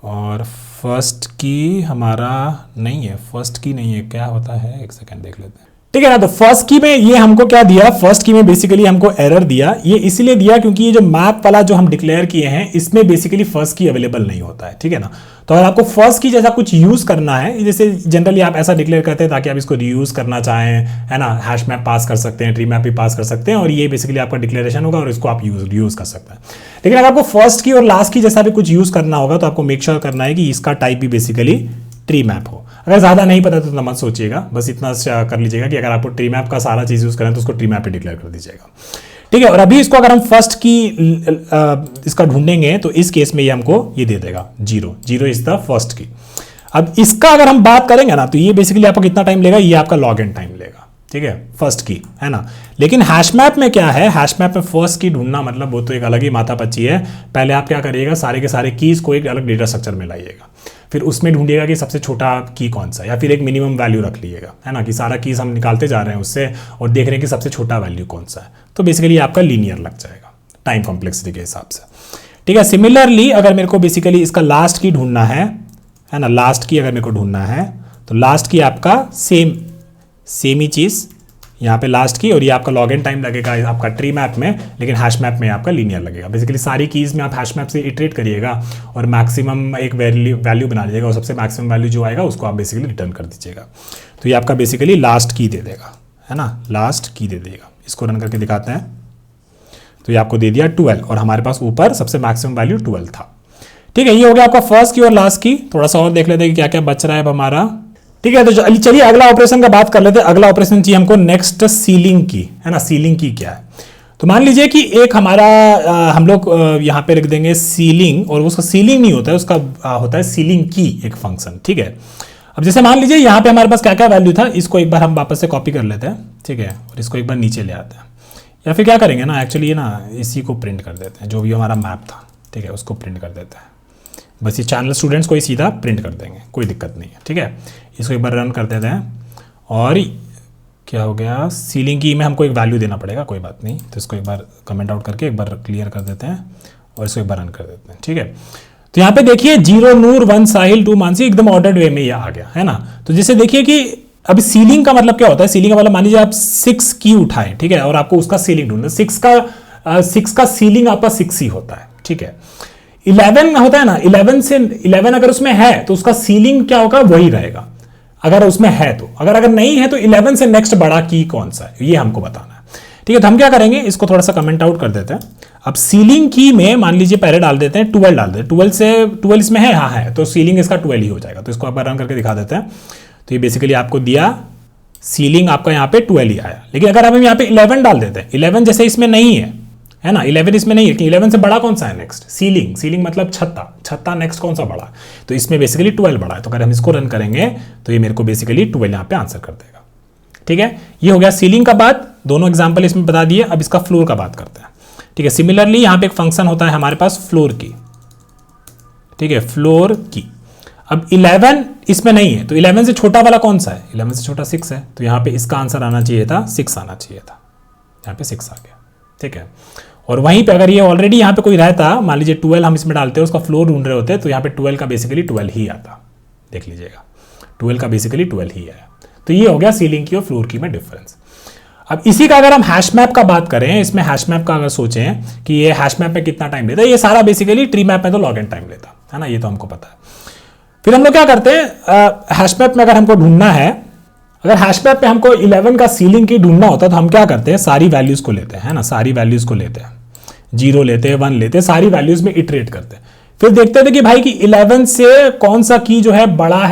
और फर्स्ट की हमारा नहीं है, फर्स्ट की नहीं है, क्या होता है, एक सेकेंड देख लेते हैं, ठीक है ना। तो फर्स्ट की में ये हमको क्या दिया, फर्स्ट की में बेसिकली हमको एरर दिया। ये इसलिए दिया क्योंकि ये जो मैप वाला जो हम डिक्लेयर किए हैं इसमें बेसिकली फर्स्ट की अवेलेबल नहीं होता है, ठीक है ना। तो अगर आपको फर्स्ट की जैसा कुछ यूज करना है, जैसे जनरली आप ऐसा डिक्लेयर करते हैं ताकि आप इसको रीयूज करना चाहें, है ना, हैश मैप पास कर सकते हैं, ट्री मैप भी पास कर सकते हैं, और ये बेसिकली आपका डिक्लेरेशन होगा और इसको आप यूज कर सकते हैं। लेकिन अगर आपको फर्स्ट की और लास्ट की जैसा भी कुछ यूज करना होगा तो आपको मेक श्योर करना है कि इसका टाइप भी बेसिकली ट्री मैप हो। अगर ज़्यादा नहीं पता तो मत सोचिएगा, बस इतना कर लीजिएगा कि अगर आपको ट्री मैप का सारा चीज़ यूज़ करें तो उसको ट्री मैप पे डिक्लेयर कर दीजिएगा, ठीक है। और अभी इसको अगर हम फर्स्ट की इसका ढूंढेंगे तो इस केस में ये हमको ये दे देगा 0 इज द फर्स्ट की। अब इसका अगर हम बात करेंगे ना तो ये बेसिकली आपको कितना टाइम लेगा, ये आपका लॉग इन टाइम लेगा, ठीक है, फर्स्ट की है ना। लेकिन हैश मैप में क्या है, हैश मैप में फर्स्ट की ढूंढना मतलब वो तो एक अलग ही माथापच्ची है। पहले आप क्या करिएगा, सारे के सारे कीज को एक अलग डेटा स्ट्रक्चर में लाइएगा, फिर उसमें ढूंढिएगा कि सबसे छोटा की कौन सा, या फिर एक मिनिमम वैल्यू रख लीजिएगा, है ना, कि सारा कीज हम निकालते जा रहे हैं उससे और देख रहे हैं कि सबसे छोटा वैल्यू कौन सा है। तो बेसिकली आपका लीनियर लग जाएगा टाइम कॉम्प्लेक्सिटी के हिसाब से, ठीक है। सिमिलरली अगर मेरे को बेसिकली इसका लास्ट की ढूंढना है ना, लास्ट की अगर मेरे को ढूंढना है तो लास्ट की आपका सेम ही चीज़ यहाँ पे लास्ट की, और ये आपका लॉग इन टाइम लगेगा आपका ट्री मैप में, लेकिन हैश मैप में आपका लीनियर लगेगा। बेसिकली सारी कीज़ में आप हैश मैप से इटरेट करिएगा और मैक्सिमम एक वैल्यू बना लीजिएगा, और सबसे मैक्सिमम वैल्यू जो आएगा उसको आप बेसिकली रिटर्न कर दीजिएगा। तो ये आपका बेसिकली लास्ट की दे देगा, है ना, लास्ट की दे देगा। इसको रन करके दिखाते हैं, तो ये आपको दे दिया 12, और हमारे पास ऊपर सबसे मैक्सिमम वैल्यू 12 था, ठीक है। ये हो गया आपका फर्स्ट की और लास्ट की। थोड़ा सा और देख लेते हैं कि क्या क्या बच रहा है अब हमारा, ठीक है। तो चलिए अगला ऑपरेशन का बात कर लेते हैं। अगला ऑपरेशन चाहिए हमको नेक्स्ट सीलिंग की, है ना। सीलिंग की क्या है, तो मान लीजिए कि एक हमारा हम लोग यहाँ पे लिख देंगे सीलिंग, और उसका सीलिंग नहीं होता है, उसका होता है सीलिंग की एक फंक्शन, ठीक है। अब जैसे मान लीजिए यहाँ पे हमारे पास क्या क्या वैल्यू था, इसको एक बार हम वापस से कॉपी कर लेते हैं, ठीक है, और इसको एक बार नीचे ले आते हैं, या फिर क्या करेंगे ना, एक्चुअली ये ना इसी को प्रिंट कर देते हैं, जो भी हमारा मैप था, ठीक है, उसको प्रिंट कर देते हैं। बस ये चैनल स्टूडेंट्स को ही सीधा प्रिंट कर देंगे, कोई दिक्कत नहीं है, ठीक है। इसको एक बार रन कर देते हैं, और क्या हो गया, सीलिंग की में हमको एक वैल्यू देना पड़ेगा, कोई बात नहीं। तो इसको एक बार कमेंट आउट करके एक बार क्लियर कर देते हैं, और इसको एक बार रन कर देते हैं, ठीक है। तो यहाँ पे देखिए 0 नूर 1 साहिल 2 मानसी, एकदम ऑर्डर्ड वे में ये आ गया, है ना। तो जैसे देखिए कि अभी सीलिंग का मतलब क्या होता है, सीलिंग का मतलब मान लीजिए आप 6 की उठाएं, ठीक है, और आपको उसका सीलिंग ढूंढना, 6 का सीलिंग आपका 6 ही होता है, ठीक है। 11 होता है ना, 11 अगर उसमें है तो उसका सीलिंग क्या होगा, वही रहेगा अगर उसमें है तो। अगर नहीं है तो 11 से नेक्स्ट बड़ा की कौन सा है, ये हमको बताना है, ठीक है। तो हम क्या करेंगे, इसको थोड़ा सा कमेंट आउट कर देते हैं। अब सीलिंग की में मान लीजिए पहले डाल देते हैं 12 डाल देते हैं, 12 इसमें है, हाँ है, तो सीलिंग इसका 12 ही हो जाएगा। तो इसको आप रन करके दिखा देते हैं। तो ये बेसिकली आपको दिया सीलिंग आपका यहाँ पे 12 ही आया। लेकिन अगर हम यहाँ पे 11 डाल देते हैं, 11 जैसे इसमें नहीं है ना, 11 इसमें नहीं है कि 11 से बड़ा कौन सा है नेक्स्ट, सीलिंग मतलब छत्ता नेक्स्ट कौन सा बड़ा, तो इसमें बेसिकली 12 बड़ा है। तो अगर हम इसको रन करेंगे तो ये मेरे को बेसिकली 12 यहाँ पे आंसर कर देगा, ठीक है। ये हो गया सीलिंग का बात, दोनों एग्जाम्पल इसमें बता दिए। अब इसका फ्लोर का बात करते हैं, ठीक है। सिमिलरली यहाँ पे एक फंक्शन होता है हमारे पास फ्लोर की, ठीक है, फ्लोर की। अब 11 इसमें नहीं है, तो 11 से छोटा वाला कौन सा है, 11 से छोटा 6 है, तो यहाँ पे इसका आंसर आना चाहिए था 6 आना चाहिए था, यहाँ पे 6 आ गया, ठीक है। और वहीं पे अगर ये ऑलरेडी यहाँ पे कोई रहता, मान लीजिए 12 हम इसमें डालते हैं, उसका फ्लोर ढूंढ रहे होते, तो यहाँ पे 12 का बेसिकली 12 ही आता, देख लीजिएगा 12 का बेसिकली 12 ही आया। तो ये हो गया सीलिंग की और फ्लोर की में डिफरेंस। अब इसी का अगर हम हैश मैप का बात करें, इसमें हैश मैप का अगर सोचें कि ये हैश मैप में कितना टाइम लेता है, ये सारा बेसिकली ट्री मैप में तो लॉग इन टाइम लेता है ना, ये तो हमको पता है। फिर हम लोग क्या करते हैं, हैश मैप में अगर हमको ढूंढना है, अगर हैश मैप पे हमको 11 का सीलिंग की ढूंढना होता है, तो हम क्या करते हैं, सारी वैल्यूज को लेते हैं, है ना, सारी वैल्यूज को लेते हैं, 0 लेते हैं, 1 लेते हैं, सारी वैल्यूज में इटरेट करते हैं। फिर देखते थे कि भाई कि 11 से कौन सा की जो है बड़ा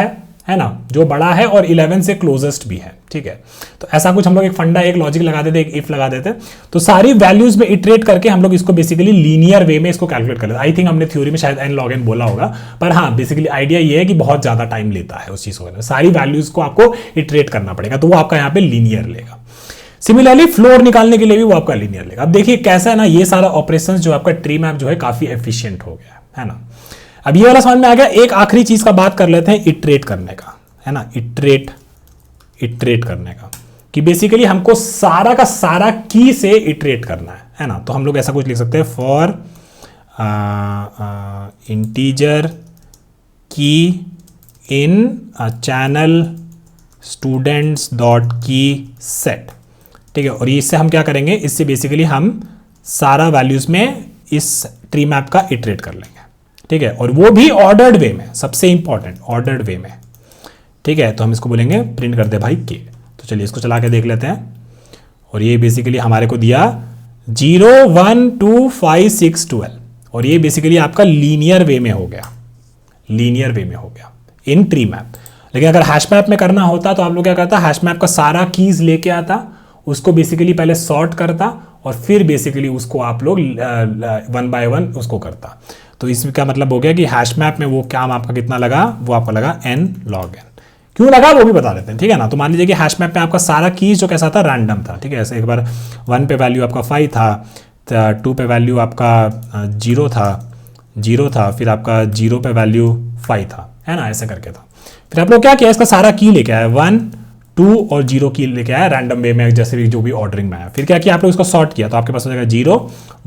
है ना, जो बड़ा है और 11 से क्लोजेस्ट भी है, ठीक है। तो ऐसा कुछ हम लोग एक फंडा, एक लॉजिक लगा देते, एक इफ लगा देते, तो सारी वैल्यूज में इटरेट करके हम लोग इसको बेसिकली लीनियर वे में इसको कैलकुलेट कर लेते। आई थिंक हमने थ्योरी में शायद n log n बोला होगा, पर हाँ बेसिकली आइडिया ये है कि बहुत ज्यादा टाइम लेता है उस चीज को, सारी वैल्यूज को आपको इटरेट करना पड़ेगा, तो वो आपका यहाँ पे लीनियर लेगा। सिमिलरली फ्लोर निकालने के लिए भी वो आपका लीनियर लेगा। अब देखिए कैसा है ना, ये सारा ऑपरेशन जो आपका ट्री मैप जो है काफी एफिशिएंट हो गया है ना। अब ये वाला समझ में आ गया। एक आखिरी चीज का बात कर लेते हैं, इटरेट करने का, है ना, इटरेट करने का, कि बेसिकली हमको सारा का सारा की से इटरेट करना है ना। तो हम लोग ऐसा कुछ लिख सकते हैं, फॉर इंटीजर की इन चैनल स्टूडेंट्स डॉट की सेट, ठीक है। और इससे हम क्या करेंगे, इससे बेसिकली हम सारा वैल्यूज में इस ट्री मैप का इटरेट कर लेंगे, ठीक है, और वो भी ऑर्डर्ड वे में, सबसे इंपॉर्टेंट ऑर्डर्ड वे में, ठीक है। तो हम इसको बोलेंगे प्रिंट कर दे भाई के। तो चलिए इसको चला के देख लेते हैं, और ये बेसिकली हमारे को दिया 0 1 2 5 6 12, और ये बेसिकली आपका लीनियर वे में हो गया, लीनियर वे में हो गया इन ट्री मैप। लेकिन अगर हैश मैप में करना होता तो आप लोग क्या करता, हैश मैप का सारा कीज लेके आता, उसको बेसिकली पहले सॉर्ट करता, और फिर बेसिकली उसको आप लोग 1 by 1 उसको करता। तो इसका मतलब हो गया कि हैश मैप में वो काम आपका कितना लगा, वो आपका लगा n log n, क्यों लगा वो भी बता देते हैं, ठीक है ना। तो मान लीजिए कि हैश मैप में आपका सारा कीज जो कैसा था, रैंडम था, ठीक है। ऐसे एक बार 1 पे वैल्यू आपका 5 था, 2 पे वैल्यू आपका 0 था, फिर आपका 0 पे वैल्यू 5 था, है ना, ऐसे करके था। फिर आप लोग क्या किया, इसका सारा की लेके आया, 1 2 और 0 की लेके आया रैंडम वे में, जैसे भी जो भी ऑर्डरिंग में आया। फिर क्या किया आप लोग इसको सॉर्ट किया, तो आपके पास हो जाएगा 0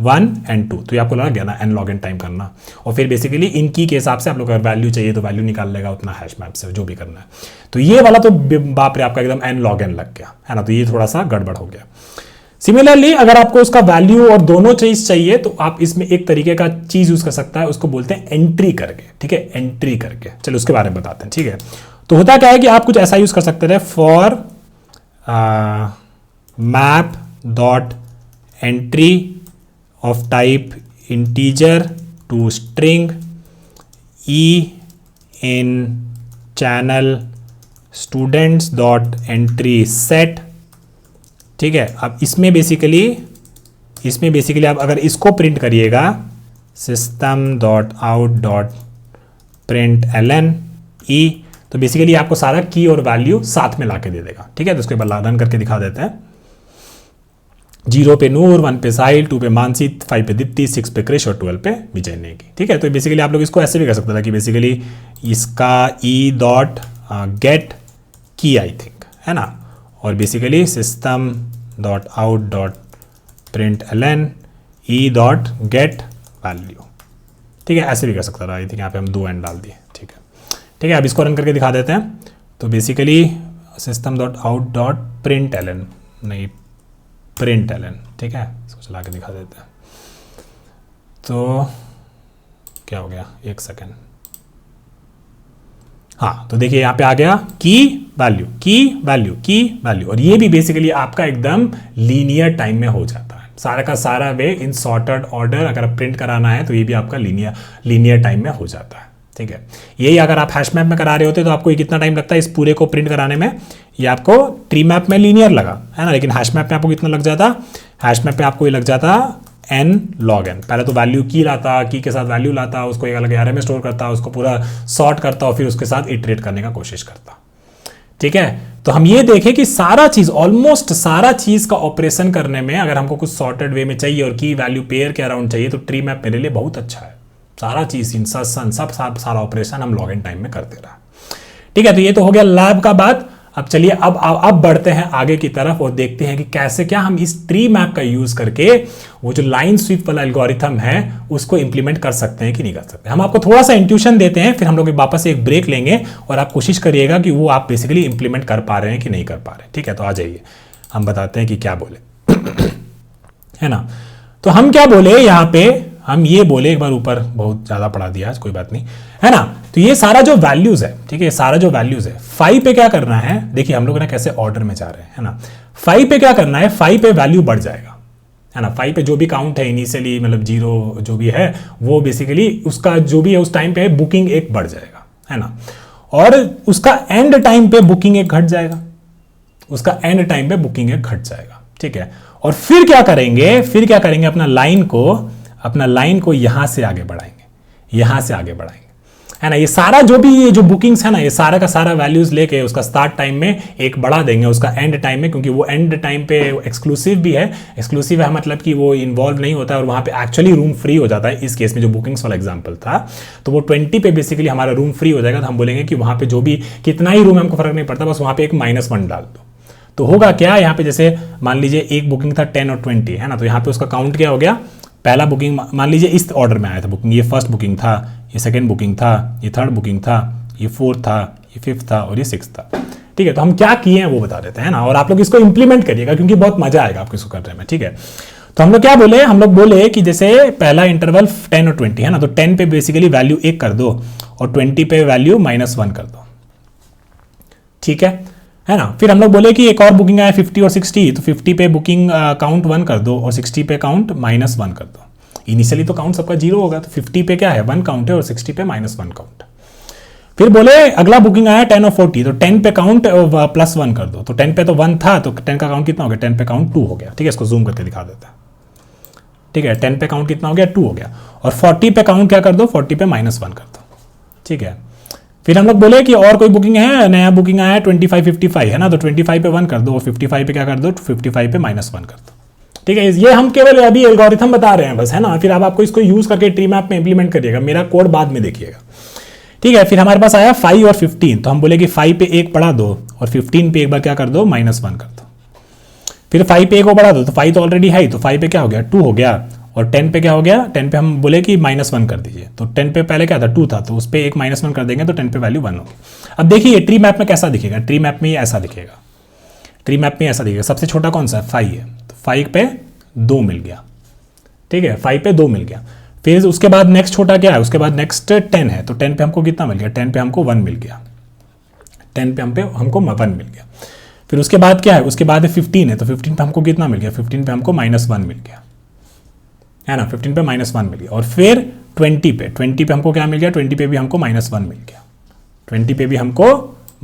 1 एंड 2। तो ये आपको लगा गया ना n log n टाइम करना, और फिर बेसिकली इन की के हिसाब से आप लोग अगर वैल्यू चाहिए तो वैल्यू निकाल लेगा उतना हैश मैप से जो भी करना है। तो ये वाला तो बाप रे आपका एकदम n log n लग गया, है ना। तो ये थोड़ा सा गड़बड़ हो गया। सिमिलरली अगर आपको उसका वैल्यू और दोनों चीज चाहिए तो आप इसमें एक तरीके का चीज यूज कर सकता है, उसको बोलते हैं एंट्री करके, ठीक है, एंट्री करके। चलो उसके बारे में बताते हैं, ठीक है। तो होता क्या है कि आप कुछ ऐसा यूज कर सकते थे, for map dot entry of type integer to string E in channel students dot entry set, ठीक है। अब इसमें बेसिकली आप अगर इसको प्रिंट करिएगा, system dot out dot print ln ई, तो बेसिकली आपको सारा की और वैल्यू साथ में लाके दे देगा, ठीक है। तो उसके बाद रन करके दिखा देते हैं। 0 पे नूर, 1 पे साहिल, 2 पे मानसी, 5 पे दीप्ति, 6 पे क्रिश और 12 पे विजय नेगी, ठीक है। तो बेसिकली आप लोग इसको ऐसे भी कर सकते थे कि बेसिकली इसका ई डॉट गेट की, आई थिंक, है ना, और basically system dot out dot print ln E dot get value, ठीक है, ऐसे भी कर सकता था। आई थिंक यहाँ पे हम 2 एंड डाल दिए, ठीक है, ठीक है। अब इसको रन करके दिखा देते हैं। तो basically system dot out dot print ln, नहीं प्रिंट ln, ठीक है, इसको चला के दिखा देते हैं। तो क्या हो गया, एक सेकेंड, हाँ, तो देखिए यहाँ पे आ गया की वैल्यू, की वैल्यू, की वैल्यू, और ये भी बेसिकली आपका एकदम लीनियर टाइम में हो जाता है, सारा का सारा वे इन सॉर्टेड ऑर्डर। अगर प्रिंट कराना है तो ये भी आपका लीनियर टाइम में हो जाता है, ठीक है। यही अगर आप हैश मैप में करा रहे होते तो आपको ये कितना टाइम लगता है इस पूरे को प्रिंट कराने में, ये आपको ट्री मैप में लीनियर लगा, है ना, लेकिन हैश मैप में आपको कितना लग जाता, हैश मैप में आपको ये लग जाता n log n। पहले तो वैल्यू की लाता, की के साथ वैल्यू लाता, उसको एक अलग एरे में स्टोर करता, उसको पूरा सॉर्ट करता और फिर उसके साथ इटरेट करने का कोशिश करता, ठीक है। तो हम ये देखें कि सारा चीज, ऑलमोस्ट सारा चीज का ऑपरेशन करने में अगर हमको कुछ सॉर्टेड वे में चाहिए और की वैल्यू पेयर के अराउंड चाहिए तो ट्री मैप मेरे लिए बहुत अच्छा है। सारा चीज इंसर्शन सब सारा ऑपरेशन हम लॉग इन टाइम में करते रहा, ठीक है। तो ये तो हो गया लैब का बात। अब चलिए अब बढ़ते हैं आगे की तरफ और देखते हैं कि कैसे क्या हम इस ट्री मैप का यूज करके वो जो लाइन स्वीप वाला एल्गोरिथम है उसको इंप्लीमेंट कर सकते हैं कि नहीं कर सकते। हम आपको थोड़ा सा इंट्यूशन देते हैं, फिर हम लोग वापस एक ब्रेक लेंगे और आप कोशिश करिएगा कि वो आप बेसिकली इंप्लीमेंट कर पा रहे हैं कि नहीं कर पा रहे, ठीक है। तो आ जाइए हम बताते हैं कि क्या बोले है ना। तो हम क्या बोले यहाँ पे, हम ये बोले, एक बार ऊपर बहुत ज्यादा पढ़ा दिया आज, कोई बात नहीं, है ना। तो ये सारा जो वैल्यूज है, ठीक है, सारा जो वैल्यूज है 5 पे क्या करना है, देखिए हम लोग ना कैसे ऑर्डर में जा रहे हैं, है ना। 5 पे क्या करना है, 5 पे वैल्यू बढ़ जाएगा, है ना। 5 पे जो भी काउंट है इनिशियली, मतलब 0 जो भी है वो बेसिकली उसका जो भी है उस टाइम पे बुकिंग एक बढ़ जाएगा, है ना, और उसका एंड टाइम पे बुकिंग एक घट जाएगा, उसका एंड टाइम पे बुकिंग एक घट जाएगा, ठीक है। और फिर क्या करेंगे, अपना लाइन को यहां से आगे बढ़ाएंगे, है ना। ये सारा जो भी ये जो बुकिंग्स है ना, ये सारा का सारा वैल्यूज लेके उसका स्टार्ट टाइम में एक बढ़ा देंगे, उसका एंड टाइम में, क्योंकि वो एंड टाइम पे एक्सक्लूसिव भी है। एक्सक्लूसिव है मतलब कि वो इन्वॉल्व नहीं होता है और वहां पे एक्चुअली रूम फ्री हो जाता है। इस केस में जो बुकिंग्स वाला एग्जांपल था तो वो 20 पे बेसिकली हमारा रूम फ्री हो जाएगा। तो हम बोलेंगे कि वहां पे जो भी कितना ही रूम हमको फर्क नहीं पड़ता, बस वहां पे एक -1 डाल दो। तो होगा क्या, यहाँ पे जैसे मान लीजिए एक बुकिंग था 10 और 20, है ना, तो यहाँ पे उसका काउंट क्या हो गया, पहला बुकिंग मान लीजिए इस ऑर्डर में आया था बुकिंग, ये फर्स्ट बुकिंग था, ये सेकंड बुकिंग था, ये थर्ड बुकिंग था, ये फोर्थ था, ये फिफ्थ था और ये सिक्स था, ठीक है। तो हम क्या किए हैं वो बता देते हैं ना, और आप लोग इसको इंप्लीमेंट करिएगा क्योंकि बहुत मजा आएगा आपको इसको करने में, ठीक है। तो हम लोग क्या बोले, हम लोग बोले कि जैसे पहला इंटरवल 10 और 20 है ना, तो 10 पे बेसिकली वैल्यू 1 कर दो और 20 पे वैल्यू -1 कर दो, ठीक है ना। फिर हम लोग बोले कि एक और बुकिंग आया 50 और 60, तो 50 पे बुकिंग काउंट 1 कर दो और 60 पे काउंट -1 कर दो। इनिशियली तो काउंट सबका 0 होगा, तो 50 पे क्या है 1 काउंट है और 60 पे -1 काउंट। फिर बोले अगला बुकिंग आया 10 और 40, तो 10 पे काउंट +1 कर दो। तो 10 पे तो 1 था, तो 10 का काउंट कितना हो गया, 10 पे काउंट 2 हो गया, ठीक है। इसको जूम करके दिखा देता है, ठीक है। 10 पे काउंट कितना हो गया, 2 हो गया। और 40 पे काउंट क्या कर दो, 40 पे -1 कर दो, ठीक है। फिर हम लोग बोले कि और कोई बुकिंग है, नया बुकिंग आया है 25 55 है ना, तो 25 पे 1 कर दो और 55 पे क्या कर दो, 55 पे -1 कर दो। ठीक है, ये हम केवल अभी एल्गोरिथम बता रहे हैं बस, है ना। फिर आप आपको इसको यूज करके ट्री मैप में इंप्लीमेंट करिएगा, मेरा कोड बाद में देखिएगा। ठीक है, फिर हमारे पास आया 5 और 15, तो हम बोले कि 5 पे 1 बढ़ा दो और 15 पे एक बार क्या कर दो, -1 कर दो। फिर 5 पे 1 को बढ़ा दो, तो 5 तो ऑलरेडी है, तो 5 पे क्या हो गया, 2 हो गया। और 10 पे क्या हो गया, 10 पे हम बोले कि -1 कर दीजिए, तो 10 पे पहले क्या था, 2 था, तो उस पर एक -1 कर देंगे तो 10 पे वैल्यू 1 होगी। अब देखिए ट्री मैप में कैसा दिखेगा, ट्री मैप में ये ऐसा दिखेगा, ट्री मैप में ऐसा दिखेगा। सबसे छोटा कौन सा है, 5 है, तो 5 पे 2 मिल गया। ठीक है, 5 पे 2 मिल गया। फिर उसके बाद नेक्स्ट छोटा क्या है, उसके बाद नेक्स्ट 10 है, तो 10 पे हमको कितना मिल गया, 10 पे हमको 1 मिल गया, 10 पे हमको 1 मिल गया। फिर उसके बाद क्या है, उसके बाद 15 है, तो 15 पे हमको कितना मिल गया, 15 पे हमको -1 मिल गया, है ना, 15 पे -1 मिल गया। और फिर 20 पे हमको क्या मिल गया, 20 पे भी हमको -1 मिल गया, 20 पे भी हमको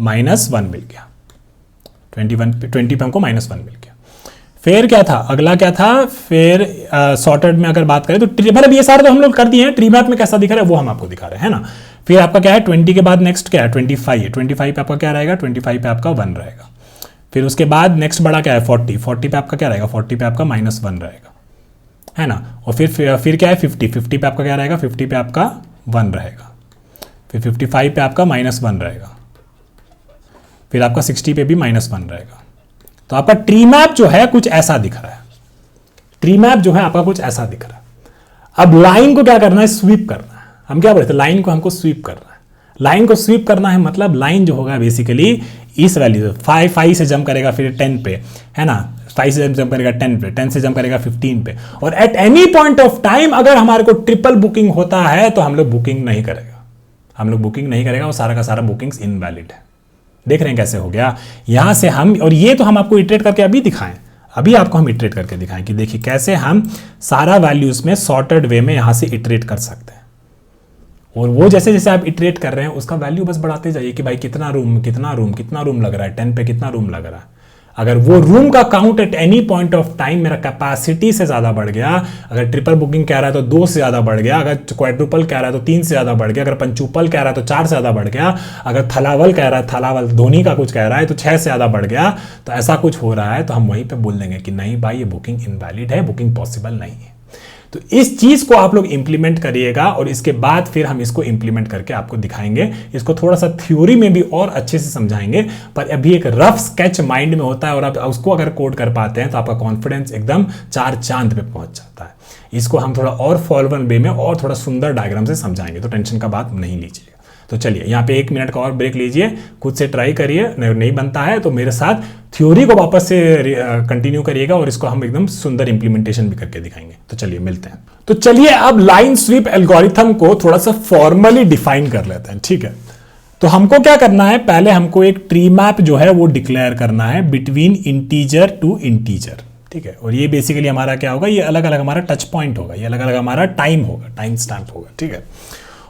-1 मिल गया, 20 पे हमको -1 मिल गया। फिर क्या था, अगला क्या था, फिर सॉर्टेड में अगर बात करें तो मतलब ये सारे तो हम लोग कर दिए हैं, ट्री मैप में कैसा दिखा रहा है वो हम आपको दिखा रहे हैं, है ना। फिर आपका क्या है, 20 के बाद नेक्स्ट क्या है, 25 है, 25 पे आपका क्या रहेगा, 25 पे आपका 1 रहेगा। फिर उसके बाद नेक्स्ट बड़ा क्या है, 40 पे आपका क्या रहेगा, 40 पे आपका -1 रहेगा, है ना। और फिर क्या है, 50 पे आपका क्या रहेगा, 50 पे आपका 1 रहेगा। फिर 55 पे आपका -1 रहेगा। फिर आपका 60 पे भी -1 रहेगा। तो आपका ट्री मैप जो है कुछ ऐसा दिख रहा है, ट्री मैप जो है आपका कुछ ऐसा दिख रहा है। अब लाइन को क्या करना है, स्वीप करना है। हम क्या बोलते हैं, लाइन को हमको स्वीप करना है। लाइन को स्वीप करना है मतलब लाइन जो होगा बेसिकली इस वैल्यू से 5 से जंप करेगा, फिर 10 पे, है ना, 5 से जंप करेगा 10 पे, 10 से जंप करेगा 15 पे। और at any point of time अगर हमारे को ट्रिपल बुकिंग होता है तो हम लोग बुकिंग नहीं करेगा, हम लोग बुकिंग नहीं करेगा, वो सारा का सारा बुकिंग्स इनवैलिड है। देख रहे हैं कैसे हो गया यहां से हम, और ये तो हम आपको इटरेट करके अभी दिखाएं, अभी आपको हम इटरेट करके दिखाएं कि देखिए कैसे हम सारा वैल्यूज में सॉर्टेड वे में यहां से इटरेट कर सकते हैं। और वो जैसे जैसे आप इटरेट कर रहे हैं उसका वैल्यू बस बढ़ाते जाइए कि भाई कितना रूम लग रहा है, 10 पे कितना रूम लग रहा है। अगर वो रूम का count at any point of time मेरा कैपेसिटी से ज्यादा बढ़ गया, अगर ट्रिपल बुकिंग कह रहा है तो 2 से ज्यादा बढ़ गया, अगर क्वाड्रुपल कह रहा है तो 3 से ज्यादा बढ़ गया, अगर पंचुपल कह रहा है तो 4 से ज्यादा बढ़ गया, अगर थलावल कह रहा है, थलावल धोनी का कुछ कह रहा है तो 6 से ज्यादा बढ़ गया, तो ऐसा कुछ हो रहा है तो हम वहीं पे बोल देंगे कि नहीं भाई ये बुकिंग इनवैलिड है, बुकिंग पॉसिबल नहीं है। तो इस चीज को आप लोग इंप्लीमेंट करिएगा और इसके बाद फिर हम इसको इंप्लीमेंट करके आपको दिखाएंगे। इसको थोड़ा सा थ्योरी में भी और अच्छे से समझाएंगे, पर अभी एक रफ स्केच माइंड में होता है और आप उसको अगर कोड कर पाते हैं तो आपका कॉन्फिडेंस एकदम 4 चांद पे पहुंच जाता है। इसको हम थोड़ा और फॉर्मल वे में और थोड़ा सुंदर डायग्राम से समझाएंगे, तो टेंशन का बात नहीं लीजिएगा। तो चलिए यहाँ पे 1 मिनट का और ब्रेक लीजिए, खुद से ट्राई करिए, नहीं बनता है तो मेरे साथ थ्योरी को वापस से कंटिन्यू करिएगा और इसको हम एकदम सुंदर इंप्लीमेंटेशन भी करके दिखाएंगे। तो चलिए मिलते हैं। तो चलिए अब लाइन स्वीप एल्गोरिथम को थोड़ा सा फॉर्मली डिफाइन कर लेते हैं, ठीक है। तो हमको क्या करना है, पहले हमको एक ट्री मैप जो है वो डिक्लेयर करना है बिटवीन इंटीजर टू इंटीजर, ठीक है। और ये बेसिकली हमारा क्या होगा, ये अलग अलग हमारा टच पॉइंट होगा, ये अलग अलग हमारा टाइम होगा, टाइम स्टैम्प होगा, ठीक है।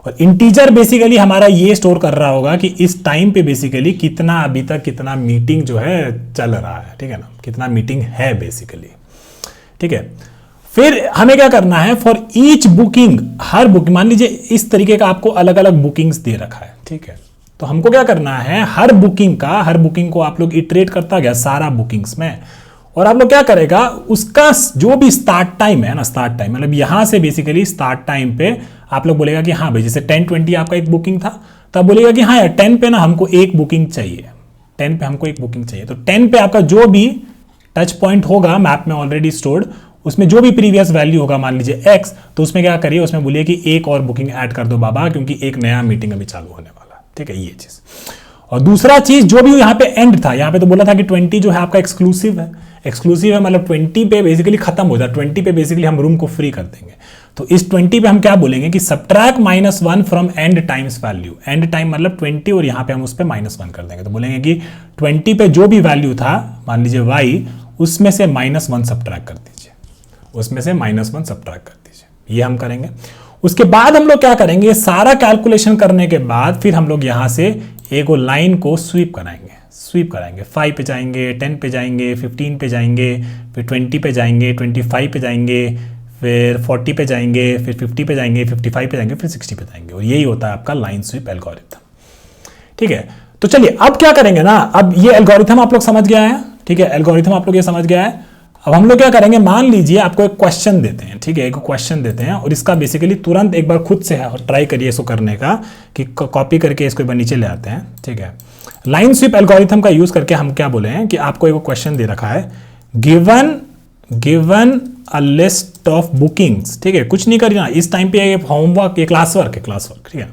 और इंटीजर बेसिकली हमारा ये स्टोर कर रहा होगा कि इस टाइम पे बेसिकली कितना अभी तक कितना मीटिंग जो है चल रहा है, ठीक है ना, कितना मीटिंग है बेसिकली, ठीक है। फिर हमें क्या करना है, for each booking, her booking, मान लीजिए इस तरीके का आपको अलग अलग बुकिंग्स दे रखा है, ठीक है। तो हमको क्या करना है, हर बुकिंग को आप लोग इटरेट करता गया सारा बुकिंग्स में, और आप लोग क्या करेगा, उसका जो भी स्टार्ट टाइम है ना, स्टार्ट टाइम मतलब यहां से बेसिकली स्टार्ट टाइम पे आप लोग बोलेगा कि हाँ भाई जैसे 10:20 आपका एक बुकिंग था, तब बोलेगा कि हाँ यार 10 पे ना हमको एक बुकिंग चाहिए, 10 पे हमको एक बुकिंग चाहिए। तो 10 पे आपका जो भी टच पॉइंट होगा मैप में ऑलरेडी स्टोर्ड, उसमें जो भी प्रीवियस वैल्यू होगा, मान लीजिए x, तो उसमें क्या करिए, उसमें बोलिए कि एक और बुकिंग ऐड कर दो बाबा, क्योंकि एक नया मीटिंग अभी चालू होने वाला है, ठीक है, ये चीज। और दूसरा चीज जो भी यहाँ पे एंड था, यहाँ पे तो बोला था कि 20 जो है आपका एक्सक्लूसिव है, मतलब 20 पे बेसिकली खत्म हो जाए, 20 पे बेसिकली हम रूम को फ्री कर देंगे। तो इस 20 पे हम क्या बोलेंगे कि subtract -1 from and times value, and time मतलब 20 और यहाँ पे हम उस पे -1 कर देंगे। तो बोलेंगे कि 20 पे जो भी वैल्यू था, मान लीजिए y, उसमें से -1 सबट्रैक्ट कर दीजिए, उसमें से -1 सबट्रैक्ट कर दीजिए, ये हम करेंगे। उसके बाद हम लोग क्या करेंगे, सारा कैलकुलेशन करने के बाद फिर हम लोग यहाँ से एक लाइन को स्वीप कराएंगे, 5 पे जाएंगे, 10 पे जाएंगे, 15 पे जाएंगे, फिर 20 पे जाएंगे, 25 पे जाएंगे, फिर 40 पे जाएंगे, फिर 50 पे जाएंगे, 55 पे जाएंगे, फिर 60 पे जाएंगे। और यही होता है आपका लाइन स्वीप एल्गोरिथम। ठीक है, तो चलिए अब क्या करेंगे ना, अब ये एल्गोरिथम आप लोग समझ गया है, ठीक है, एल्गोरिथम आप लोग ये समझ गया है। अब हम लोग क्या करेंगे, मान लीजिए आपको एक क्वेश्चन देते हैं, ठीक है, एक क्वेश्चन देते हैं और इसका बेसिकली तुरंत एक बार खुद से ट्राई करिए इसको करने का, कि कॉपी करके इसको एक बार नीचे ले आते हैं, ठीक है। लाइन स्वीप एल्गोरिथम का यूज करके हम क्या बोले हैं कि आपको एक क्वेश्चन दे रखा है, given a list of bookings, ठीक है, कुछ नहीं करना इस टाइम पे, ये होमवर्क, ये क्लास वर्क है, क्लास वर्क, ठीक है।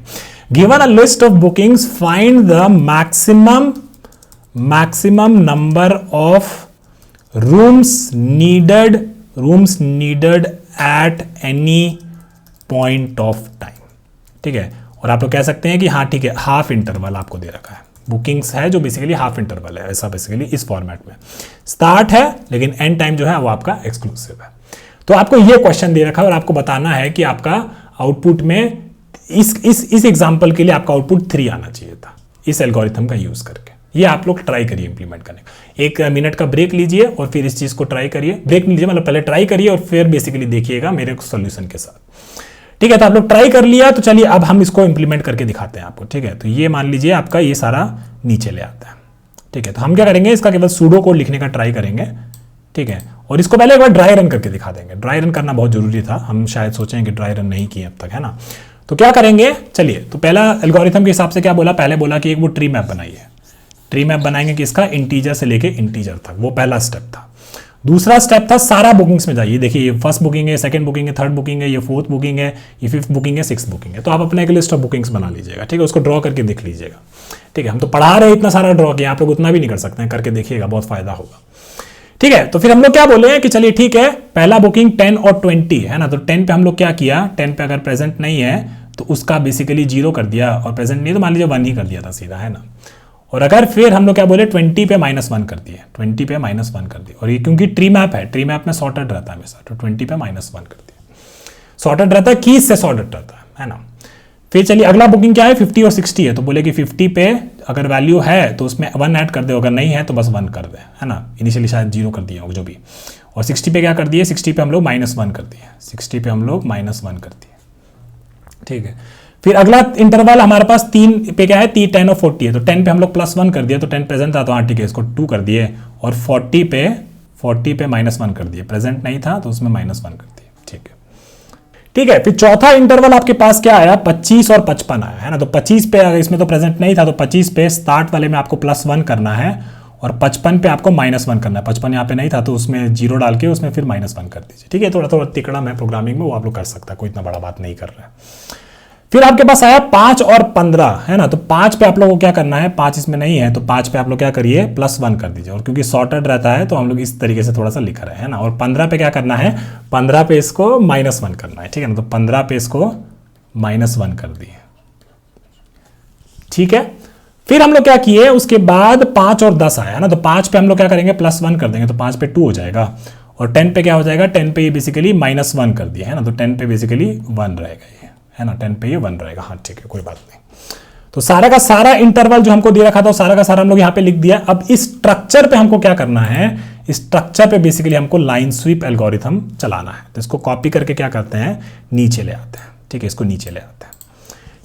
Given a list of bookings, find the maximum number of rooms needed at any point of time, ठीक है। और आप लोग कह सकते हैं कि हाँ ठीक है, हाफ इंटरवल आपको दे रखा है, बुकिंग्स है जो बेसिकली हाफ इंटरवल है, ऐसा बेसिकली इस फॉर्मेट में स्टार्ट है, लेकिन एंड टाइम जो है वो आपका एक्सक्लूसिव है। तो आपको ये क्वेश्चन दे रखा है और आपको बताना है कि आपका आउटपुट में इस एग्जाम्पल के लिए आपका आउटपुट 3 आना चाहिए था, इस एल्गोरिथम का यूज करके। ये आप लोग ट्राई करिए इंप्लीमेंट करने का, 1 मिनट का ब्रेक लीजिए और फिर इस चीज को ट्राई करिए, ब्रेक लीजिए मतलब पहले ट्राई करिए और फिर बेसिकली देखिएगा मेरे सॉल्यूशन के साथ, ठीक है। तो आप लोग ट्राई कर लिया, तो चलिए अब हम इसको इंप्लीमेंट करके दिखाते हैं आपको, ठीक है। तो ये मान लीजिए आपका ये सारा नीचे ले आता है, ठीक है। तो हम क्या करेंगे, इसका केवल सूडो कोड लिखने का ट्राई करेंगे, ठीक है, और इसको पहले एक बार ड्राई रन करके दिखा देंगे। ड्राई रन करना बहुत जरूरी था, हम शायद सोचें कि ड्राई रन नहीं किए अब तक, है ना। तो क्या करेंगे, चलिए, तो पहला एल्गोरिथम के हिसाब से क्या बोला, पहले बोला कि एक वो ट्री मैप बनाइए, ट्री मैप बनाएंगे कि इसका इंटीजर से लेके इंटीजर तक, वो पहला स्टेप था। दूसरा स्टेप था सारा बुकिंग्स में जाइए, देखिए ये फर्स्ट बुकिंग है, सेकंड बुकिंग है, थर्ड बुकिंग है, ये फोर्थ बुकिंग है, ये फिफ्थ बुकिंग है, सिक्स बुकिंग है। तो आप अपना एक लिस्ट ऑफ बुकिंग्स बना लीजिएगा, ठीक है, उसको ड्रॉ करके देख लीजिएगा, ठीक है। हम तो पढ़ा रहे हैं, इतना सारा ड्रॉ किया, आप लोग उतना भी नहीं कर सकते हैं, करके देखिएगा, बहुत फायदा होगा, ठीक है। तो फिर हम लोग क्या बोले हैं कि चलिए ठीक है, पहला बुकिंग 10 और 20 है ना, तो 10 पे हम लोग क्या किया, 10 पे अगर प्रेजेंट नहीं है तो उसका बेसिकली 0 कर दिया, और प्रेजेंट नहीं तो मान लीजिए 1 ही कर दिया था सीधा, है ना। और अगर फिर हम लोग क्या बोले 20 पे -1 कर दिए, 20 पे -1 कर दिए, और ये क्योंकि ट्री मैप है, ट्री मैप में सॉर्टेड रहता है हमेशा, तो 20 पे -1 कर दिए, सॉर्टेड रहता है, कीज से सॉर्टेड रहता है ना। फिर चलिए अगला बुकिंग क्या है, 50 और 60 है, तो बोले कि 50 पे अगर वैल्यू है तो उसमें 1 ऐड कर दे, अगर नहीं है तो बस 1 कर दे, है ना। इनिशियली शायद 0 कर दिया होगा जो भी। और 60 पे क्या कर दिए, 60 पे हम लोग -1 कर दिए, 60 पे हम लोग -1 कर दिए, ठीक है। फिर अगला इंटरवल हमारे पास 3 पे क्या है, 10 और 40 है, तो 10 पे हम लोग +1 कर दिया, तो 10 प्रेजेंट था तो हाँ ठीक है, इसको 2 कर दिए, और 40 पे -1 कर दिए, प्रेजेंट नहीं था तो उसमें -1 कर दिए, ठीक है, ठीक है। फिर चौथा इंटरवल आपके पास क्या आया, 25 और 55 आया, है ना। तो 25 पे अगर इसमें तो प्रेजेंट नहीं था, तो 25 पे स्टार्ट वाले में आपको +1 करना है, और 55 पे आपको -1 करना है। 55 यहाँ पे नहीं था तो उसमें 0 डाल के उसमें फिर -1 कर दीजिए, ठीक है। थोड़ा थोड़ा तिकड़म है प्रोग्रामिंग में, वो आप लोग कर सकता है, कोई इतना बड़ा बात नहीं कर रहा है। फिर आपके पास आया 5 और 15, है ना। तो 5 पे आप लोगों को क्या करना है, 5 इसमें नहीं है तो 5 पे आप लोग क्या करिए, +1 कर दीजिए, और क्योंकि सॉर्टेड रहता है तो हम लोग इस तरीके से थोड़ा सा लिख रहे हैं ना। और 15 पे क्या करना है, 15 पे इसको -1 करना है, ठीक है ना। तो 15 पे इसको -1 कर दिए, ठीक है। फिर हम लोग क्या किए, उसके बाद 5 और 10 आया, है ना। तो 5 पे हम लोग क्या करेंगे, +1 कर देंगे, तो 5 पे 2 हो जाएगा, और 10 पे क्या हो जाएगा, 10 पे ये बेसिकली -1 कर दिया, है ना। तो 10 पे बेसिकली 1 रहेगा ये, है ना, 10 पे ये 1 रहेगा, हाँ ठीक है, कोई बात नहीं। तो सारा का सारा इंटरवल जो हमको दे रखा था, सारा का सारा हम लोग यहाँ पे लिख दिया। अब इस स्ट्रक्चर पे हमको क्या करना है, इस स्ट्रक्चर पे बेसिकली हमको लाइन स्वीप एल्गोरिथम चलाना है। तो इसको कॉपी करके क्या करते हैं, नीचे ले आते हैं, ठीक है, इसको नीचे ले आते हैं,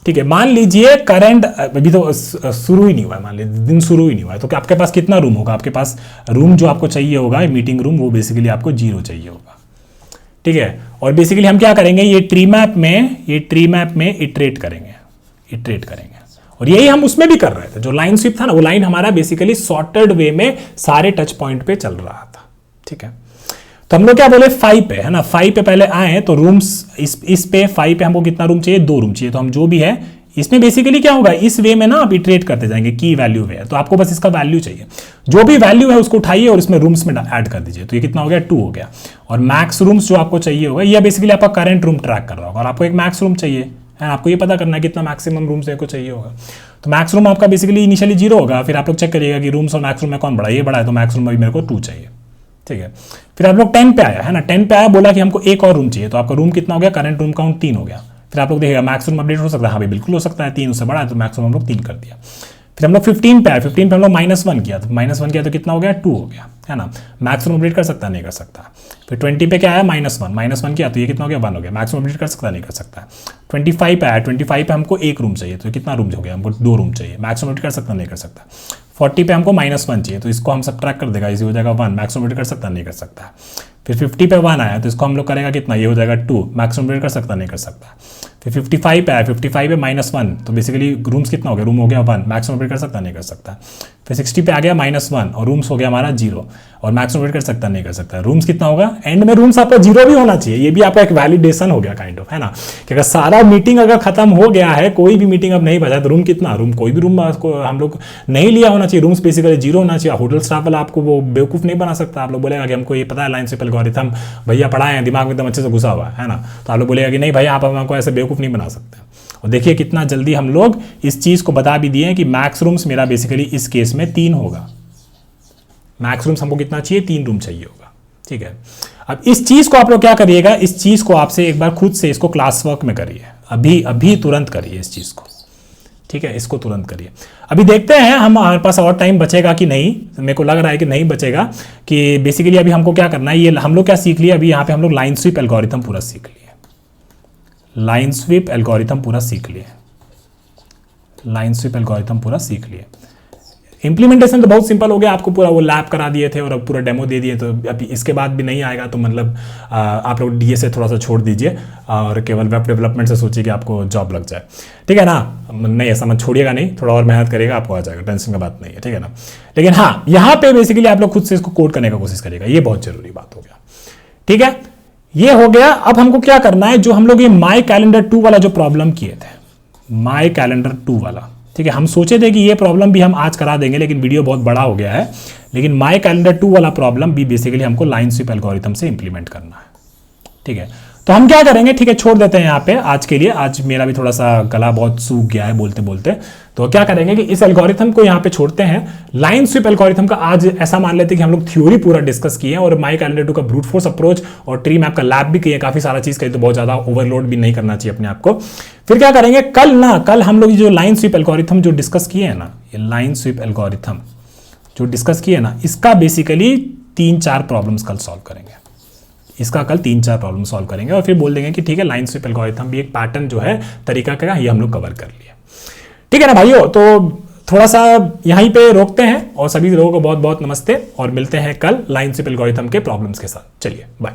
ठीक है। मान लीजिए करंट अभी तो शुरू ही नहीं हुआ है, मान लीजिए दिन शुरू ही नहीं हुआ है, तो आपके पास कितना रूम होगा, आपके पास रूम जो आपको चाहिए होगा मीटिंग रूम, वो बेसिकली आपको 0 चाहिए होगा, ठीक है। और बेसिकली हम क्या करेंगे, ये ट्री मैप में इटरेट करेंगे, और यही हम उसमें भी कर रहे थे। जो लाइन स्वीप था ना, वो लाइन हमारा बेसिकली सॉर्टेड वे में सारे टच पॉइंट पे चल रहा था, ठीक है। तो हम लोग क्या बोले 5 पे, है ना, 5 पे पहले आए तो रूम्स इस पे 5 पे हमको कितना रूम चाहिए, 2 रूम चाहिए। तो हम जो भी है इसमें बेसिकली क्या होगा, इस वे में ना आप इटरेट करते जाएंगे, की वैल्यू वे है, तो आपको बस इसका वैल्यू चाहिए, जो भी वैल्यू है उसको उठाइए और इसमें रूम्स में ऐड कर दीजिए। तो ये कितना हो गया, 2 हो गया। और मैक्स रूम्स जो आपको चाहिए होगा, ये बेसिकली आपका करंट रूम ट्रैक कर रहा होगा, और आपको एक मैक्स रूम चाहिए, है, आपको ये पता करना है कितना मैक्सिमम रूम्स को चाहिए होगा। तो मैक्स रूम आपका बेसिकली इनिशियली 0 होगा, फिर आप लोग चेक करिएगा कि रूम्स और मैक्स रूम में कौन बड़ा है, ये बड़ा है, तो मैक्स रूम में मेरे को 2 चाहिए, ठीक है। फिर आप लोग 10 पे आया, है ना, 10 पे आया, बोला कि हमको एक और रूम चाहिए, तो आपका रूम कितना हो गया, करंट रूम काउंट 3 हो गया। फिर आप लोग देखिएगा मैक्स रूम अपडेट हो सकता है, हाँ भाई बिल्कुल हो सकता है, 3 उससे बड़ा है, तो मैक्स रूम हम लोग 3 कर दिया। फिर हम लोग 15 पे आए, 15 पे हम लोग -1 किया, तो -1 किया तो कितना हो गया, 2 हो गया, है ना। मैक्सिमम अपडेट कर सकता नहीं कर सकता। फिर 20 पे क्या आया -1 किया तो ये कितना हो गया 1 हो गया। मैक्सिमम अपडेट कर सकता नहीं कर सकता। 25 पे आया, 25 पे हमको 1 रूम चाहिए तो कितना रूम हो गया, हमको 2 रूम चाहिए। मैक्सिमम अपडेट कर सकता नहीं कर सकता। 40 पे हमको -1 चाहिए तो इसको हम सब्ट्रैक्ट कर देगा, इसी हो जाएगा 1। मैक्सिमम अपडेट कर सकता नहीं कर सकता। फिर 50 पे 1 आया तो इसको हम लोग करेगा कितना, ये हो जाएगा 2। मैक्सिमम अपडेट कर सकता नहीं कर सकता। फिर 55 पे आया, 55 पे -1 तो बेसिकली रूम्स कितना हो गया, रूम हो गया 1। मैक्सिमम अपडेट कर सकता नहीं कर सकता। फिर 60 पे आ गया -1 और रूम्स हो गया हमारा 0 और मैक्सिमम अपडेट कर सकता नहीं कर सकता। रूम्स कितना होगा, एंड में रूम्स आपका 0 भी होना चाहिए। ये भी आपका एक वैलिडेशन हो गया काइंड ऑफ, है ना, कि अगर सारा मीटिंग अगर खत्म हो गया है, कोई भी मीटिंग अब नहीं बचा तो रूम कितना, रूम कोई भी रूम हम लोग नहीं लिया होना चाहिए। रूम्स बेसिकली 0 होना चाहिए। होटल स्टाफ वाला आपको वो बेवकूफ़ नहीं बना सकता। आप लोग बोलेगा कि हमको ये पता है लाइन स्विप एल्गोरिथम भैया पढ़ाए हैं, दिमाग में एकदम अच्छे से घुसा हुआ है ना, तो आप लोग बोलेगा कि नहीं भाई आप हमको ऐसे बेवकूफ़ नहीं बना सकते। और देखिए कितना जल्दी हम लोग इस चीज़ को बता भी दिए हैं कि मैक्स रूम्स मेरा बेसिकली इस केस में 3 होगा। मैक्स रूम्स हमको कितना चाहिए, 3 रूम चाहिए होगा। ठीक है, अब इस चीज़ को आप लोग क्या करिएगा, इस चीज़ को आपसे एक बार खुद से इसको क्लास वर्क में करिए, अभी अभी तुरंत करिए इस चीज़ को। ठीक है, इसको तुरंत करिए। अभी देखते हैं हमारे पास और टाइम बचेगा कि नहीं। मेरे को लग रहा है कि नहीं बचेगा, कि बेसिकली अभी हमको क्या करना है, ये हम लोग क्या सीख लिए, अभी यहाँ पे हम लोग लाइन स्वीप एल्गोरिथम पूरा सीख लिए। लाइन स्वीप एल्गोरिथम पूरा सीख लिए। लाइन स्वीप एल्गोरिथम पूरा सीख लिए। इंप्लीमेंटेशन तो बहुत सिंपल हो गया, आपको पूरा वो लैब करा दिए थे और अब पूरा डेमो दे दिए, तो अभी इसके बाद भी नहीं आएगा तो मतलब आप लोग डीए से थोड़ा सा छोड़ दीजिए और केवल वेब डेवलपमेंट से सोचिए कि आपको जॉब लग जाए। ठीक है ना, नहीं ऐसा मत छोड़िएगा, नहीं थोड़ा और मेहनत करेगा आपको आ जाएगा, टेंशन की बात नहीं है। ठीक है ना, लेकिन हाँ यहाँ पे बेसिकली आप लोग खुद से इसको कोड करने का कोशिश करेगा, ये बहुत जरूरी बात हो गया। ठीक है, ये हो गया। अब हमको क्या करना है, जो हम लोग ये माई कैलेंडर 2 वाला जो प्रॉब्लम किए थे, माई कैलेंडर 2 वाला, ठीक है, हम सोचे थे कि ये प्रॉब्लम भी हम आज करा देंगे लेकिन वीडियो बहुत बड़ा हो गया है। लेकिन माई कैलेंडर 2 वाला प्रॉब्लम भी बेसिकली हमको लाइन स्वीप एल्गोरिथम से इंप्लीमेंट करना है। ठीक है, तो हम क्या करेंगे, ठीक है छोड़ देते हैं यहाँ पे आज के लिए। आज मेरा भी थोड़ा सा गला बहुत सूख गया है बोलते बोलते, तो क्या करेंगे कि इस एल्गोरिथम को यहाँ पे छोड़ते हैं। लाइन स्वीप एल्गोरिथम का आज ऐसा मान लेते हैं कि हम लोग थ्योरी पूरा डिस्कस किए हैं और माई कैलेंडर 2 का ब्रूट फोर्स अप्रोच और ट्री मैप का लैब भी किए, काफी सारा चीज कही, तो बहुत ज्यादा ओवरलोड भी नहीं करना चाहिए अपने आप को। फिर क्या करेंगे, कल हम लोग जो लाइन स्वीप एल्गोरिथम जो डिस्कस किए हैं ना, ये लाइन स्वीप एल्गोरिथम जो डिस्कस किए ना, इसका बेसिकली 3-4 प्रॉब्लम्स कल सॉल्व करेंगे। इसका कल 3-4 प्रॉब्लम सॉल्व करेंगे और फिर बोल देंगे कि ठीक है लाइन स्वीप एल्गोरिथम भी एक पैटर्न जो है तरीका का, ये हम लोग कवर कर लिए। ठीक है ना भाइयों, तो थोड़ा सा यहीं पे रोकते हैं और सभी लोगों को बहुत बहुत नमस्ते और मिलते हैं कल लाइन स्वीप एल्गोरिथम के प्रॉब्लम्स के साथ। चलिए बाय।